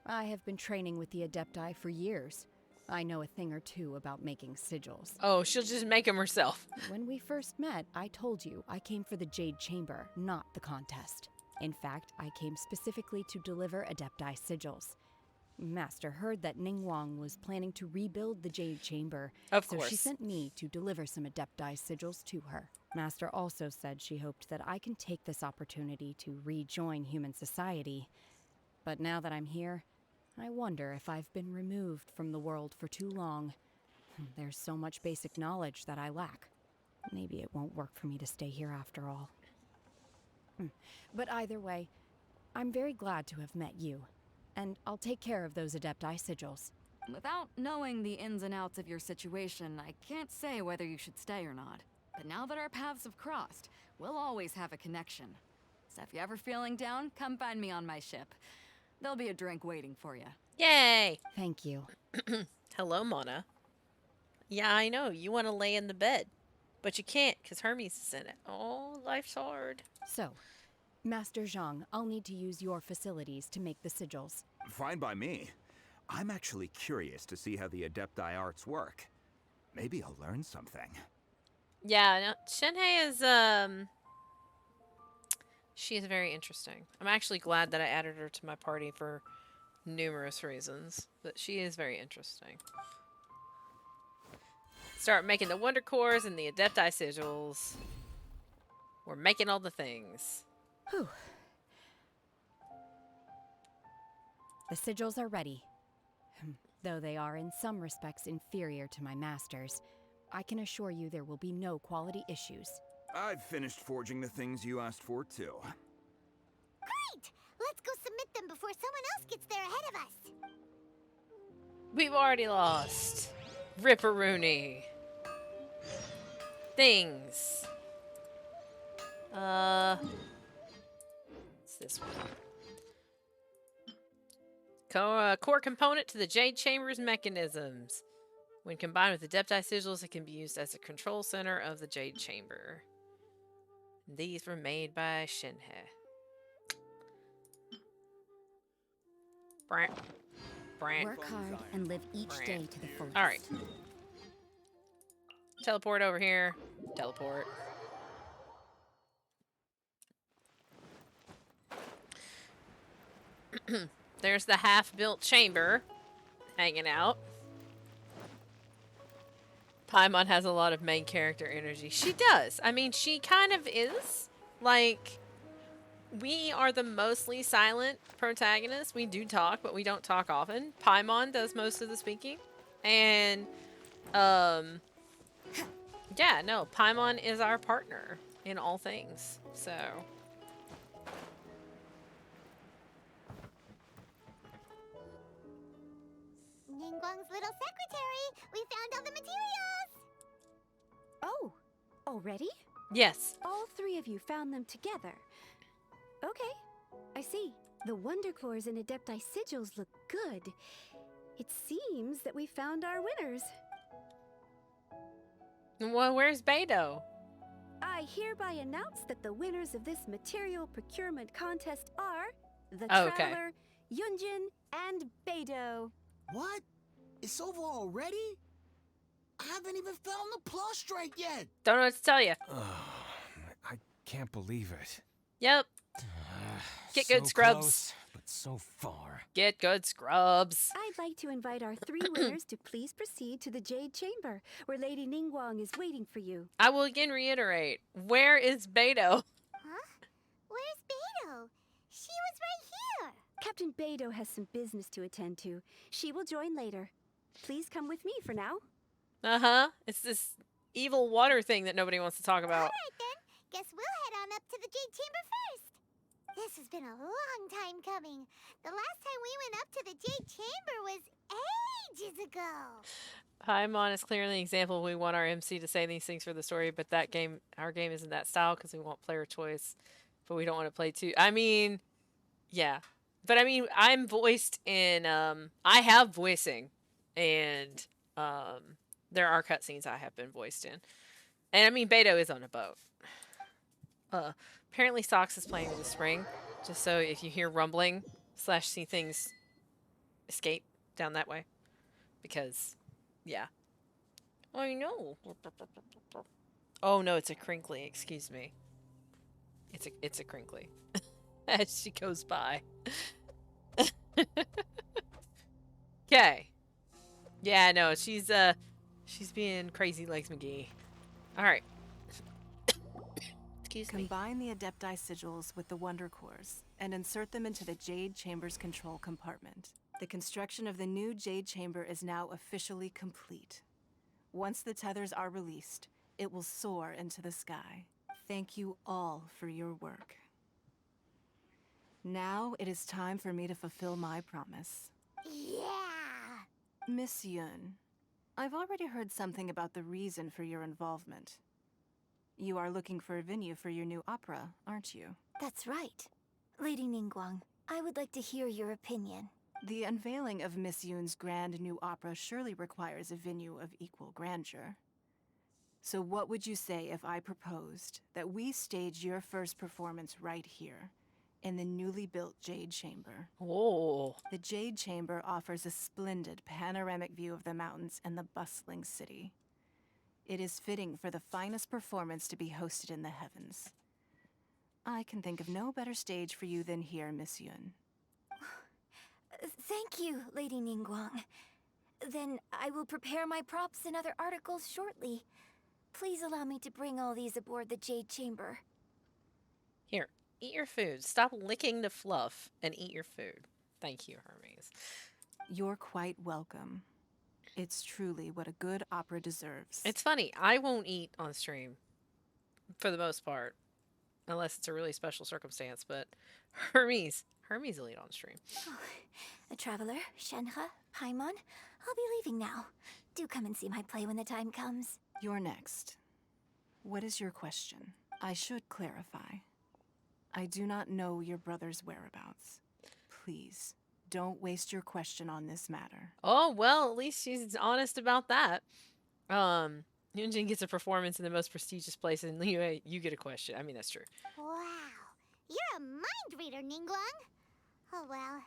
I have been training with the Adepti for years. I know a thing or two about making sigils. Oh, she'll just make them herself. When we first met, I told you I came for the Jade Chamber, not the contest. In fact, I came specifically to deliver Adepti sigils. Master heard that Ningguang was planning to rebuild the Jade Chamber, of so course. She sent me to deliver some Adepti sigils to her. Master also said she hoped that I can take this opportunity to rejoin human society. But now that I'm here, I wonder if I've been removed from the world for too long. There's so much basic knowledge that I lack. Maybe it won't work for me to stay here after all. But either way, I'm very glad to have met you. And I'll take care of those Adepti sigils. Without knowing the ins and outs of your situation, I can't say whether you should stay or not. But now that our paths have crossed, we'll always have a connection. So if you're ever feeling down, come find me on my ship. There'll be a drink waiting for you. Yay! Thank you. Hello, Mona. Yeah, I know. You want to lay in the bed. But you can't, because Hermes is in it. Oh, life's hard. So, Master Zhang, I'll need to use your facilities to make the sigils. Fine by me. I'm actually curious to see how the Adepti arts work. Maybe I'll learn something. Yeah, no, Shenhe is, she is very interesting. I'm actually glad that I added her to my party for numerous reasons. But she is very interesting. Start making the Wonder Cores and the Adepti sigils. We're making all the things. Whew. The sigils are ready. Though they are in some respects inferior to my masters, I can assure you there will be no quality issues. I've finished forging the things you asked for, too. Great! Let's go submit them before someone else gets there ahead of us. We've already lost. Ripperoonie. Things. What's this one? Core component to the Jade Chamber's mechanisms. When combined with the Adepti sigils, it can be used as a control center of the Jade Chamber. These were made by Shenhe. Brant. Work hard and live each day to the fullest. Alright. Teleport over here. Teleport. There's the half-built chamber hanging out. Paimon has a lot of main character energy. She does. I mean, she kind of is. Like, we are the mostly silent protagonists. We do talk, but we don't talk often. Paimon does most of the speaking. And, yeah, no, Paimon is our partner in all things. So... Ningguang's little secretary! We found all the materials! Oh, already? Yes. All three of you found them together. Okay, I see. The Wonder Cores and Adepti sigils look good. It seems that we found our winners. Well, where's Beidou? I hereby announce that the winners of this material procurement contest are the Oh, okay. Traveler, Yunjin, and Beidou. What? It's over already? I haven't even found the plus strike yet. Don't know what to tell you. I can't believe it. Yep. Get good, Scrubs. Close, but so far. Get good, Scrubs. I'd like to invite our three winners to please proceed to the Jade Chamber, where Lady Ningguang is waiting for you. I will again reiterate. Where is Beidou? Huh? Where's Beidou? She was right here. Captain Beidou has some business to attend to. She will join later. Please come with me for now. Uh-huh. It's this evil water thing that nobody wants to talk about. Alright then. Guess we'll head on up to the Jade Chamber first. This has been a long time coming. The last time we went up to the Jade Chamber was ages ago. Paimon is clearly an example. We want our MC to say these things for the story, but our game isn't that style because we want player choice, but we don't want to play too. I mean, yeah. But I mean, I'm voiced in, I have voicing, and there are cutscenes I have been voiced in. And I mean, Beidou is on a boat. Apparently Sox is playing in the spring, just so if you hear rumbling / see things escape down that way. Because, yeah. I know. Oh no, it's a crinkly, excuse me. It's a crinkly. As she goes by. Okay. Yeah, no, she's being crazy Legs McGee. Alright. Excuse me. Combine the Adepti sigils with the Wonder Cores and insert them into the Jade Chamber's control compartment. The construction of the new Jade Chamber is now officially complete. Once the tethers are released, it will soar into the sky. Thank you all for your work. Now it is time for me to fulfill my promise. Yeah! Miss Yun, I've already heard something about the reason for your involvement. You are looking for a venue for your new opera, aren't you? That's right. Lady Ningguang, I would like to hear your opinion. The unveiling of Miss Yun's grand new opera surely requires a venue of equal grandeur. So what would you say if I proposed that we stage your first performance right here, in the newly built Jade Chamber? Oh. The Jade Chamber offers a splendid panoramic view of the mountains and the bustling city. It is fitting for the finest performance to be hosted in the heavens. I can think of no better stage for you than here, Miss Yun. Thank you, Lady Ningguang. Then I will prepare my props and other articles shortly. Please allow me to bring all these aboard the Jade Chamber. Here, eat your food. Stop licking the fluff and eat your food. Thank you, Hermes. You're quite welcome. It's truly what a good opera deserves. It's funny. I won't eat on stream for the most part, unless it's a really special circumstance. But Hermes will eat on stream. Oh, a traveler, Shenhe, Paimon, I'll be leaving now. Do come and see my play when the time comes. You're next. What is your question? I should clarify. I do not know your brother's whereabouts. Please, don't waste your question on this matter. Oh, well, at least she's honest about that. Yunjin gets a performance in the most prestigious place in Liyue. You get a question. I mean, that's true. Wow. You're a mind reader, Ningguang. Oh, well.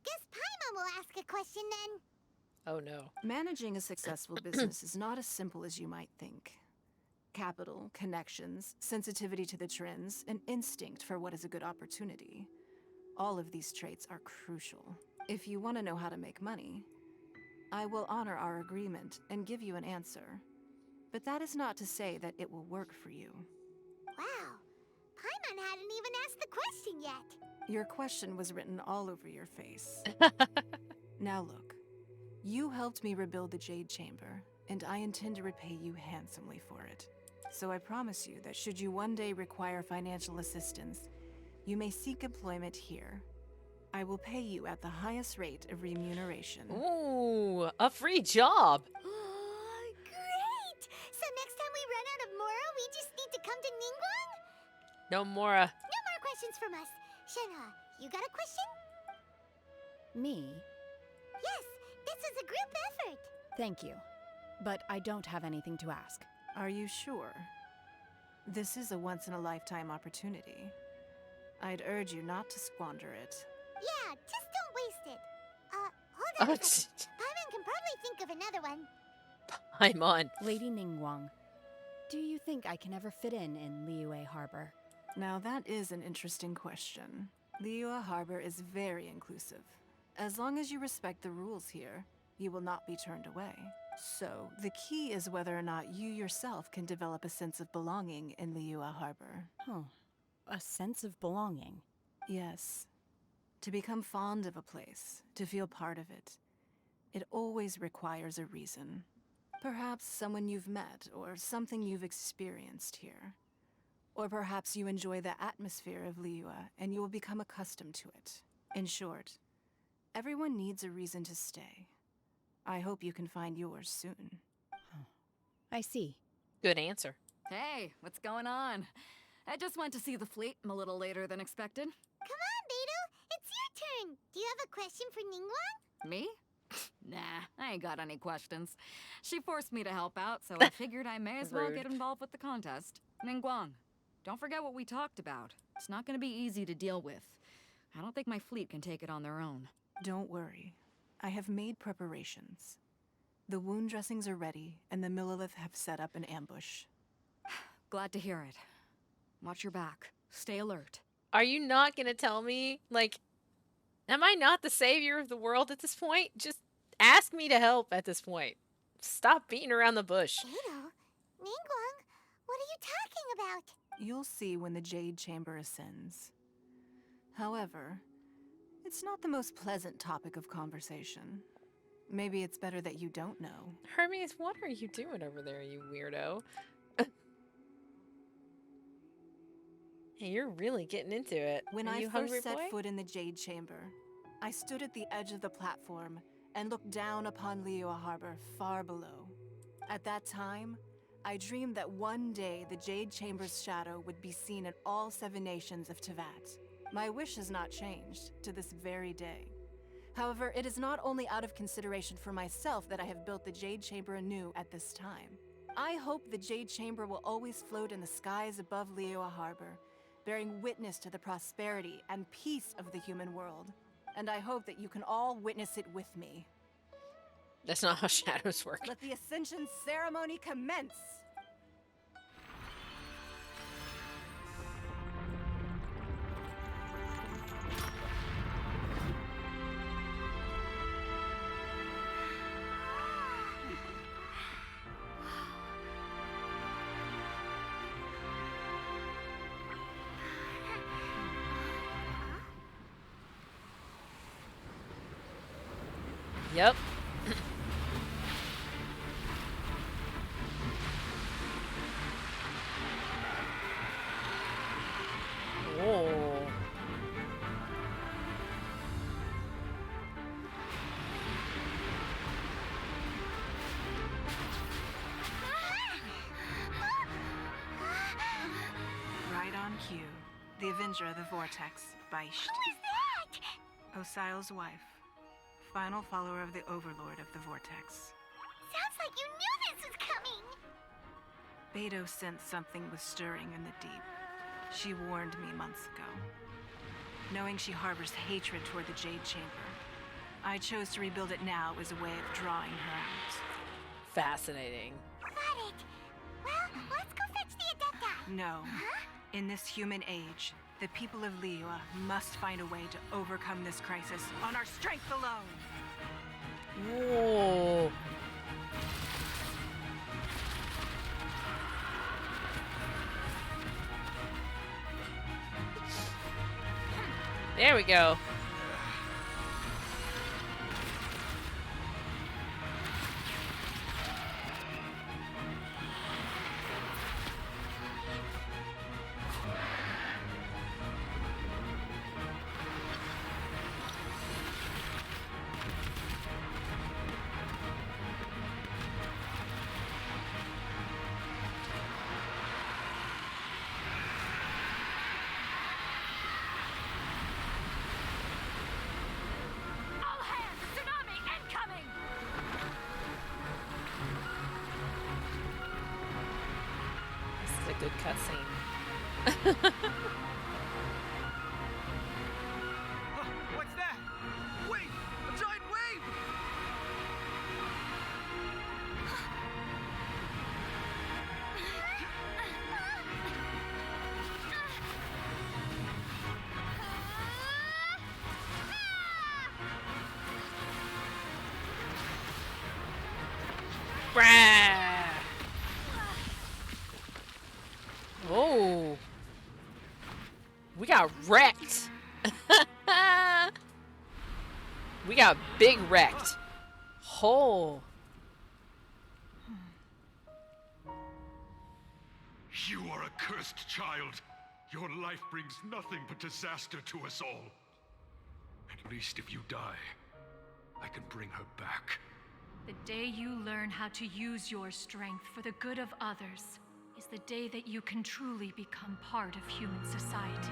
Guess Paimon will ask a question then. Oh, no. Managing a successful business is not as simple as you might think. Capital, connections, sensitivity to the trends, an instinct for what is a good opportunity. All of these traits are crucial. If you want to know how to make money, I will honor our agreement and give you an answer. But that is not to say that it will work for you. Wow. Paimon hadn't even asked the question yet. Your question was written all over your face. Now look, you helped me rebuild the Jade Chamber, and I intend to repay you handsomely for it. So I promise you that should you one day require financial assistance, you may seek employment here. I will pay you at the highest rate of remuneration. Ooh, a free job. Great! So next time we run out of Mora, we just need to come to Ningguang? No Mora. No more questions from us. Shenhe, you got a question? Me? Yes, this is a group effort. Thank you. But I don't have anything to ask. Are you sure? This is a once-in-a-lifetime opportunity. I'd urge you not to squander it. Yeah, just don't waste it. Hold on a second. Paimon can probably think of another one. Paimon. Lady Ningguang, do you think I can ever fit in Liyue Harbor? Now that is an interesting question. Liyue Harbor is very inclusive. As long as you respect the rules here, you will not be turned away. So, the key is whether or not you yourself can develop a sense of belonging in Liyue Harbor. Oh, a sense of belonging? Yes. To become fond of a place, to feel part of it, it always requires a reason. Perhaps someone you've met, or something you've experienced here. Or perhaps you enjoy the atmosphere of Liyue, and you will become accustomed to it. In short, everyone needs a reason to stay. I hope you can find yours soon. I see. Good answer. Hey, what's going on? I just went to see the fleet. I'm a little later than expected. Come on, Beidou. It's your turn. Do you have a question for Ningguang? Me? Nah, I ain't got any questions. She forced me to help out, so I figured I may as well get involved with the contest. Ningguang, don't forget what we talked about. It's not gonna be easy to deal with. I don't think my fleet can take it on their own. Don't worry. I have made preparations. The wound dressings are ready, and the Millilith have set up an ambush. Glad to hear it. Watch your back. Stay alert. Are you not gonna tell me, like, am I not the savior of the world at this point? Just ask me to help at this point. Stop beating around the bush. Beidou, Ningguang, what are you talking about? You'll see when the Jade Chamber ascends. However, It's not the most pleasant topic of conversation. Maybe it's better that you don't know. Hermes, what are you doing over there, you weirdo? Hey, you're really getting into it. When Are I you first hungry, set boy? foot in the Jade Chamber, I stood at the edge of the platform and looked down upon Liyue Harbor far below. At that time, I dreamed that one day the Jade Chamber's shadow would be seen in all 7 nations of Tevat. My wish has not changed to this very day. However, it is not only out of consideration for myself that I have built the Jade Chamber anew at this time. I hope the Jade Chamber will always float in the skies above Liyue Harbor, bearing witness to the prosperity and peace of the human world. And I hope that you can all witness it with me. That's not how shadows work. Let the Ascension ceremony commence! Yep. Whoa. Right on cue. The Avenger of the Vortex, Beisht. Who is that? Osial's wife. Final follower of the Overlord of the Vortex. Sounds like you knew this was coming. Beidou sensed something was stirring in the deep. She warned me months ago. Knowing she harbors hatred toward the Jade Chamber, I chose to rebuild it now as a way of drawing her out. Fascinating. Got it. Well, let's go fetch the Adepti. No. In this human age, the people of Liyue must find a way to overcome this crisis on our strength alone. Whoa. There we go. All hands, tsunami incoming. This is a good cutscene. What's that? Wait! A giant wave! Brah! Oh. We got wrecked. We got big wrecked. Oh. You are a cursed child. Your life brings nothing but disaster to us all. At least if you die, I can bring her back. The day you learn how to use your strength for the good of others is the day that you can truly become part of human society.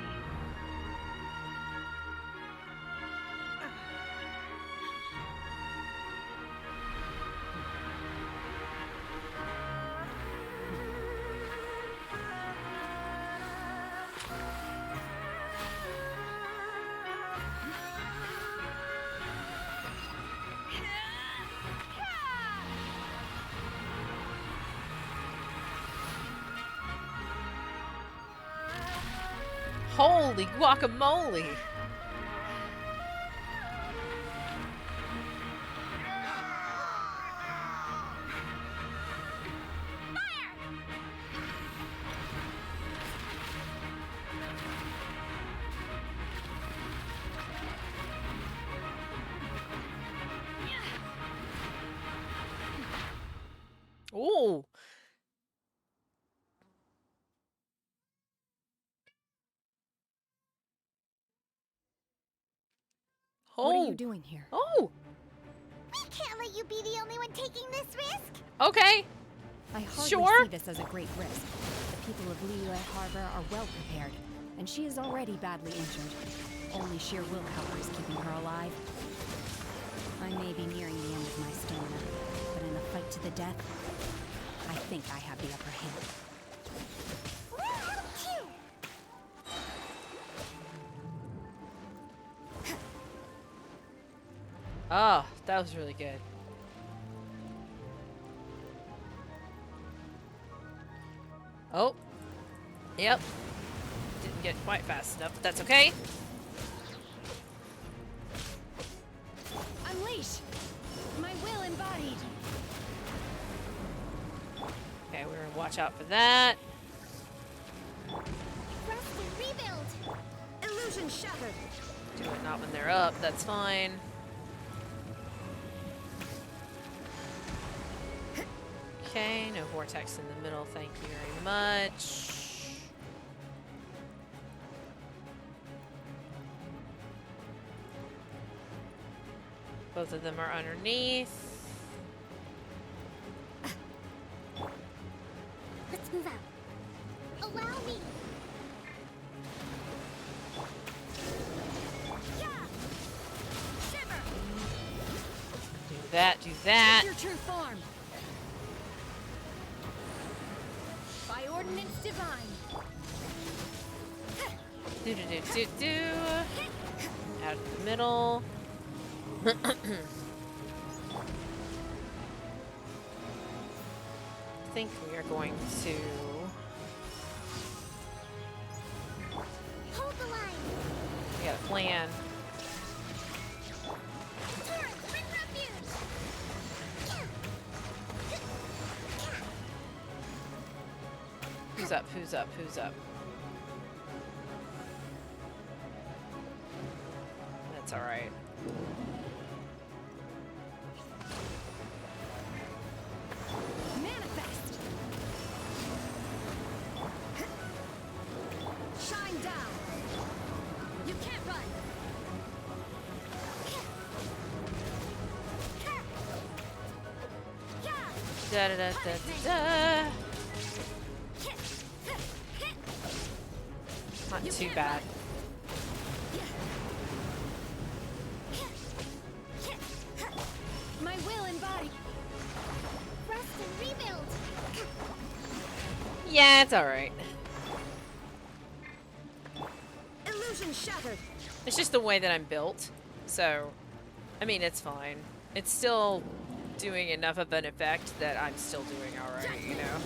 Holy guacamole. Oh. What are you doing here? Oh. We can't let you be the only one taking this risk. Okay. I hardly Sure. see this as a great risk. The people of Liyue Harbor are well prepared, and she is already badly injured. Only sheer willpower is keeping her alive. I may be nearing the end of my stamina, but in a fight to the death, I think I have the upper hand. Oh, that was really good. Oh. Yep. Didn't get quite fast enough, but that's okay. Unleash! My will embodied! Okay, we're gonna watch out for that. Rest and rebuild. Illusion shattered. Do it not when they're up, that's fine. Okay, no vortex in the middle, thank you very much. Both of them are underneath. Let's move out. Allow me. Yeah. Shiver. Do that, do that. Your true form! By ordinance divine! Do do do do do. Out of the middle. I think we are going to Hold the line. we got a plan. Torrent, bring refuge. Who's up? Who's up? Who's up? That's all right. Manifest. Shine down. You can't run. Da da da da da. Not too bad. My will embodied. Rest and rebuild. Yeah, it's all right. Illusion shattered. It's just the way that I'm built. So, I mean, it's fine. It's still doing enough of an effect that I'm still doing alright, you know?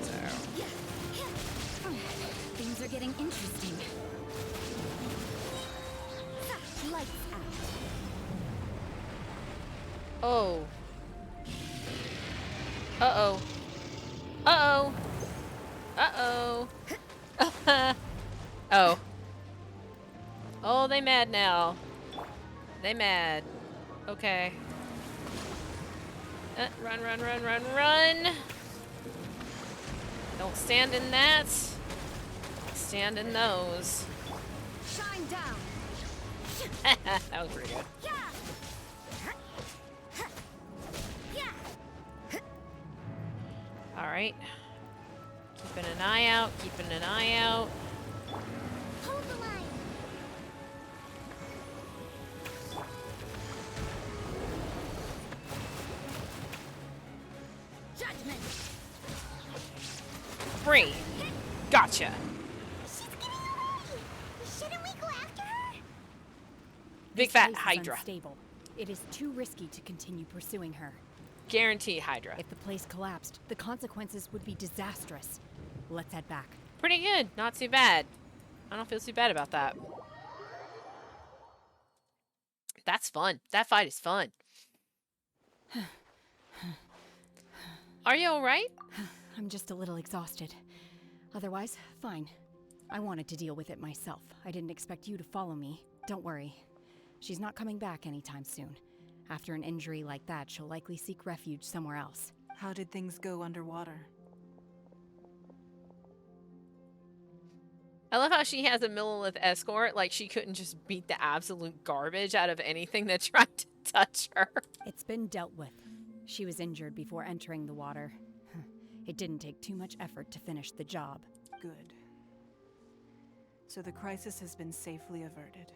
So. Things are getting interesting. Lights out. Oh. Uh-oh. Uh-oh. Uh-oh. Oh. Oh, they mad now. They mad. Okay. Run, run, run, run, run. Don't stand in that. Stand in those. Shine down. That was pretty good. Alright. Keeping an eye out, keeping an eye out. Hold the line. Judgment. Free. Gotcha. She's getting away. Shouldn't we go after her? Big This fat place is Hydra. unstable. It is too risky to continue pursuing her. Guaranteed Hydra. If the place collapsed, the consequences would be disastrous. Let's head back. Pretty good. Not too bad. I don't feel too bad about that. That's fun. That fight is fun. Are you alright? I'm just a little exhausted. Otherwise, fine. I wanted to deal with it myself. I didn't expect you to follow me. Don't worry. She's not coming back anytime soon. After an injury like that, she'll likely seek refuge somewhere else. How did things go underwater? I love how she has a Millilith escort. Like, she couldn't just beat the absolute garbage out of anything that tried to touch her. It's been dealt with. She was injured before entering the water. It didn't take too much effort to finish the job. Good. So the crisis has been safely averted.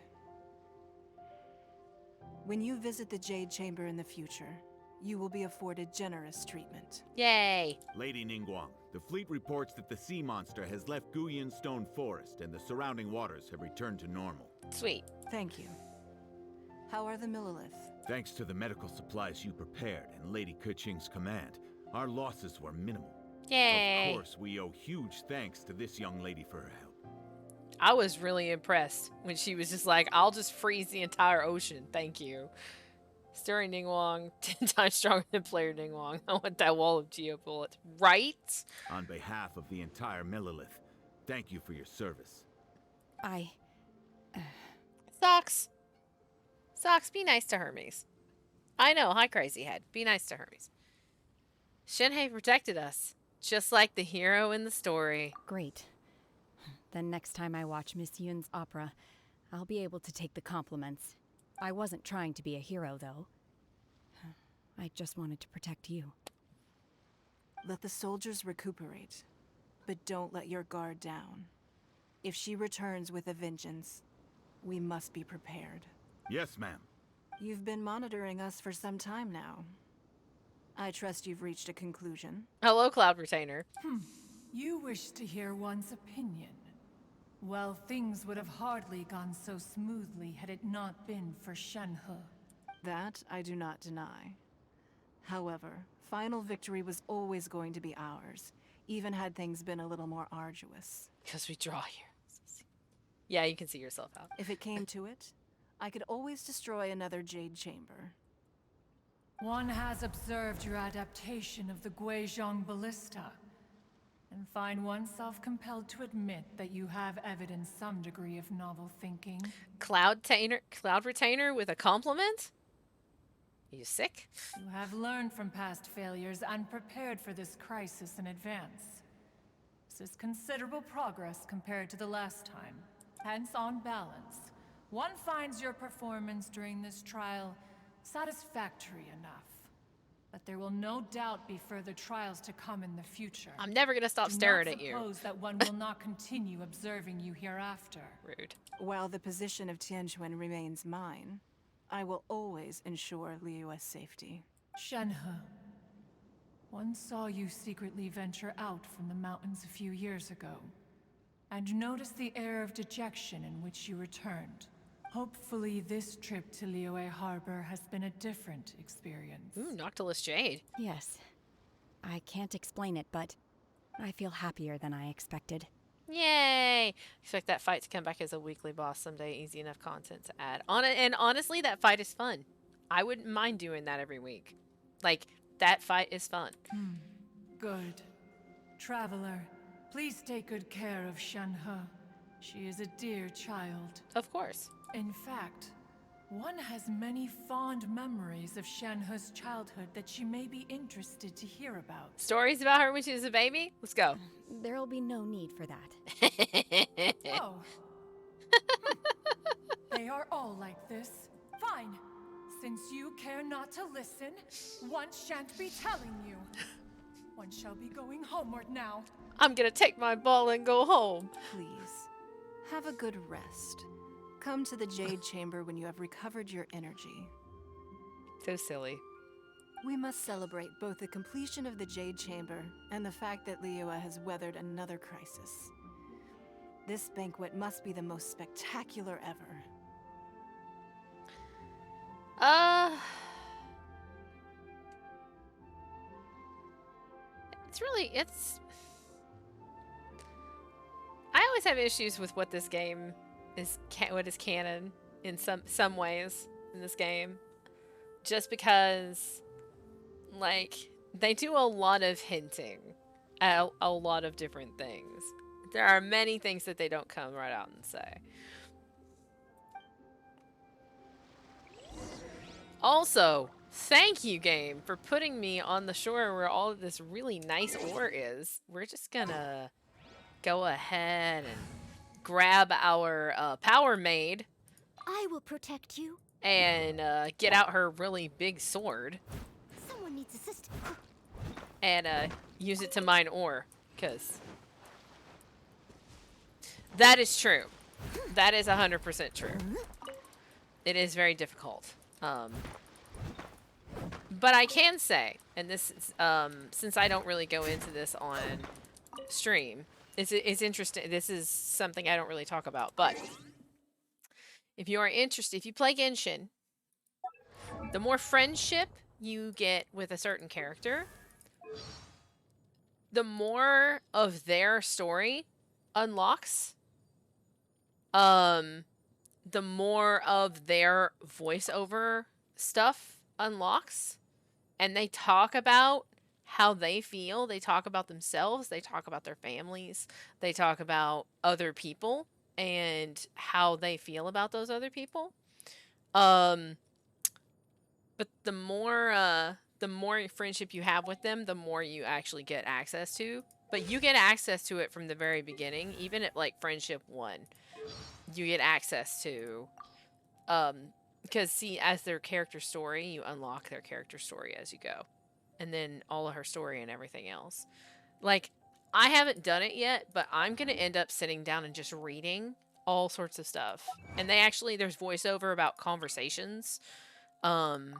When you visit the Jade Chamber in the future, you will be afforded generous treatment. Yay! Lady Ningguang, the fleet reports that the sea monster has left Guyun Stone Forest and the surrounding waters have returned to normal. Sweet. Thank you. How are the Millilith? Thanks to the medical supplies you prepared and Lady Keqing's command, our losses were minimal. Yay! Of course, we owe huge thanks to this young lady for her help. I was really impressed when she was just like, I'll just freeze the entire ocean. Thank you. Story Ningguang, 10 times stronger than player Ningguang. I want that wall of geo bullets. Right? On behalf of the entire Millilith, thank you for your service. Socks. Socks, be nice to Hermes. I know, hi crazy head. Be nice to Hermes. Shenhe protected us, just like the hero in the story. Great. Then next time I watch Miss Yun's opera, I'll be able to take the compliments. I wasn't trying to be a hero, though. I just wanted to protect you. Let the soldiers recuperate, but don't let your guard down. If she returns with a vengeance, we must be prepared. Yes, ma'am. You've been monitoring us for some time now. I trust you've reached a conclusion. Hello, Cloud Retainer. You wish to hear one's opinion. Well, things would have hardly gone so smoothly had it not been for Shenhe. That I do not deny. However, final victory was always going to be ours, even had things been a little more arduous. Because we draw here. Yeah, you can see yourself out. If it came to it, I could always destroy another Jade Chamber. One has observed your adaptation of the Guizhong Ballista, and find oneself compelled to admit that you have evidenced some degree of novel thinking. Cloud Retainer with a compliment? You sick? You have learned from past failures and prepared for this crisis in advance. This is considerable progress compared to the last time. Hence, on balance, one finds your performance during this trial satisfactory enough. But there will no doubt be further trials to come in the future. I'm never gonna stop staring at you. Do not suppose that one will not continue observing you hereafter. Rude. While the position of Tianquan remains mine, I will always ensure Liyue's safety. Shenhe, one saw you secretly venture out from the mountains a few years ago, and noticed the air of dejection in which you returned. Hopefully this trip to Liyue Harbor has been a different experience. Ooh, Noctilus Jade. Yes. I can't explain it, but I feel happier than I expected. Yay! Expect that fight to come back as a weekly boss someday. Easy enough content to add. And honestly, that fight is fun. I wouldn't mind doing that every week. Like, that fight is fun. Good. Traveler, please take good care of Shenhe. She is a dear child. Of course. In fact, one has many fond memories of Shenhe's childhood that she may be interested to hear about. Stories about her when she was a baby? Let's go. There'll be no need for that. Oh. They are all like this. Fine. Since you care not to listen, one shan't be telling you. One shall be going homeward now. I'm gonna take my ball and go home. Please, have a good rest. Come to the Jade Chamber when you have recovered your energy. So silly. We must celebrate both the completion of the Jade Chamber and the fact that Liyue has weathered another crisis. This banquet must be the most spectacular ever. It's I always have issues with what this game is, what is canon in some ways in this game. Just because, like, they do a lot of hinting at a lot of different things. There are many things that they don't come right out and say. Also, thank you, game, for putting me on the shore where all of this really nice ore is. We're just gonna go ahead and grab our power maid. I will protect you. And get out her really big sword. Someone needs assistance. And use it to mine ore, because that is true. That is 100% true. It is very difficult. But I can say, and this is, since I don't really go into this on stream, it's interesting. This is something I don't really talk about, but if you are interested, if you play Genshin, the more friendship you get with a certain character, the more of their story unlocks. The more of their voiceover stuff unlocks. And they talk about how they feel. They talk about themselves. They talk about their families. They talk about other people and how they feel about those other people. But the more friendship you have with them, the more you actually get access to. But you get access to it from the very beginning, even at like friendship 1. You get access to, because see, as their character story, you unlock their character story as you go, and then all of her story and everything else. Like, I haven't done it yet, but I'm gonna end up sitting down and just reading all sorts of stuff. And there's voiceover about conversations. And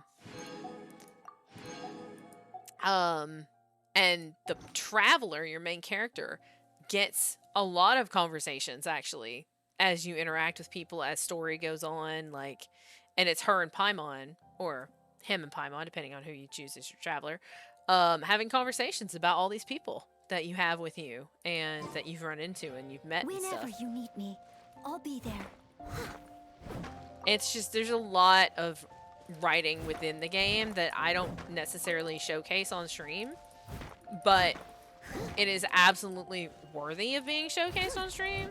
the traveler, your main character, gets a lot of conversations actually as you interact with people as story goes on, like, and it's her and Paimon, or him and Paimon, depending on who you choose as your traveler, having conversations about all these people that you have with you and that you've run into and you've met and stuff. Whenever you need me, I'll be there. It's just, there's a lot of writing within the game that I don't necessarily showcase on stream, but it is absolutely worthy of being showcased on stream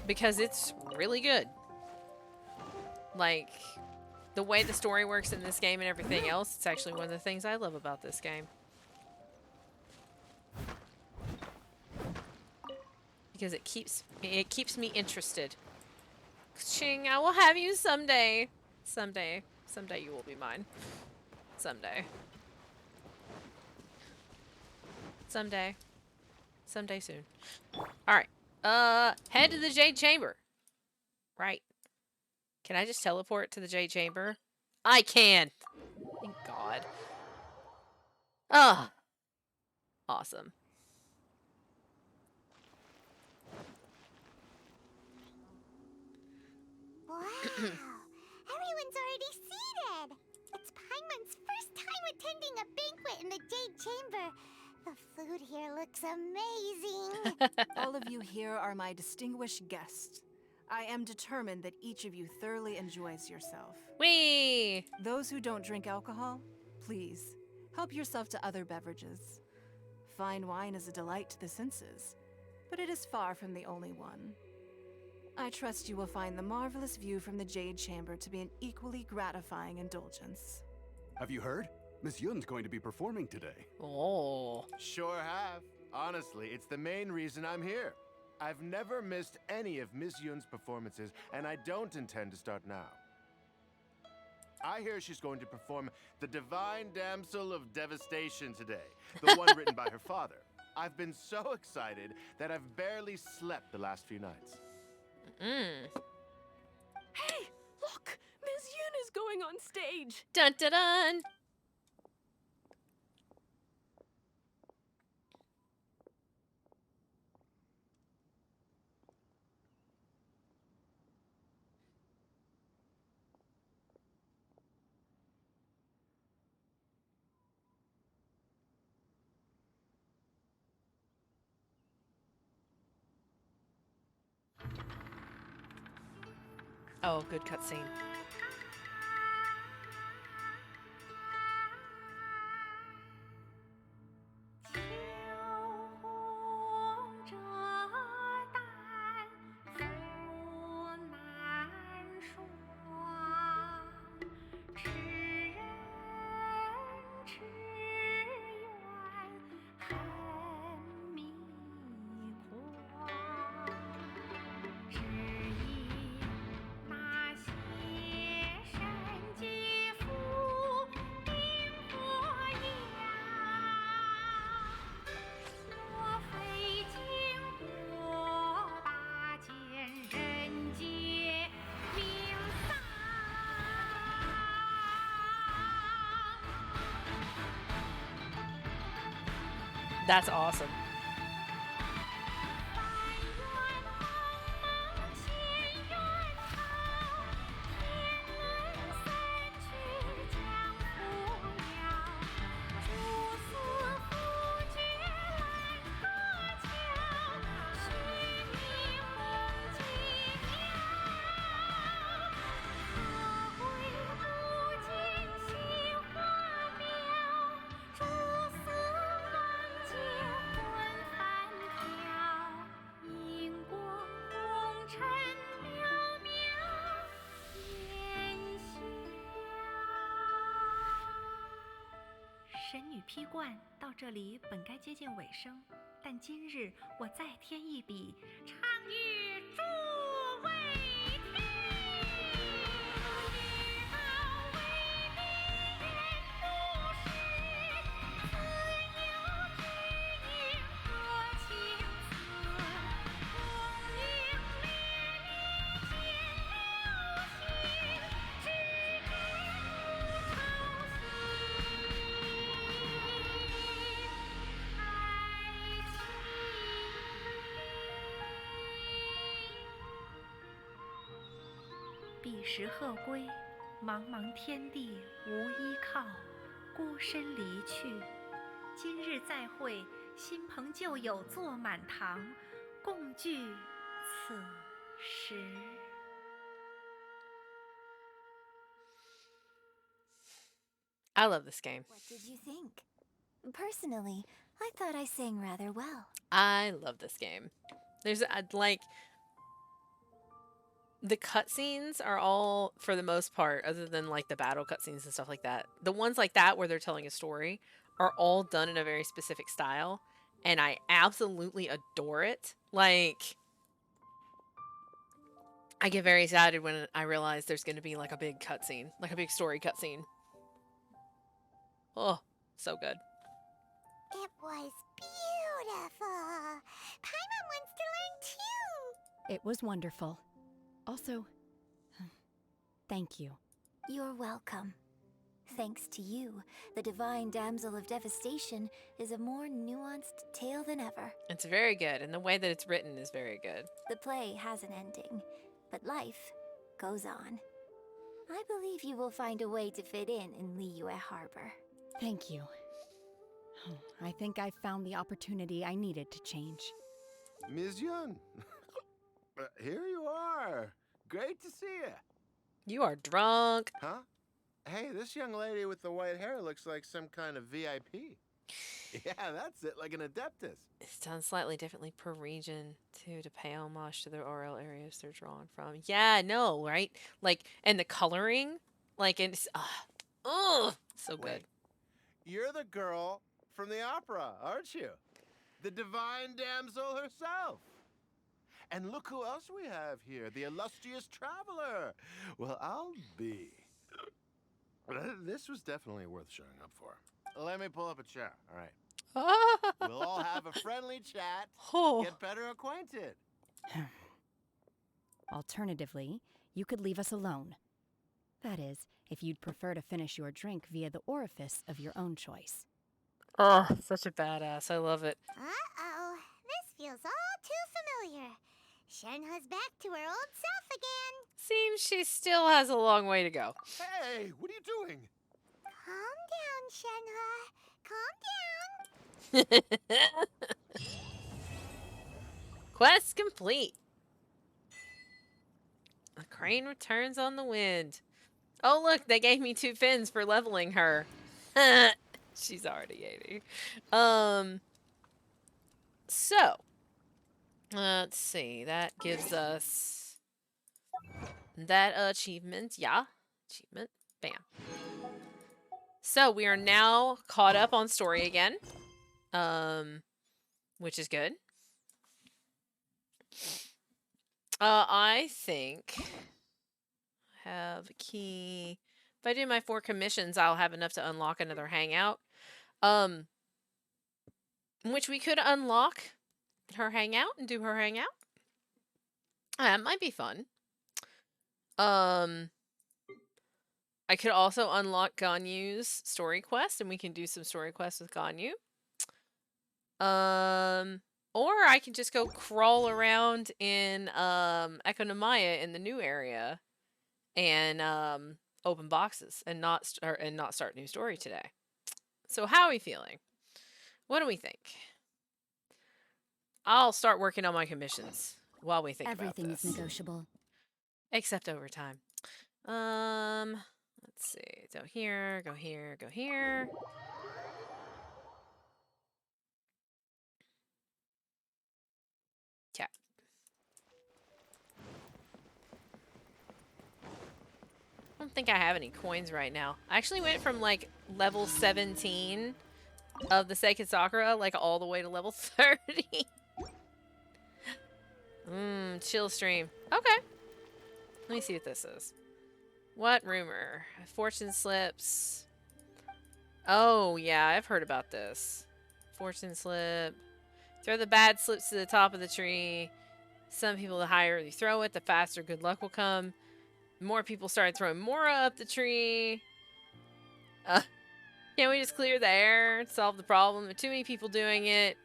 because it's really good. Like, the way the story works in this game and everything else, it's actually one of the things I love about this game. Because it keeps me interested. Ching, I will have you someday. Someday you will be mine. Someday soon. Alright. Head to the Jade Chamber. Right. Can I just teleport to the Jade Chamber? I can! Thank God. Ugh. Awesome. Wow. Everyone's already seated. It's Paimon's first time attending a banquet in the Jade Chamber. The food here looks amazing. All of you here are my distinguished guests. I am determined that each of you thoroughly enjoys yourself. Whee! Those who don't drink alcohol, please, help yourself to other beverages. Fine wine is a delight to the senses, but it is far from the only one. I trust you will find the marvelous view from the Jade Chamber to be an equally gratifying indulgence. Have you heard? Miss Yun's going to be performing today. Oh. Sure have. Honestly, it's the main reason I'm here. I've never missed any of Miss Yun's performances, and I don't intend to start now. I hear she's going to perform The Divine Damsel of Devastation today, the one written by her father. I've been so excited that I've barely slept the last few nights. Hey, look! Miss Yun is going on stage! Dun dun dun! Oh, good cutscene. That's awesome.神女披冠到这里本该接近尾声，但今日我再添一笔，唱与诸位听。彼时鹤归，茫茫天地无依靠，孤身离去。今日再会，新朋旧友坐满堂，共聚此时。I love this game. What did you think? Personally, I thought I sang rather well. I love this game. There's like the cutscenes are all, for the most part, other than like the battle cutscenes and stuff like that, the ones like that where they're telling a story are all done in a very specific style, and I absolutely adore it. Like, I get very excited when I realize there's going to be like a big cutscene, like a big story cutscene. Oh, so good. It was beautiful. Paimon wants to learn too. It was wonderful. Also, thank you. You're welcome. Thanks to you, the Divine Damsel of Devastation is a more nuanced tale than ever. It's very good, and the way that it's written is very good. The play has an ending, but life goes on. I believe you will find a way to fit in Liyue Harbor. Thank you. I think I found the opportunity I needed to change. Ms. Yun, here you are. Great to see you. You are drunk. Huh? Hey, this young lady with the white hair looks like some kind of VIP. Yeah, that's it, like an adeptus. It's done slightly differently per region, too, to pay homage to the oral areas they're drawn from. Yeah, no, right? Like, and the coloring, like, it's, so good. Wait, you're the girl from the opera, aren't you? The divine damsel herself. And look who else we have here, the illustrious traveler. Well, I'll be. This was definitely worth showing up for. Let me pull up a chair, all right? We'll all have a friendly chat, get better acquainted. Alternatively, you could leave us alone. That is, if you'd prefer to finish your drink via the orifice of your own choice. Oh, such a badass. I love it. Uh-oh. This feels all too familiar. Shenhe's back to her old self again. Seems she still has a long way to go. Hey, what are you doing? Calm down, Shenhe. Calm down. Quest complete. The crane returns on the wind. Oh, look, they gave me 2 fins for leveling her. She's already 80. So, let's see. That gives us that achievement. Yeah, achievement. Bam. So we are now caught up on story again, which is good. I think I have a key. If I do my 4 commissions, I'll have enough to unlock another hangout. Which we could unlock her hangout and do her hangout. That might be fun. I could also unlock Ganyu's story quest, and we can do some story quests with Ganyu. Or I can just go crawl around in Economia in the new area and open boxes and not start new story today. So how are we feeling? What do we think? I'll start working on my commissions while we think Everything about this. is negotiable. Except overtime. Let's see. Go here, go here, go here. Okay. I don't think I have any coins right now. I actually went from like level 17 of the Sacred Sakura like all the way to level 30. Chill stream. Okay. Let me see what this is. What rumor? Fortune slips. Oh, yeah, I've heard about this. Fortune slip. Throw the bad slips to the top of the tree. Some people, the higher you throw it, the faster good luck will come. More people started throwing Mora up the tree. Can't we just clear the air and solve the problem? There are too many people doing it.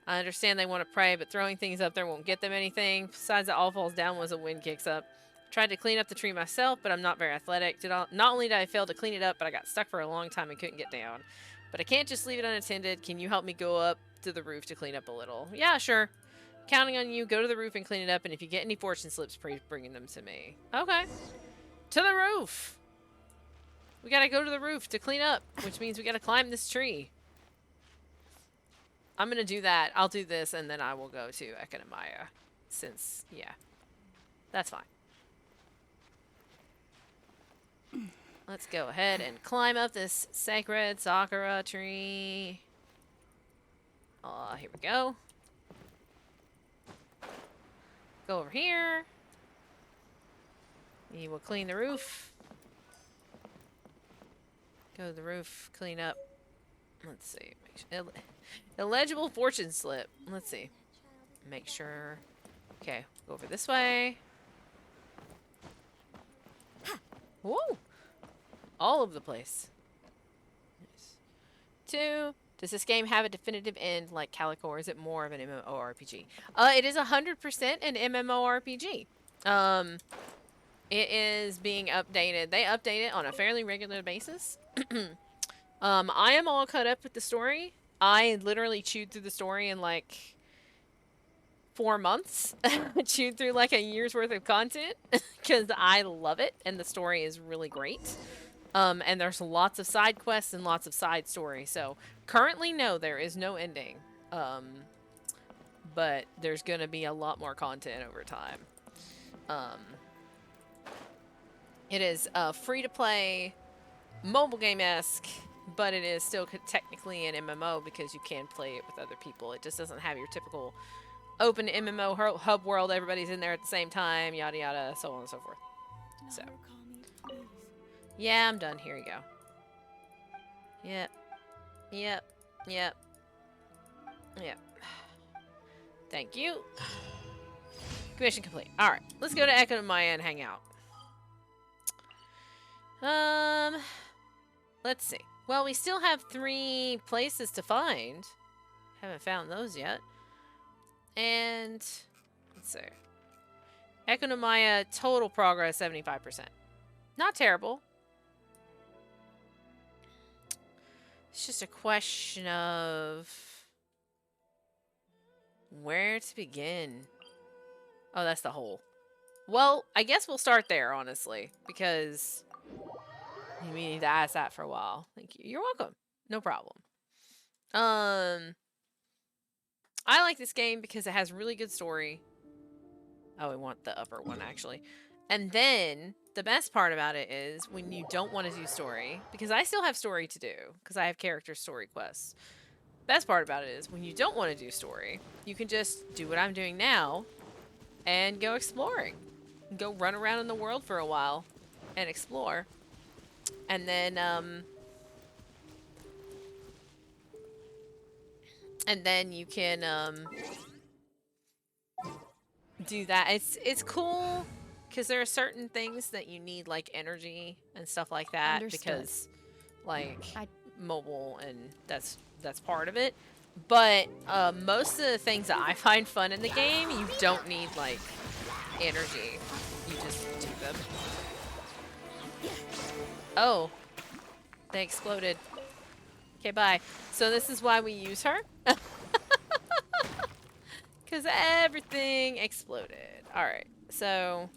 I understand they want to pray, but throwing things up there won't get them anything. Besides, it all falls down once a wind kicks up. Tried to clean up the tree myself, but I'm not very athletic. Not only did I fail to clean it up, but I got stuck for a long time and couldn't get down. But I can't just leave it unattended. Can you help me go up to the roof to clean up a little? Yeah, sure. Counting on you. Go to the roof and clean it up, and if you get any fortune slips, please bring them to me. Okay. To the roof! We gotta go to the roof to clean up, which means we gotta climb this tree. I'm gonna do that. I'll do this, and then I will go to Economia. Since, yeah. That's fine. Let's go ahead and climb up this sacred Sakura tree. Here we go. Go over here. We will clean the roof. Go to the roof, clean up. Let's see. Illegible fortune slip. Let's see. Make sure. Okay, go over this way. Whoa! All over the place. Nice. 2. Does this game have a definitive end like Calico, or is it more of an MMORPG? It is 100% an MMORPG. It is being updated. They update it on a fairly regular basis. I am all caught up with the story. I literally chewed through the story in like 4 months. Chewed through like a year's worth of content because I love it and the story is really great. And there's lots of side quests and lots of side story. So currently, no, there is no ending. But there's gonna be a lot more content over time. It is free to play, mobile game-esque, but it is still technically an MMO because you can play it with other people. It just doesn't have your typical open MMO hub world. Everybody's in there at the same time, yada yada, so on and so forth. So, yeah, I'm done. Here you go. Yep. Yep. Yep. Yep. Thank you. Commission complete. Alright, let's go to Economia and hang out. Let's see. Well, we still have 3 places to find. Haven't found those yet. And let's see. Economia total progress 75%. Not terrible. It's just a question of where to begin. Oh, that's the hole. Well, I guess we'll start there, honestly, because we need to ask that for a while. Thank you. You're welcome. No problem. I like this game because it has really good story. Oh, we want the upper one, actually. And then, the best part about it is when you don't want to do story, because I still have story to do, because I have character story quests. Best part about it is when you don't want to do story, you can just do what I'm doing now and go exploring. Go run around in the world for a while and explore. And then you can do that. It's cool because there are certain things that you need, like energy and stuff like that. Understood. Because like mobile, and that's part of it. But most of the things that I find fun in the game, you don't need like energy. You just do them. Oh, they exploded. Okay, bye. So this is why we use her. Because everything exploded. Alright, so...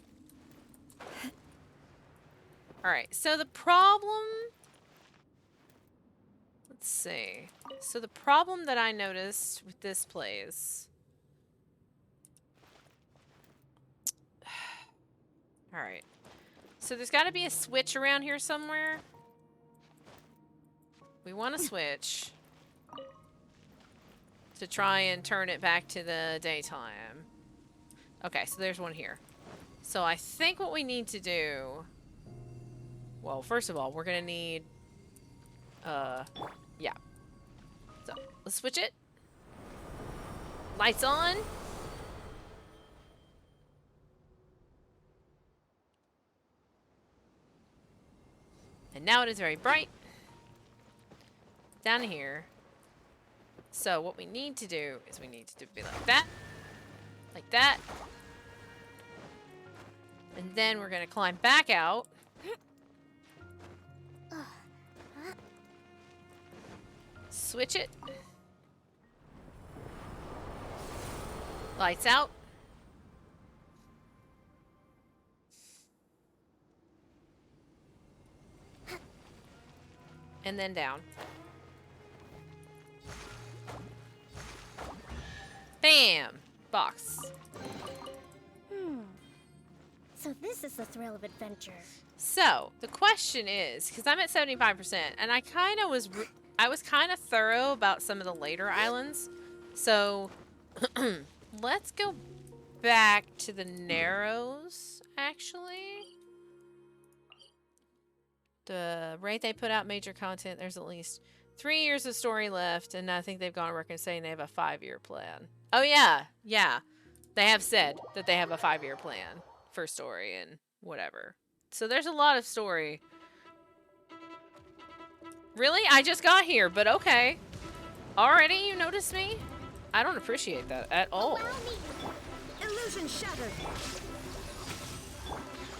Alright, so the problem... Let's see. So the problem that I noticed with this place... Alright. So there's got to be a switch around here somewhere. We want a switch to try and turn it back to the daytime. Okay, so there's one here. So I think what we need to do... Well, first of all, we're gonna need... yeah. So, let's switch it. Lights on. And now it is very bright. Down here. So what we need to do is we need to be like that. Like that. And then we're going to climb back out. Switch it. Lights out. And then down. Bam! Box. So this is the thrill of adventure. So, the question is, because I'm at 75%, and I kind of was... I was kind of thorough about some of the later islands. So, let's go back to the Narrows, actually. The rate they put out major content, there's at least 3 years of story left, and I think they've gone on record saying they have a 5-year plan. Oh, yeah. Yeah. They have said that they have a 5-year plan for story and whatever. So there's a lot of story. Really? I just got here, but okay. Already you noticed me? I don't appreciate that at all. Illusion shattered.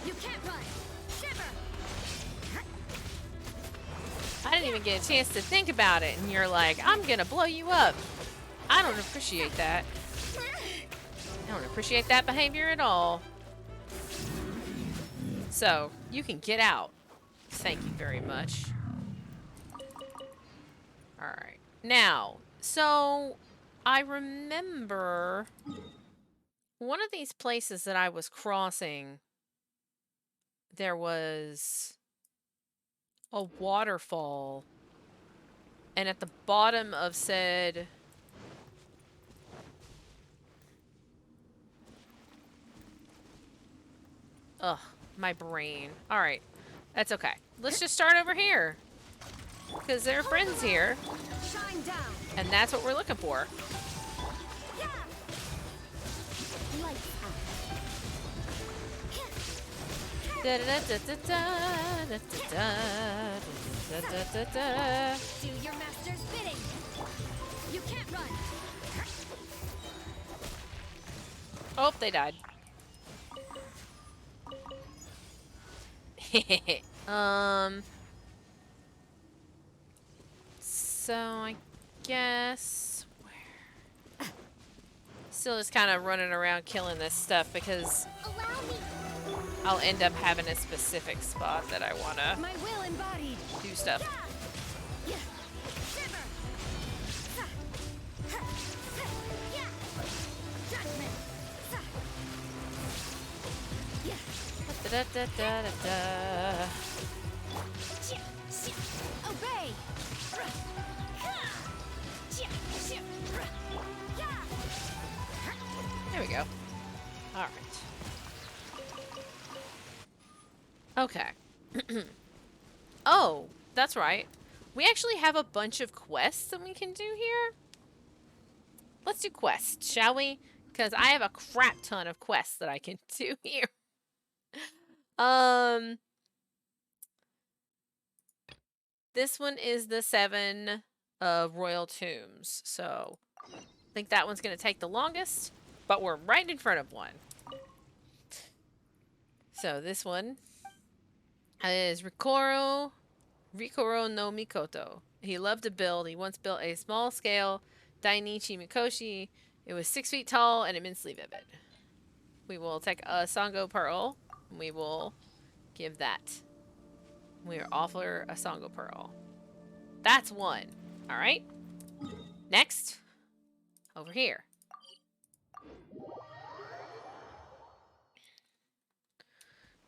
You can't run. Shiver. I didn't even get a chance to think about it, and you're like, I'm gonna blow you up. I don't appreciate that. I don't appreciate that behavior at all. So, you can get out. Thank you very much. Alright. Now, so I remember one of these places that I was crossing, there was a waterfall. And at the bottom of said... Ugh, my brain. Alright, that's okay. Let's just start over here. Because there are friends here. Shine down. And that's what we're looking for. Do your master's bidding. You can't run. Oh, they died. So I guess still just kind of running around killing this stuff because I'll end up having a specific spot that I want to My will embodied. do stuff. Da, da, da, da, da. Obey. There we go. All right. Okay. Oh, that's right. We actually have a bunch of quests that we can do here. Let's do quests, shall we? Because I have a crap ton of quests that I can do here. This one is the 7 of royal tombs. So I think that one's going to take the longest, but we're right in front of one. So this one is Rikoro no Mikoto. He loved to build. He once built a small-scale Dainichi Mikoshi. It was 6 feet tall and immensely vivid. We will take a Sango Pearl, and we will give that. We will offer a Sango Pearl. That's one. Alright. Next. Over here.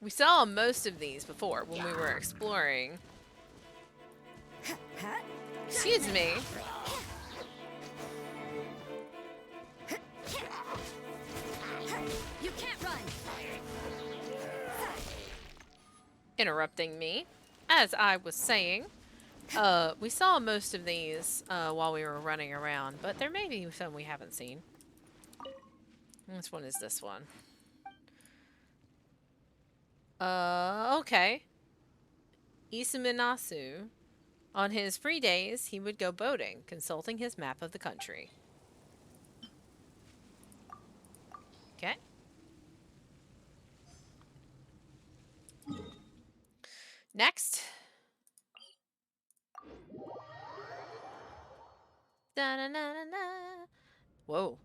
We saw most of these before when we were exploring. Excuse me. You can't run. Interrupting me. As I was saying, we saw most of these while we were running around, but there may be some we haven't seen. Which one is this one? Okay. Isuminasu. On his free days, he would go boating, consulting his map of the country. Okay. Next. Da-na-na-na-na. Whoa.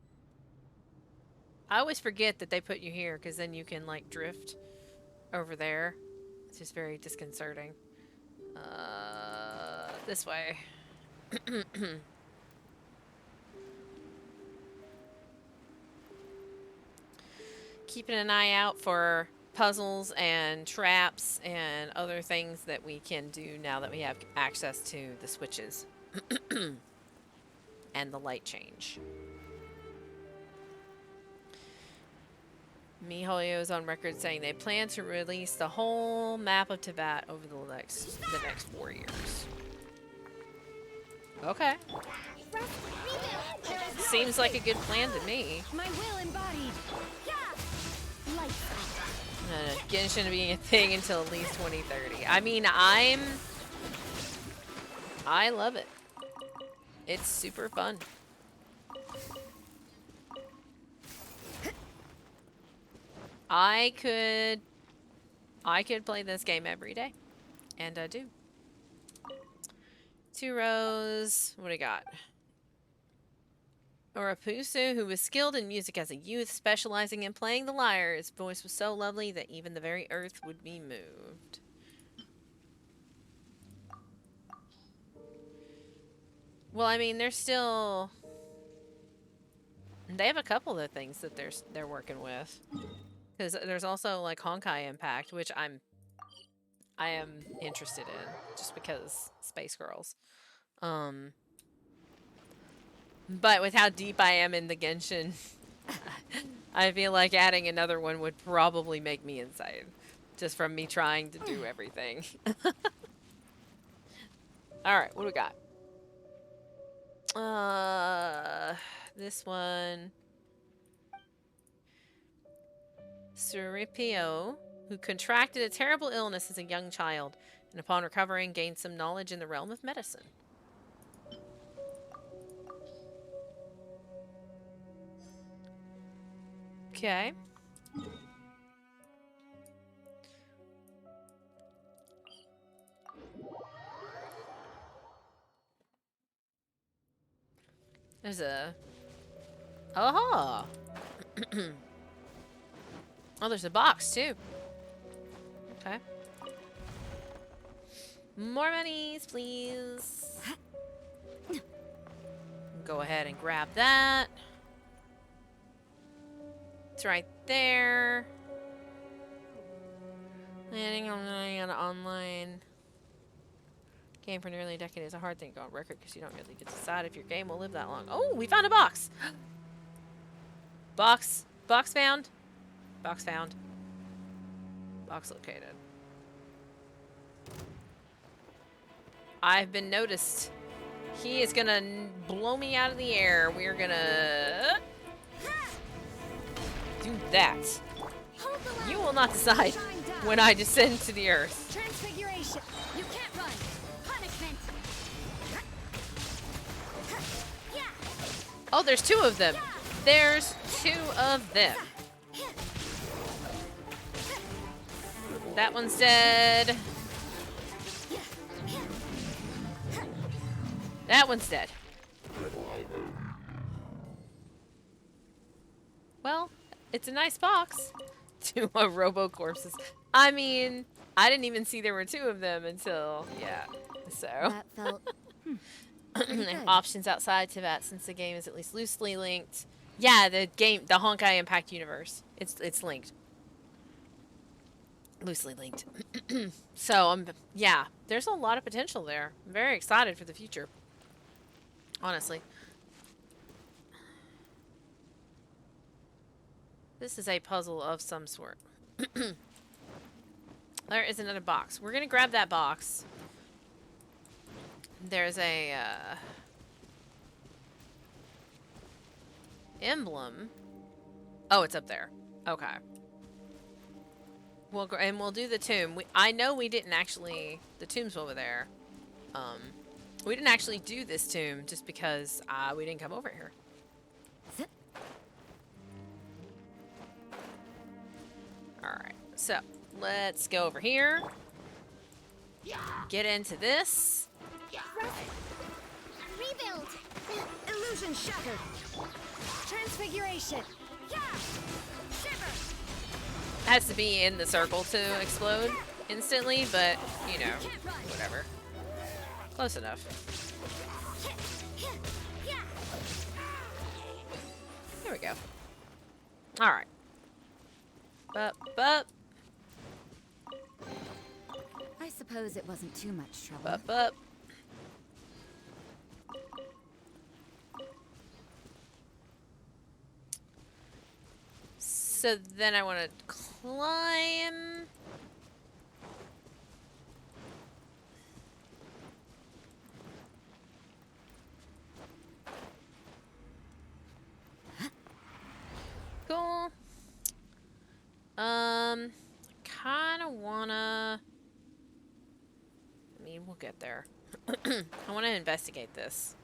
I always forget that they put you here, because then you can, like, drift over there. It's just very disconcerting. This way. Keeping an eye out for puzzles and traps and other things that we can do now that we have access to the switches. And the light change. MiHoYo is on record saying they plan to release the whole map of Tibet over the next 4 years. Okay. Seems like a good plan to me. My will embodied. Genshin being a thing until at least 2030. I mean, I love it. It's super fun. I could play this game every day. And I do. 2 rows. What do we got? Orapusu, who was skilled in music as a youth, specializing in playing the lyre. His voice was so lovely that even the very earth would be moved. Well, I mean, they're still... They have a couple of things that they're working with. Because there's also, like, Honkai Impact, which I am interested in, just because Space Girls. But with how deep I am in the Genshin, I feel like adding another one would probably make me insane. Just from me trying to do everything. Alright, what do we got? This one... Suripio, who contracted a terrible illness as a young child, and upon recovering gained some knowledge in the realm of medicine. Okay. There's a... Oh! Oh, there's a box, too. Okay. More monies, please. Go ahead and grab that. It's right there. Landing on an online game for nearly a decade is a hard thing to go on record because you don't really get to decide if your game will live that long. Oh, we found a box. Box found. Box found. Box located. I've been noticed. He is gonna blow me out of the air. We're gonna do that. You will not decide when I descend to the earth. Transfiguration. You can't run. Punishment. Oh, there's two of them. There's two of them. That one's dead. That one's dead. Well, it's a nice box. Two robo corpses. I mean, I didn't even see there were two of them until, yeah. So. That felt pretty good. Options outside Tibet, since the game is at least loosely linked. Yeah, the Honkai Impact universe. It's linked. Loosely linked. So, yeah, there's a lot of potential there. I'm very excited for the future. Honestly. This is a puzzle of some sort. There is another box. We're going to grab that box. There's a emblem. Oh, it's up there. Okay. We'll do the tomb. I know we didn't actually. The tomb's over there. We didn't actually do this tomb just because we didn't come over here. All right. So let's go over here. Get into this. Rebuild. Illusion shattered. Transfiguration. Yeah. Shiver. Has to be in the circle to explode instantly, but, you know, whatever. Close enough. Here we go. Alright. Bup. I suppose it wasn't too much trouble. Bup. So then I want to climb. Cool. Kind of wanna. I mean, we'll get there. I want to investigate this.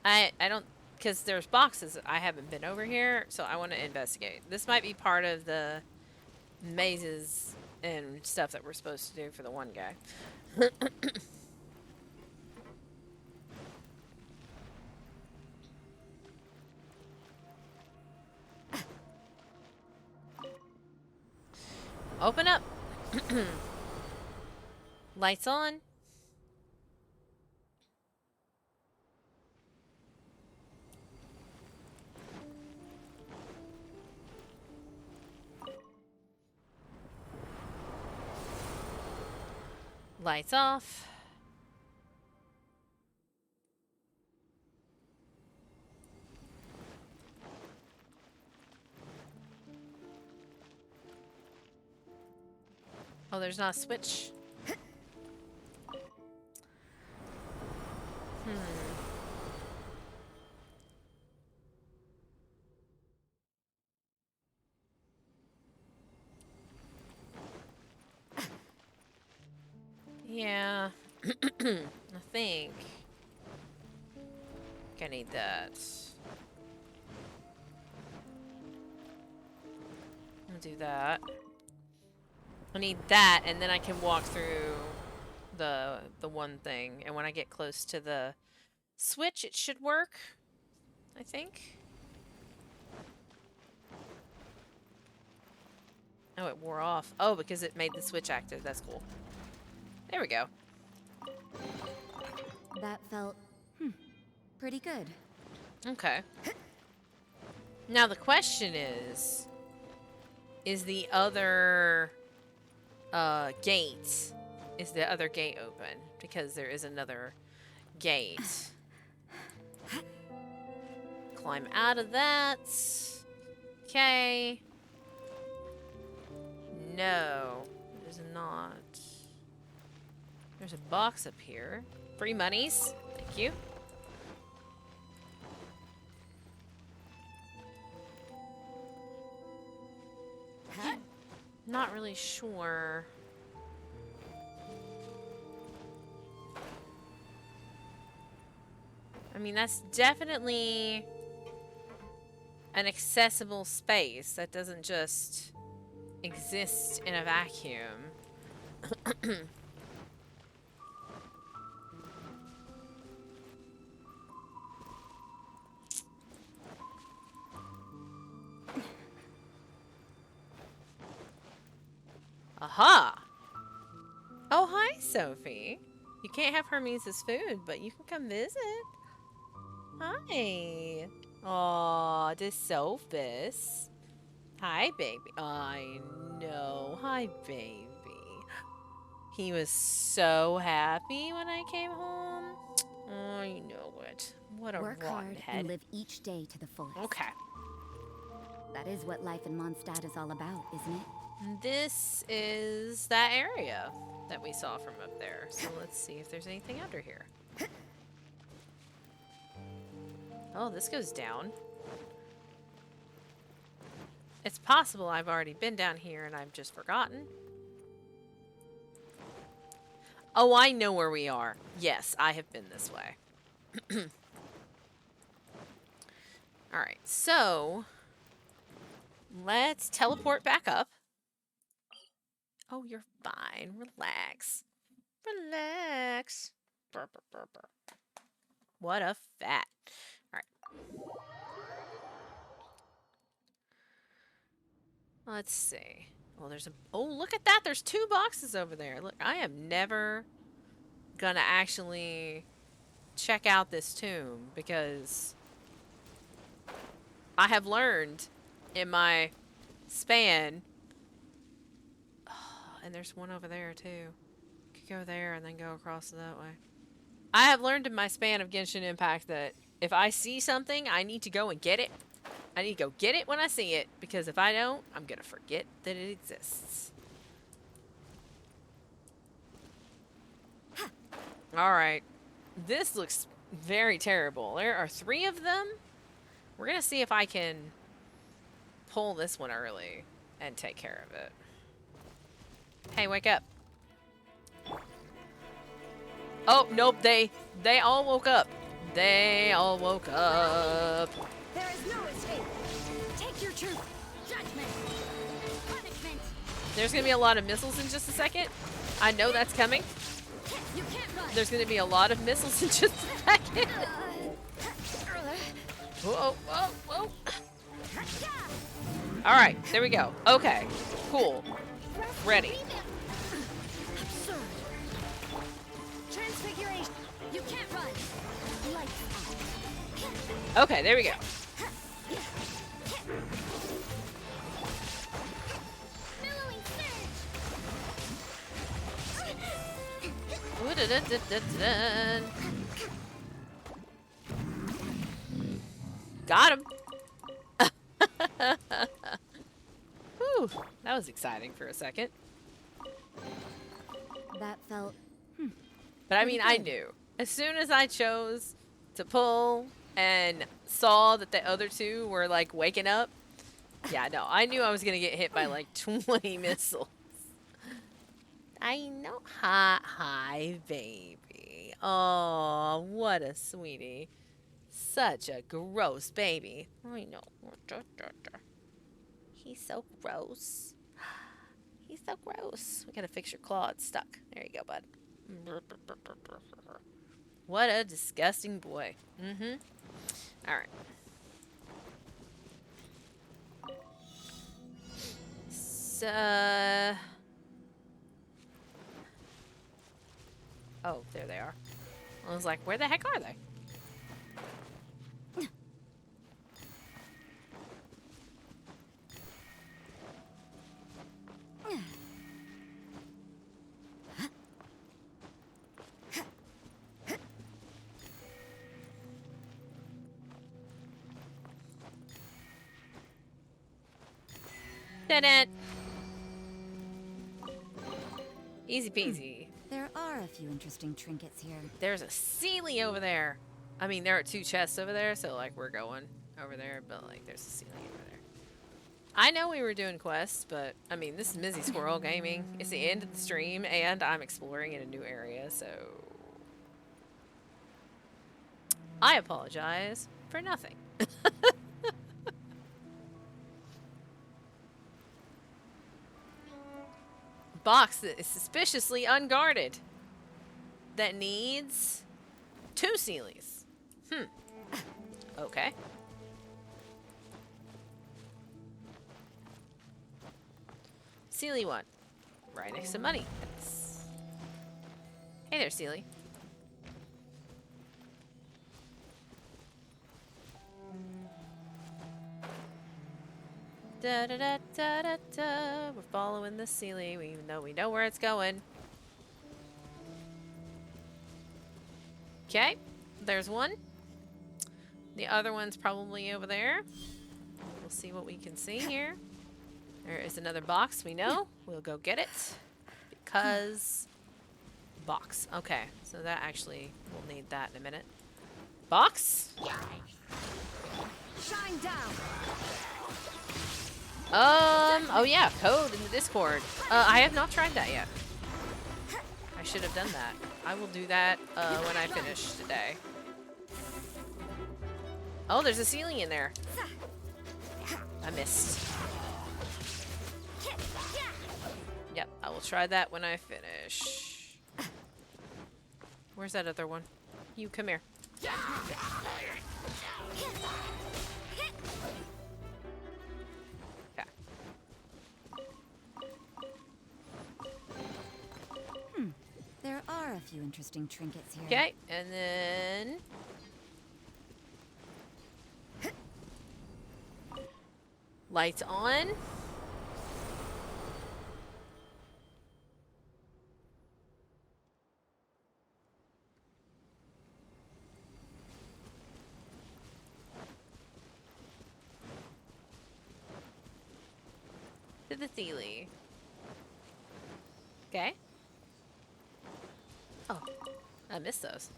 I don't. Because there's boxes I haven't been over here, so I want to investigate. This might be part of the mazes and stuff that we're supposed to do for the one guy. Open up. Lights on. Lights off. Oh, there's not a switch. Yeah. I think I need that. I'll do that. I need that, and then I can walk through the one thing. And when I get close to the switch, it should work. I think. Oh, it wore off. Oh, because it made the switch active. That's cool. There we go. That felt pretty good. Okay. Now the question is the other gate, is the other gate open? Because there is another gate. Climb out of that. Okay. No, it is not. There's a box up here. Free monies. Thank you. Not really sure. I mean, that's definitely an accessible space that doesn't just exist in a vacuum. Aha! Oh, hi, Sophie. You can't have Hermes' food, but you can come visit. Hi. Aw, DeSophus. Hi, baby. I know. Hi, baby. He was so happy when I came home. Oh, you know it. What a Work rotten hard head. and live each day to the fullest. Okay. That is what life in Mondstadt is all about, isn't it? This is that area that we saw from up there. So let's see if there's anything under here. Oh, this goes down. It's possible I've already been down here and I've just forgotten. Oh, I know where we are. Yes, I have been this way. Alright, so let's teleport back up. Oh, you're fine. Relax. Relax. Burr, burr, burr, burr. What a fat. Alright. Let's see. Oh, there's a... Oh, look at that. There's 2 boxes over there. Look, I am never gonna actually check out this tomb because I have learned in my span... Oh, and there's one over there, too. Could go there and then go across that way. I have learned in my span of Genshin Impact that if I see something, I need to go and get it. I need to go get it when I see it, because if I don't, I'm gonna forget that it exists. Alright. This looks very terrible. There are 3 of them. We're gonna see if I can pull this one early and take care of it. Hey, wake up. Oh, nope, they all woke up. They all woke up. There is no escape. Take your truth. Judgment. Punishment. There's gonna be a lot of missiles in just a second. I know that's coming. You can't run. There's gonna be a lot of missiles in just a second. Whoa, whoa, whoa. Alright, there we go. Okay, cool. Ready. Absurd. Transfiguration. You can't run. Lights out. Okay, there we go. Billowing surge. Ooh-da-da-da-da-da. Got him. Whew, that was exciting for a second. That felt... But I mean, I knew. As soon as I chose to pull and saw that the other 2 were like waking up, yeah, no, I knew I was going to get hit by like 20 missiles. I know. Hi, baby. Oh, what a sweetie. Such a gross baby. I know. He's so gross. He's so gross. We gotta fix your claw. It's stuck. There you go, bud. What a disgusting boy. Mm-hmm. Alright. So... Oh, there they are. I was like, where the heck are they? Did it. Easy peasy. There are a few interesting trinkets here. There's a Sealy over there. I mean, there are 2 chests over there, so like we're going over there, but like there's a Sealy over there. I know we were doing quests, but I mean, this is Mizzy Squirrel Gaming. It's the end of the stream, and I'm exploring in a new area, so I apologize for nothing. box that is suspiciously unguarded. That needs 2 Sealies. Okay. Sealy 1. Right next to money. Hey there, Sealy. Da da da da da da. We're following the Sealy. We know where it's going. Okay, there's one. The other one's probably over there. We'll see what we can see here. There is another box, we know. We'll go get it. Because... box. Okay, so that actually... we'll need that in a minute. Box? Shine down. Oh yeah, code in the Discord. I have not tried that yet. I should have done that. I will do that when I finish today. Oh, there's a ceiling in there. I missed. Yep, I will try that when I finish. Where's that other one? You, come here. Okay. There are a few interesting trinkets here. Okay, and then... lights on. To the Theely. Okay. Oh, I missed those.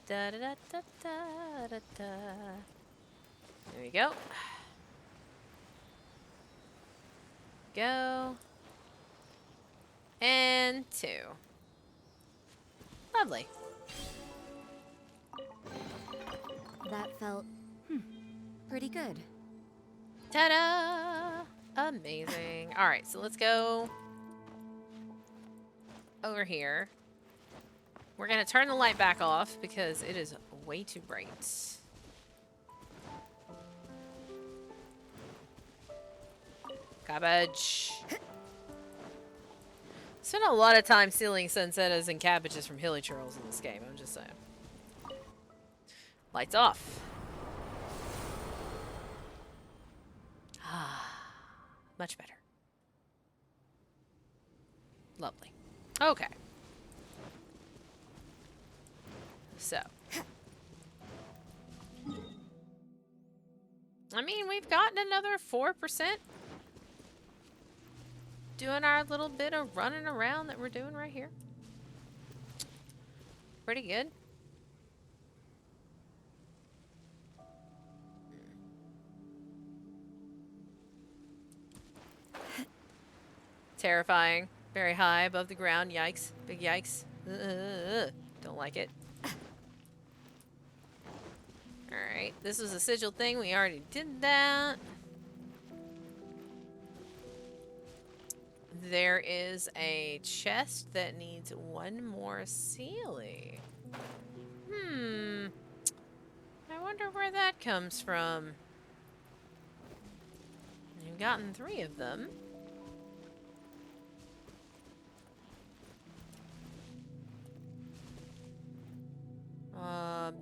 Da da da da da da da. There we go. Go. And 2. Lovely. That felt pretty good. Ta-da! Amazing. All right, so let's go over here. We're going to turn the light back off because it is way too bright. Cabbage. Spent a lot of time stealing sunsettas and cabbages from hilly churls in this game, I'm just saying. Lights off. Much better. Lovely. Okay. So. I mean, we've gotten another 4%. Doing our little bit of running around that we're doing right here. Pretty good. Terrifying. Very high above the ground. Yikes. Big yikes. Don't like it. Alright. This was a sigil thing. We already did that. There is a chest that needs 1 more Sealy. I wonder where that comes from. You've gotten 3 of them.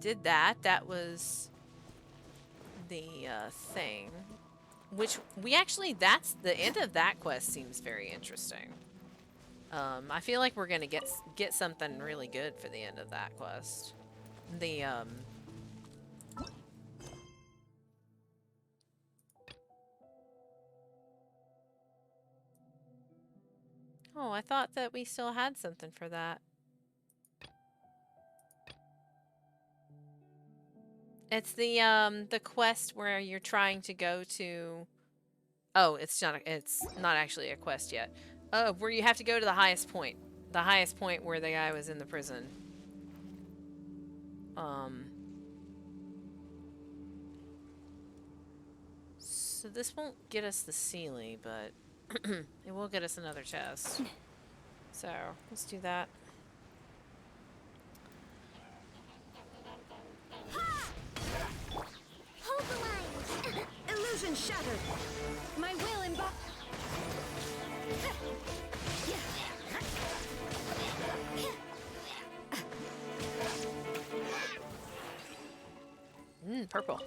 Did that. That was the thing. Which we actually, that's the end of that quest seems very interesting. I feel like we're gonna get something really good for the end of that quest. The oh, I thought that we still had something for that. It's the quest where you're trying to go to... Oh, it's not actually a quest yet. Oh, where you have to go to the highest point. The highest point where the guy was in the prison. So this won't get us the Sealy, but it will get us another chest. So let's do that. Hold the line! Illusion shattered! My will Purple.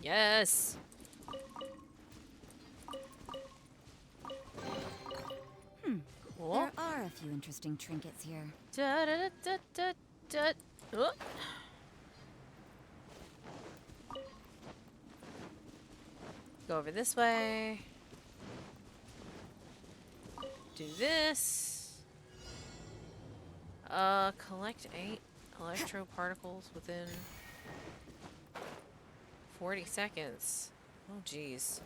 Yes! Cool. There are a few interesting trinkets here. Da, da, da, da, da, da. Oh. Go over this way. Do this. Collect 8 electro particles within 40 seconds. Oh, jeez.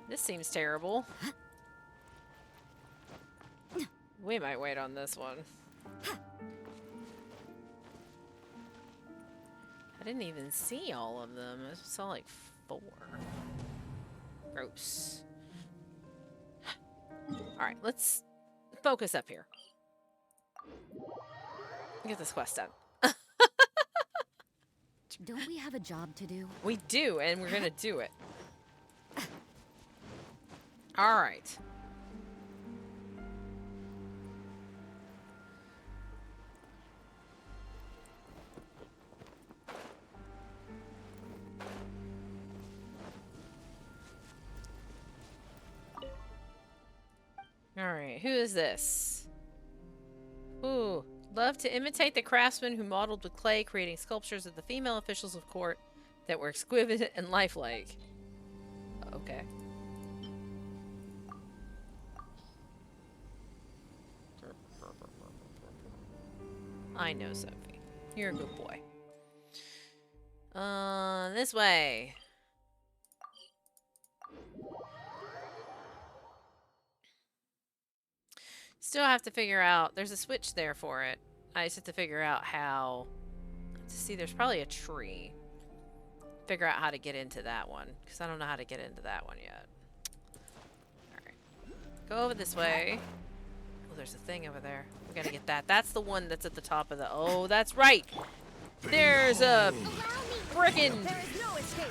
This seems terrible. We might wait on this one. I didn't even see all of them. I saw like 4. Gross. Alright, let's focus up here. Get this quest done. Don't we have a job to do? We do, and we're gonna do it. Alright. Alright, who is this? Ooh, love to imitate the craftsman who modeled with clay, creating sculptures of the female officials of court that were exquisite and lifelike. Okay. I know, Sophie. You're a good boy. This way. Still have to figure out. There's a switch there for it. I just have to figure out how to see. There's probably a tree. Figure out how to get into that one, because I don't know how to get into that one yet. Alright. Go over this way. Oh, there's a thing over there. We gotta get that. That's the one that's at the top of the... Oh, that's right! There's a frickin'... There is no escape.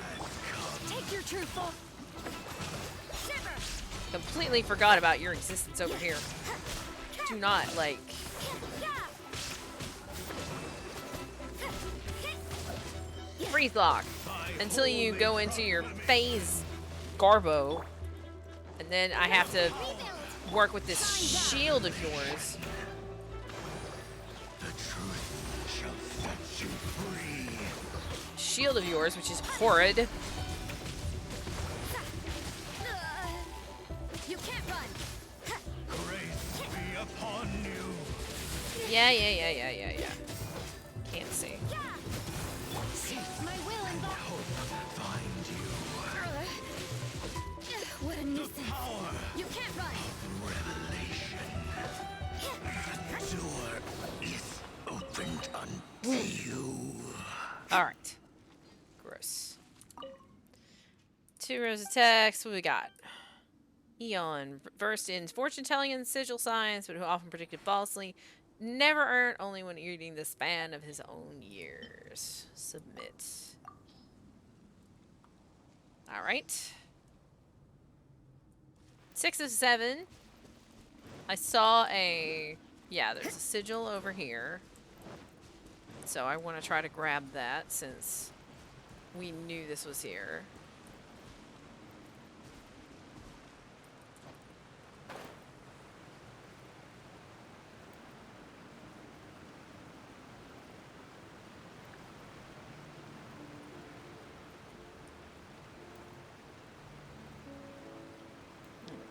Take your true form. Completely forgot about your existence over here. Do not, like... Freeze lock. Until you go into your phase Garbo. And then I have to work with this shield of yours. The truth shall set you free. Shield of yours, which is horrid. You can't run. Grace be upon you. Yeah. Can't see. My will and Find you. what a nuisance. You can't run. The door is opened unto you. Alright. Gross. 2 rows of text. What we got? Eon, versed in fortune telling and sigil science, but who often predicted falsely. Never earned, only when eating the span of his own years. Submit. Alright. 6 of 7. I saw a... Yeah, there's a sigil over here. So I want to try to grab that since we knew this was here.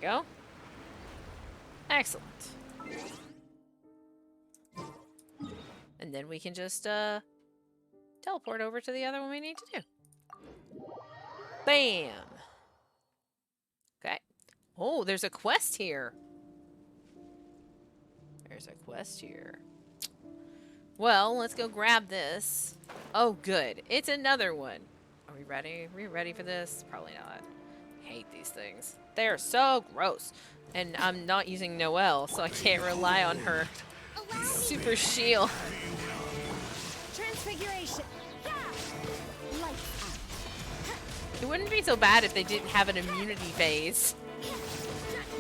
Go. Excellent. And then we can just teleport over to the other one we need to do. Bam! Oh, there's a quest here. There's a quest here. Well, let's go grab this. Oh, good. It's another one. Are we ready? Are we ready for this? Probably not. I hate these things. They're so gross. And I'm not using Noelle, so I can't rely on her super shield. Transfiguration. It wouldn't be so bad if they didn't have an immunity phase.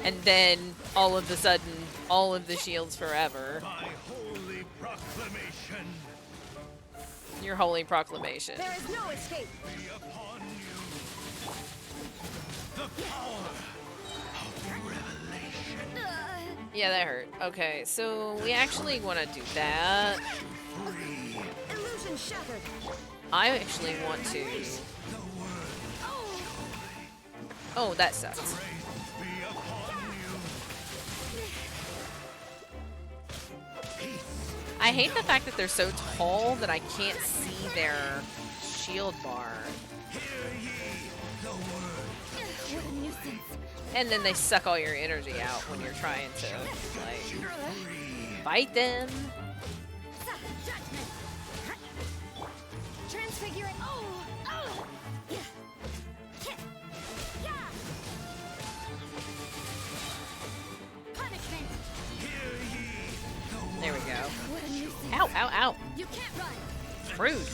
And then, all of a sudden, all of the shields forever. My holy proclamation. Your holy proclamation. There is no escape. Be upon you the power of revelation. Yeah, that hurt. Okay, so we actually want to do that. Illusion shattered. I actually want to... Oh, that sucks. I hate the fact that they're so tall that I can't see their shield bar. And then they suck all your energy out when you're trying to, like, fight them. Transfigure. There we go. Ow, ow, ow. You can't run. Rude.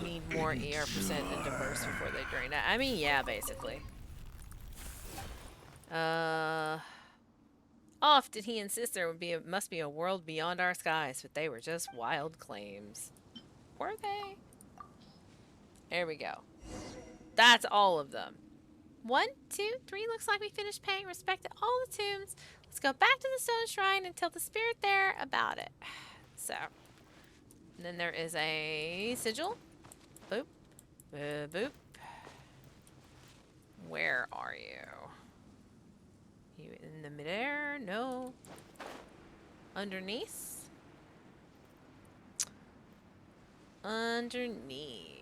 Need more ER percent and diverse before they drain it. I mean, yeah, basically. Off did he insist there must be a world beyond our skies, but they were just wild claims. Were they? There we go. That's all of them. 1, 2, 3. Looks like we finished paying respect to all the tombs. Let's go back to the stone shrine and tell the spirit there about it. So, and then there is a sigil. Boop. Boop. Where are you? You in the midair? No. Underneath? Underneath.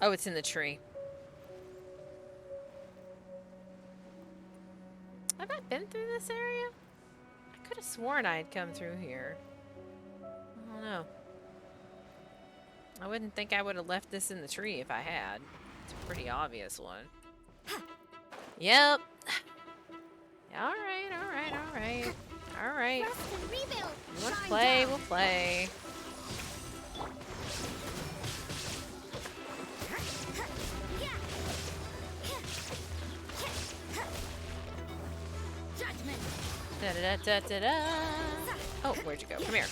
Oh, it's in the tree. Have I been through this area? I could have sworn I had come through here. I don't know. I wouldn't think I would have left this in the tree if I had. It's a pretty obvious one. Yep. Alright, alright, alright. Alright. You want to play? We'll play. Da da da da da. Oh, where'd you go? Come here.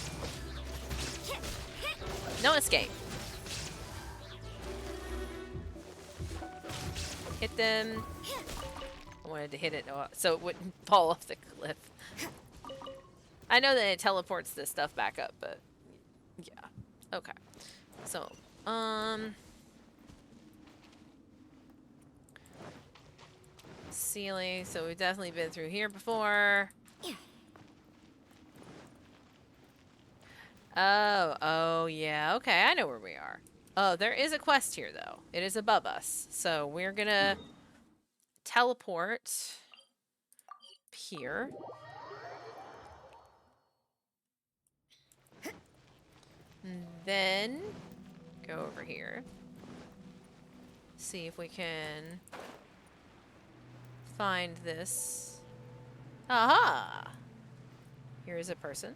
No escape. Hit them. I wanted to hit it so it wouldn't fall off the cliff. I know that it teleports this stuff back up, but yeah. Okay. So, ceiling. So we've definitely been through here before. Oh, yeah. Okay, I know where we are. Oh, there is a quest here, though. It is above us. So we're gonna teleport here. And then go over here. See if we can find this. Aha! Here is a person.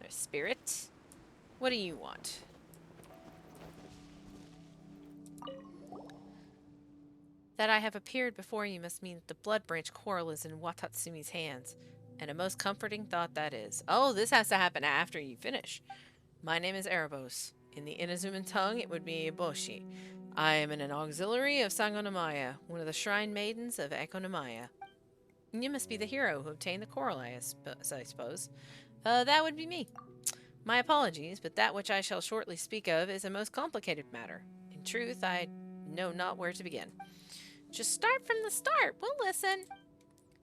A spirit. What do you want? That I have appeared before you must mean that the blood branch coral is in Watatsumi's hands. And a most comforting thought that is. Oh, this has to happen after you finish. My name is Erebos. In the Inazuman tongue, it would be Eboshi. I am an auxiliary of Sangonomiya, one of the shrine maidens of Ekonomiya. You must be the hero who obtained the coral, I suppose. That would be me. My apologies, but that which I shall shortly speak of is a most complicated matter. In truth, I know not where to begin. Just start from the start. We'll listen.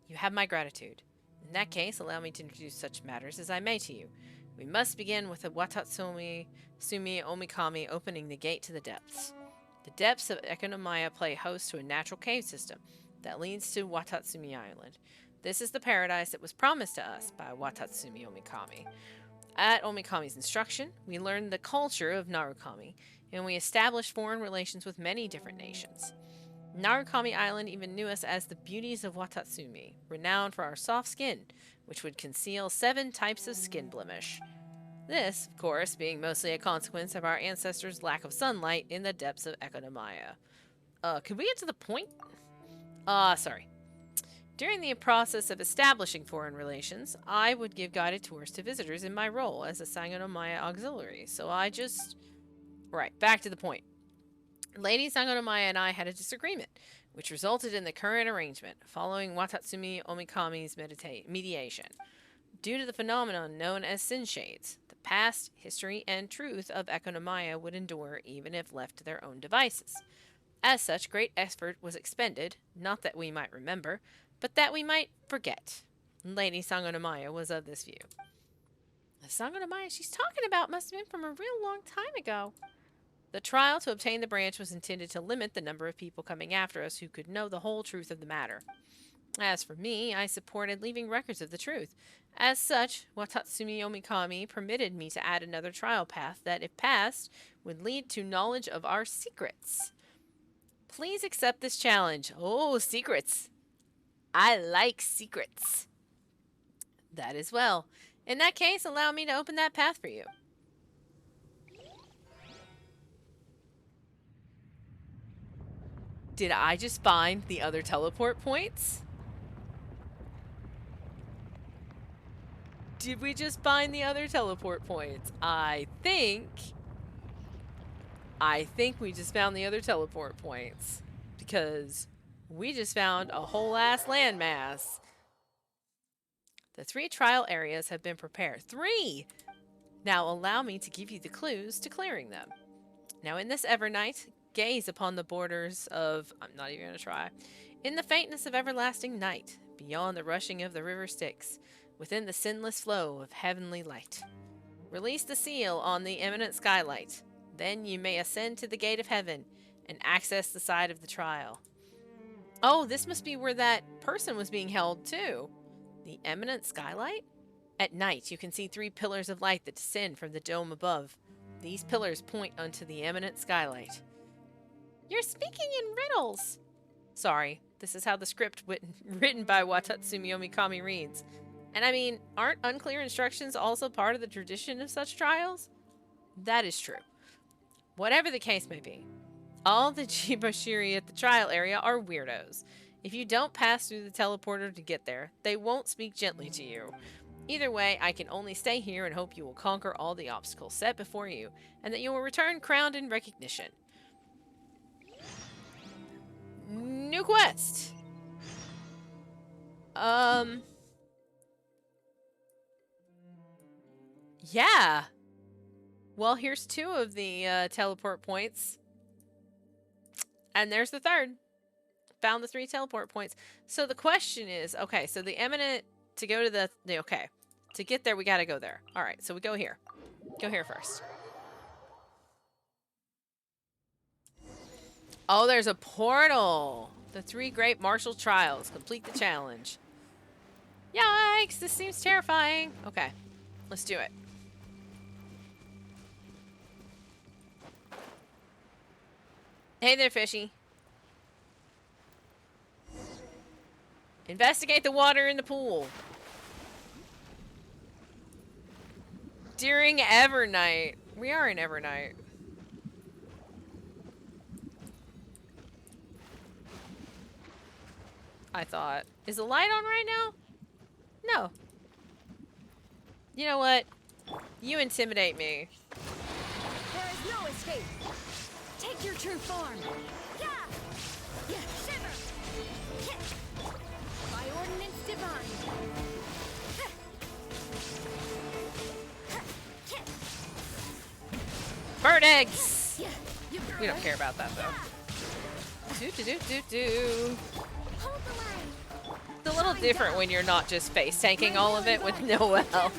You have my gratitude. In that case, allow me to introduce such matters as I may to you. We must begin with the Watatsumi Omikami opening the gate to the depths. The depths of Economia play host to a natural cave system that leads to Watatsumi Island. This is the paradise that was promised to us by Watatsumi Omikami. At Omikami's instruction, we learned the culture of Narukami, and we established foreign relations with many different nations. Narukami Island even knew us as the beauties of Watatsumi, renowned for our soft skin, which would conceal 7 types of skin blemish. This, of course, being mostly a consequence of our ancestors' lack of sunlight in the depths of Economia. Could we get to the point? Sorry. During the process of establishing foreign relations, I would give guided tours to visitors in my role as a Sangonomiya auxiliary, so I just... Right, back to the point. Lady Sangonomiya and I had a disagreement, which resulted in the current arrangement, following Watatsumi Omikami's mediation. Due to the phenomenon known as sin shades, the past, history, and truth of Economia would endure even if left to their own devices. As such, great effort was expended, not that we might remember, but that we might forget. Lady Sangonomiya was of this view. The Sangonomiya she's talking about must have been from a real long time ago. The trial to obtain the branch was intended to limit the number of people coming after us who could know the whole truth of the matter. As for me, I supported leaving records of the truth. As such, Watatsumi Omikami permitted me to add another trial path that, if passed, would lead to knowledge of our secrets. Please accept this challenge. Oh, secrets. I like secrets. That as well. In that case, allow me to open that path for you. Did I just find the other teleport points? Did we just find the other teleport points? I think we just found the other teleport points. Because we just found a whole ass landmass. The 3 trial areas have been prepared. 3! Now allow me to give you the clues to clearing them. Now in this Evernight, gaze upon the borders of... I'm not even going to try. In the faintness of everlasting night, beyond the rushing of the river Styx, within the sinless flow of heavenly light. Release the seal on the eminent skylight. Then you may ascend to the gate of heaven and access the side of the trial. Oh, this must be where that person was being held too. The eminent skylight? At night, you can see 3 pillars of light that descend from the dome above. These pillars point unto the eminent skylight. You're speaking in riddles. Sorry, this is how the script written by Watatsumi Omikami reads. And I mean, aren't unclear instructions also part of the tradition of such trials? That is true. Whatever the case may be, all the Jiboshiri at the trial area are weirdos. If you don't pass through the teleporter to get there, they won't speak gently to you. Either way, I can only stay here and hope you will conquer all the obstacles set before you, and that you will return crowned in recognition. New quest! Yeah! Well, here's 2 of the teleport points. And there's the 3rd. Found the 3 teleport points. So the question is, okay, so the eminent, to go to the okay. To get there, we gotta go there. Alright, so we go here. Go here first. Oh, there's a portal! The 3 great martial trials. Complete the challenge. Yikes, this seems terrifying. Okay, let's do it. Hey there, fishy. Investigate the water in the pool. During Evernight. We are in Evernight. I thought. Is the light on right now? No. You know what? You intimidate me. There is no escape. Take your true form. Yeah. Yeah. Shiver. Hit. By ordinance divine. Bird eggs! We don't care about that though. It's a little different when you're not just face tanking all of it with no health.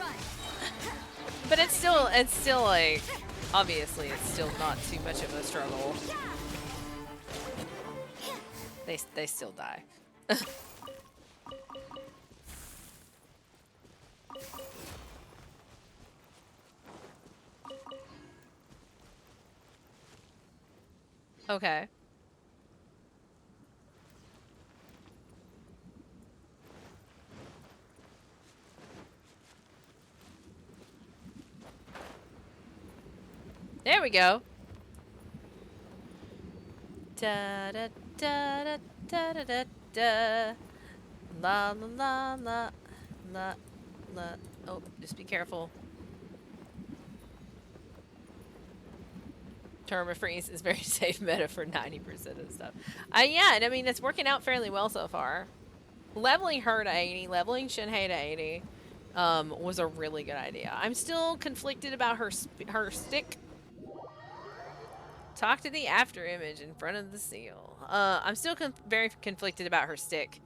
But it's still like, obviously it's still not too much of a struggle. They still die. Okay. There we go. Da da da da da da da da. La la la la la la. Oh, just be careful. Permafreeze is very safe meta for 90% of stuff. Yeah, and I mean it's working out fairly well so far. Leveling her to 80, leveling Shinhei to 80, was a really good idea. I'm still conflicted about her stick. Talk to the after image in front of the seal. I'm still very conflicted about her stick.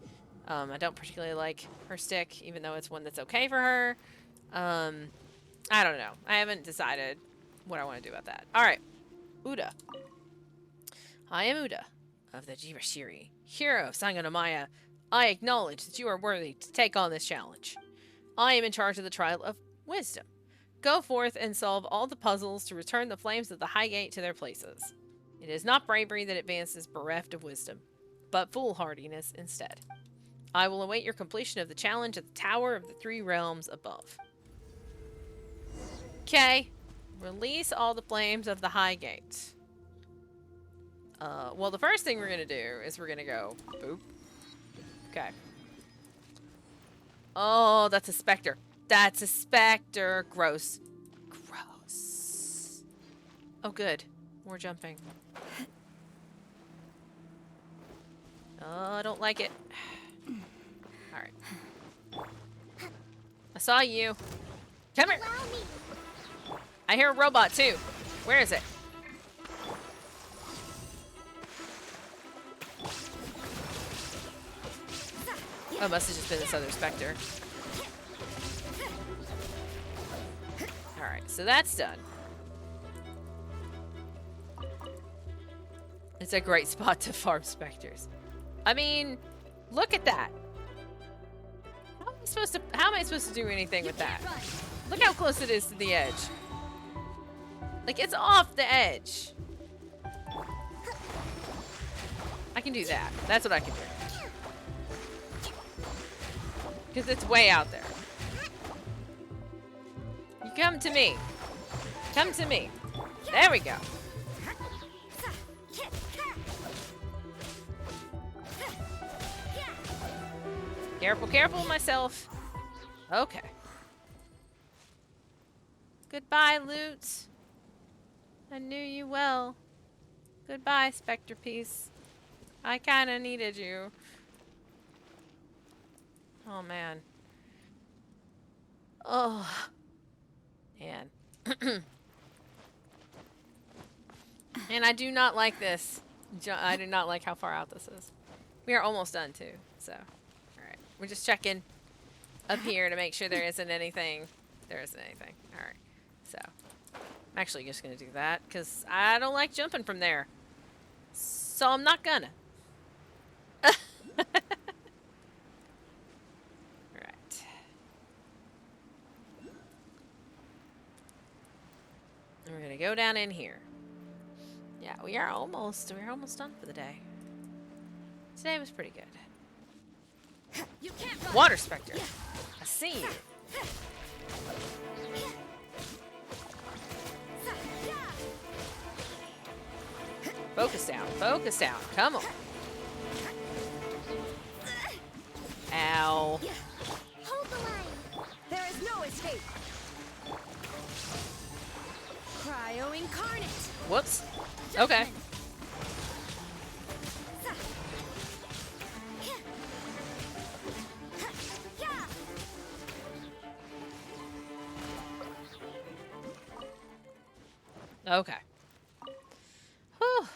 I don't particularly like her stick, even though it's one that's okay for her. I don't know. I haven't decided what I want to do about that. All right. Uda. I am Uda of the Jirashiri, hero of Sangonomiya. I acknowledge that you are worthy to take on this challenge. I am in charge of the Trial of Wisdom. Go forth and solve all the puzzles to return the flames of the High Gate to their places. It is not bravery that advances bereft of wisdom, but foolhardiness instead. I will await your completion of the challenge at the Tower of the Three Realms above. Okay. Release all the flames of the High Gate. Well, the first thing we're going to do is we're going to go... Boop. Okay. Oh, that's a specter. That's a specter. Gross. Gross. Oh, good. More jumping. Oh, I don't like it. Alright. I saw you. Come here. I hear a robot, too. Where is it? Oh, must have just been this other specter. Alright, so that's done. It's a great spot to farm specters. I mean, look at that. How am I supposed to do anything with that? Look how close it is to the edge. Like, it's off the edge. I can do that. That's what I can do. Because it's way out there. You come to me. Come to me. There we go. Careful, careful, myself. Okay. Goodbye, Loot. I knew you well. Goodbye, Spectre Piece. I kinda needed you. Oh, man. Oh. Man. And I do not like this. I do not like how far out this is. We are almost done, too. So, alright. We're just checking up here to make sure there isn't anything. There isn't anything. Alright. So, I'm actually just going to do that because I don't like jumping from there. So, I'm not gonna. We're gonna go down in here. Yeah, we're almost done for the day. Today was pretty good. Water Spectre. I see you. Focus down. Focus down. Come on. Ow. Hold the line. There is no escape. Cryo incarnate. Whoops. Okay. Okay. Whew.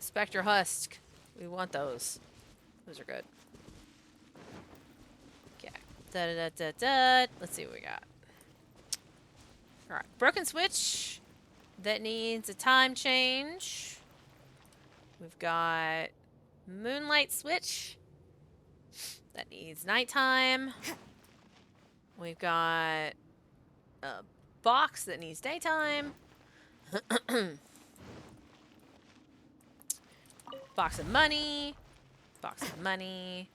Spectre Husk. We want those. Those are good. Okay. Da-da-da-da-da. Let's see what we got. Alright. Broken switch. That needs a time change. We've got moonlight switch. That needs nighttime. We've got a box that needs daytime. Box of money. Box of money.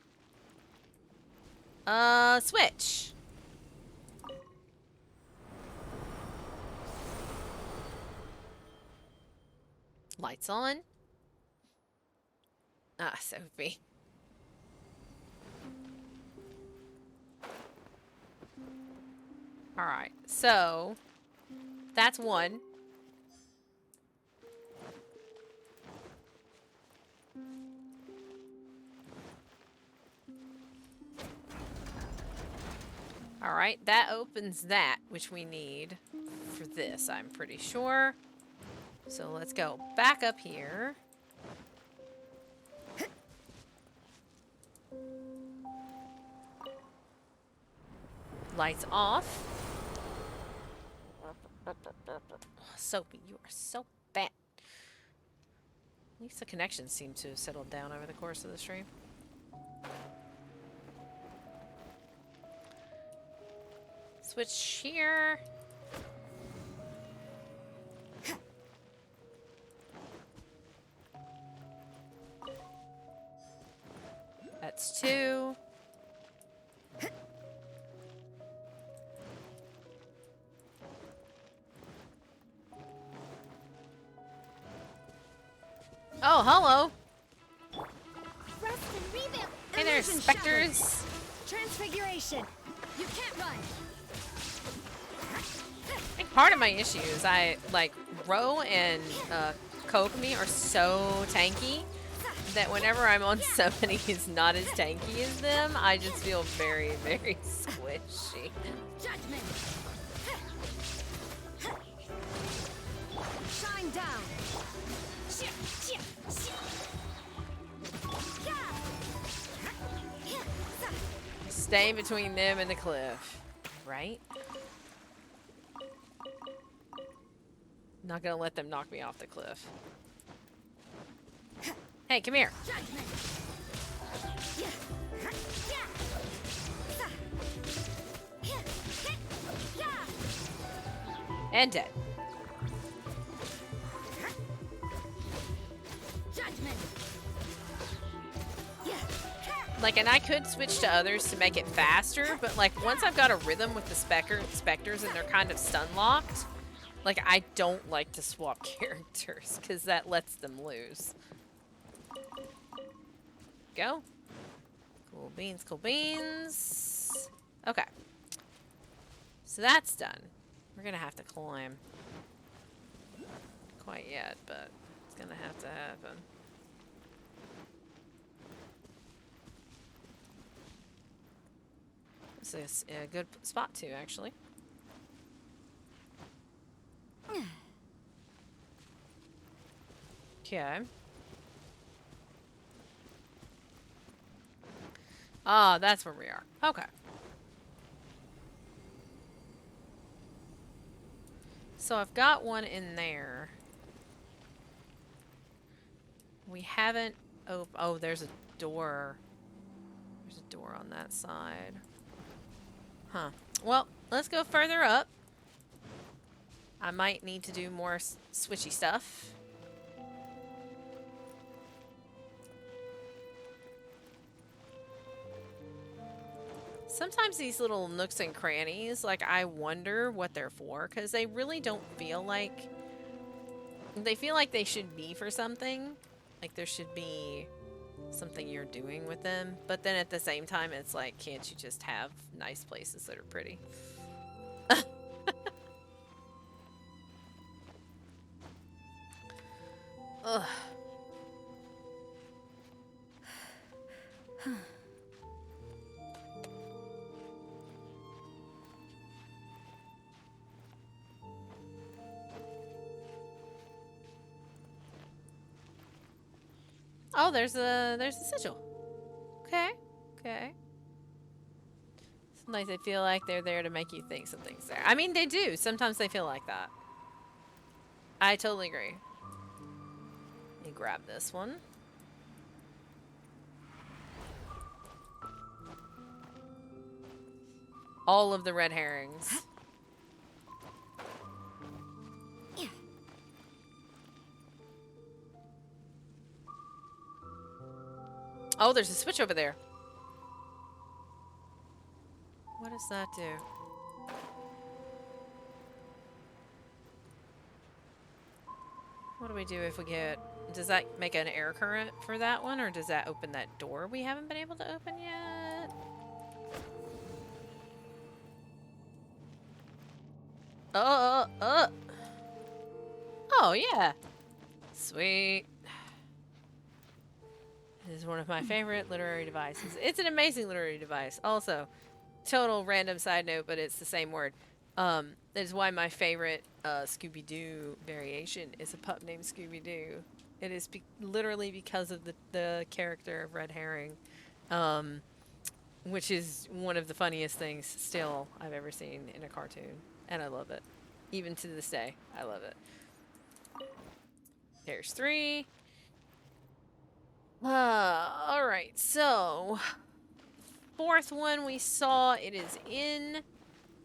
Switch. Lights on. Ah, Sophie. Alright, so that's one. Alright, that opens that, which we need for this, I'm pretty sure. So let's go back up here. Lights off. Oh, Sophie, you are so bad. At least the connections seem to have settled down over the course of the stream. Switch here. That's two. Oh, hello. Rest and rebuild. Hey there, Illusion specters. shattered. Transfiguration. You can't run. I think part of my issue is Ro and Kokomi are so tanky that whenever I'm on somebody who's not as tanky as them, I just feel very, very squishy. Judgment. Shine down. Stay between them and the cliff, right? Not gonna let them knock me off the cliff. Hey, come here. And dead. Like, and I could switch to others to make it faster, but like once I've got a rhythm with the specters and they're kind of stun locked, like I don't like to swap characters because that lets them lose. Go. Cool beans, cool beans. Okay. So that's done. We're gonna have to climb. Quite yet, but it's gonna have to happen. This is a good spot too, actually. Okay. Ah, that's where we are. Okay. So I've got one in there. We haven't... Oh, there's a door. There's a door on that side. Huh. Well, let's go further up. I might need to do more switchy stuff. Sometimes these little nooks and crannies, like, I wonder what they're for, because they really don't feel like... They feel like they should be for something. Like, there should be something you're doing with them. But then at the same time, it's like, can't you just have nice places that are pretty? Ugh. Oh, there's a sigil. Okay. Okay. Sometimes they feel like they're there to make you think something's there. I mean, they do. Sometimes they feel like that. I totally agree. Let me grab this one. All of the red herrings. Oh, there's a switch over there. What does that do? What do we do if we get... Does that make an air current for that one? Or does that open that door we haven't been able to open yet? Oh, yeah. Sweet. This is one of my favorite literary devices. It's an amazing literary device. Also, total random side note, but it's the same word. That is why my favorite Scooby-Doo variation is a pup named Scooby-Doo. It is literally because of the character of Red Herring, which is one of the funniest things still I've ever seen in a cartoon. And I love it. Even to this day, I love it. There's 3. Alright, so... 4th one we saw, it is in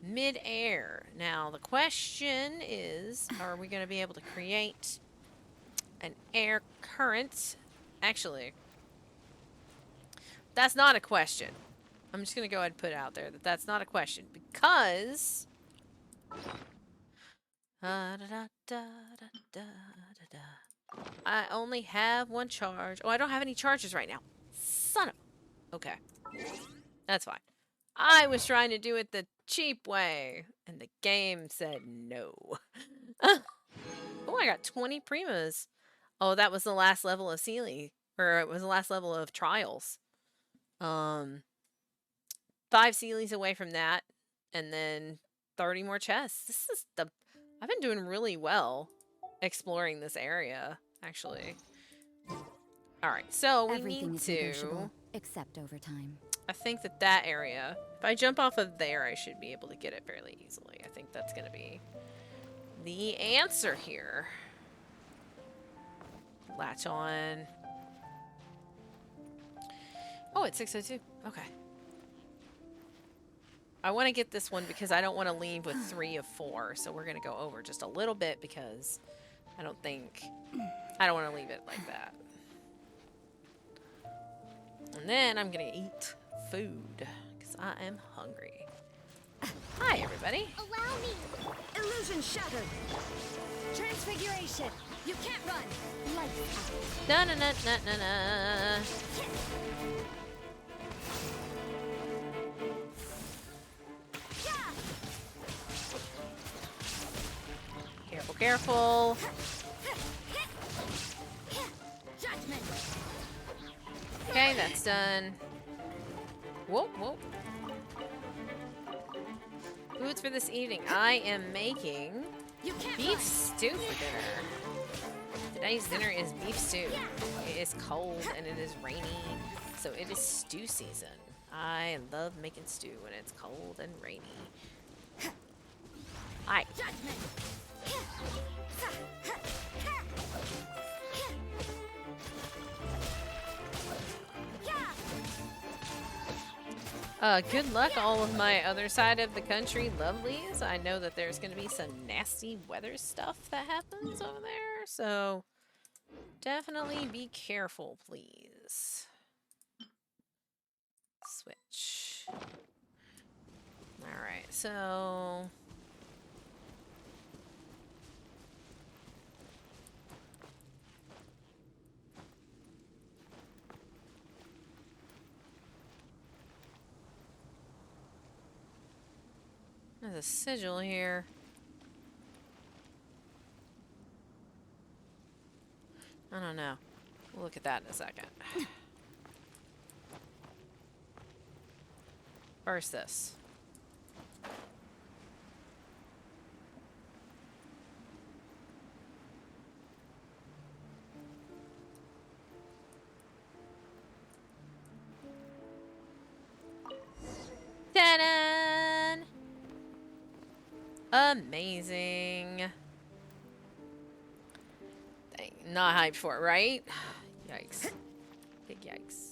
mid-air. Now, the question is, are we going to be able to create an air current? Actually, that's not a question. I'm just going to go ahead and put it out there that that's not a question because... I only have 1 charge. Oh, I don't have any charges right now. Son of... Okay. That's fine. I was trying to do it the cheap way, and the game said no. Oh, I got 20 primas. Oh, that was the last level of Sealy. Or it was the last level of Trials. 5 Sealies away from that, and then 30 more chests. This is the... I've been doing really well exploring this area, actually. Alright, so we Everything need is to... negotiable, except overtime. I think that area, if I jump off of there, I should be able to get it fairly easily. I think that's going to be the answer here. Latch on. Oh, it's 6:02. Okay. I want to get this one because I don't want to leave with 3 of 4. So we're going to go over just a little bit because I don't want to leave it like that. And then I'm going to eat food because I am hungry. Hi, everybody. Allow me. Illusion shattered. Transfiguration. You can't run. Lights out. Na na na na na na. Careful, careful. Judgment. Okay, that's done. Whoa, whoa. Foods for this evening. I am making beef stew for dinner. Today's dinner is beef stew. It is cold and it is rainy, so it is stew season. I love making stew when it's cold and rainy. Hi. Good luck, all of my other side of the country lovelies. I know that there's going to be some nasty weather stuff that happens over there, so definitely be careful, please. Switch. Alright, so... There's a sigil here. I don't know. We'll look at that in a second. First this. Amazing. Dang, not hyped for it, right? Yikes. Big yikes.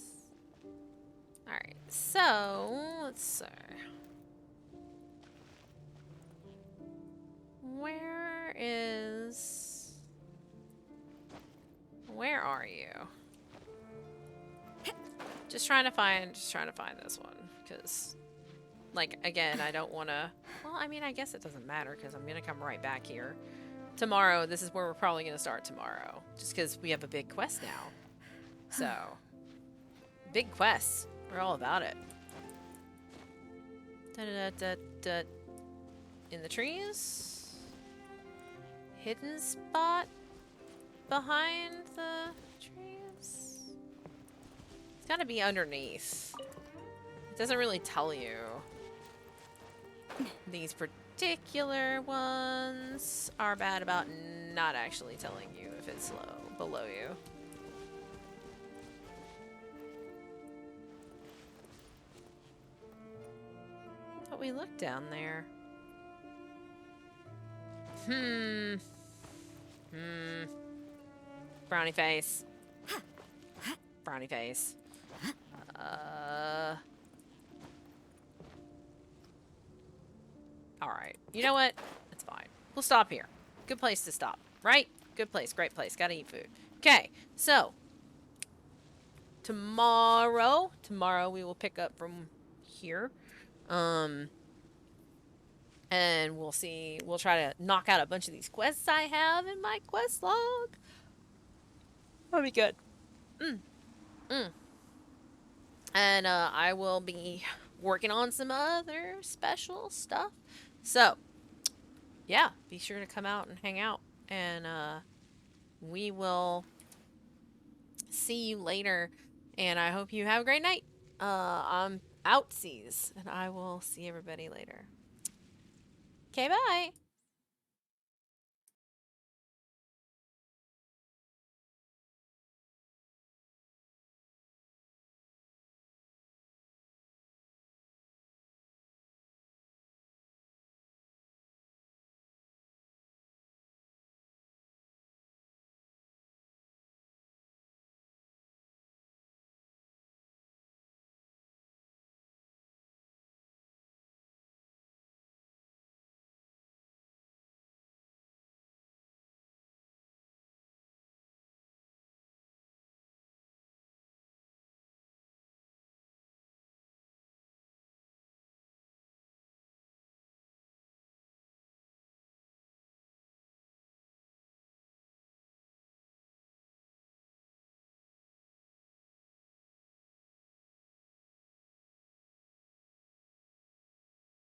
Alright, so let's see. Where are you? Just trying to find this one, because, like, again, I don't want to. Well, I mean, I guess it doesn't matter because I'm gonna come right back here tomorrow. This is where we're probably gonna start tomorrow, just because we have a big quest now. So, big quests, we're all about it. Da-da-da-da-da. In the trees, hidden spot behind the trees. It's gotta be underneath. It doesn't really tell you. These particular ones are bad about not actually telling you if it's below you. But we looked down there. Brownie face. Brownie face. Alright. You know what? It's fine. We'll stop here. Good place to stop, right? Good place. Great place. Gotta eat food. Okay. So, tomorrow we will pick up from here. And we'll see. We'll try to knock out a bunch of these quests I have in my quest log. That'll be good. And I will be working on some other special stuff. So, yeah, be sure to come out and hang out. And we will see you later. And I hope you have a great night. I'm outsies, and I will see everybody later. Okay, bye.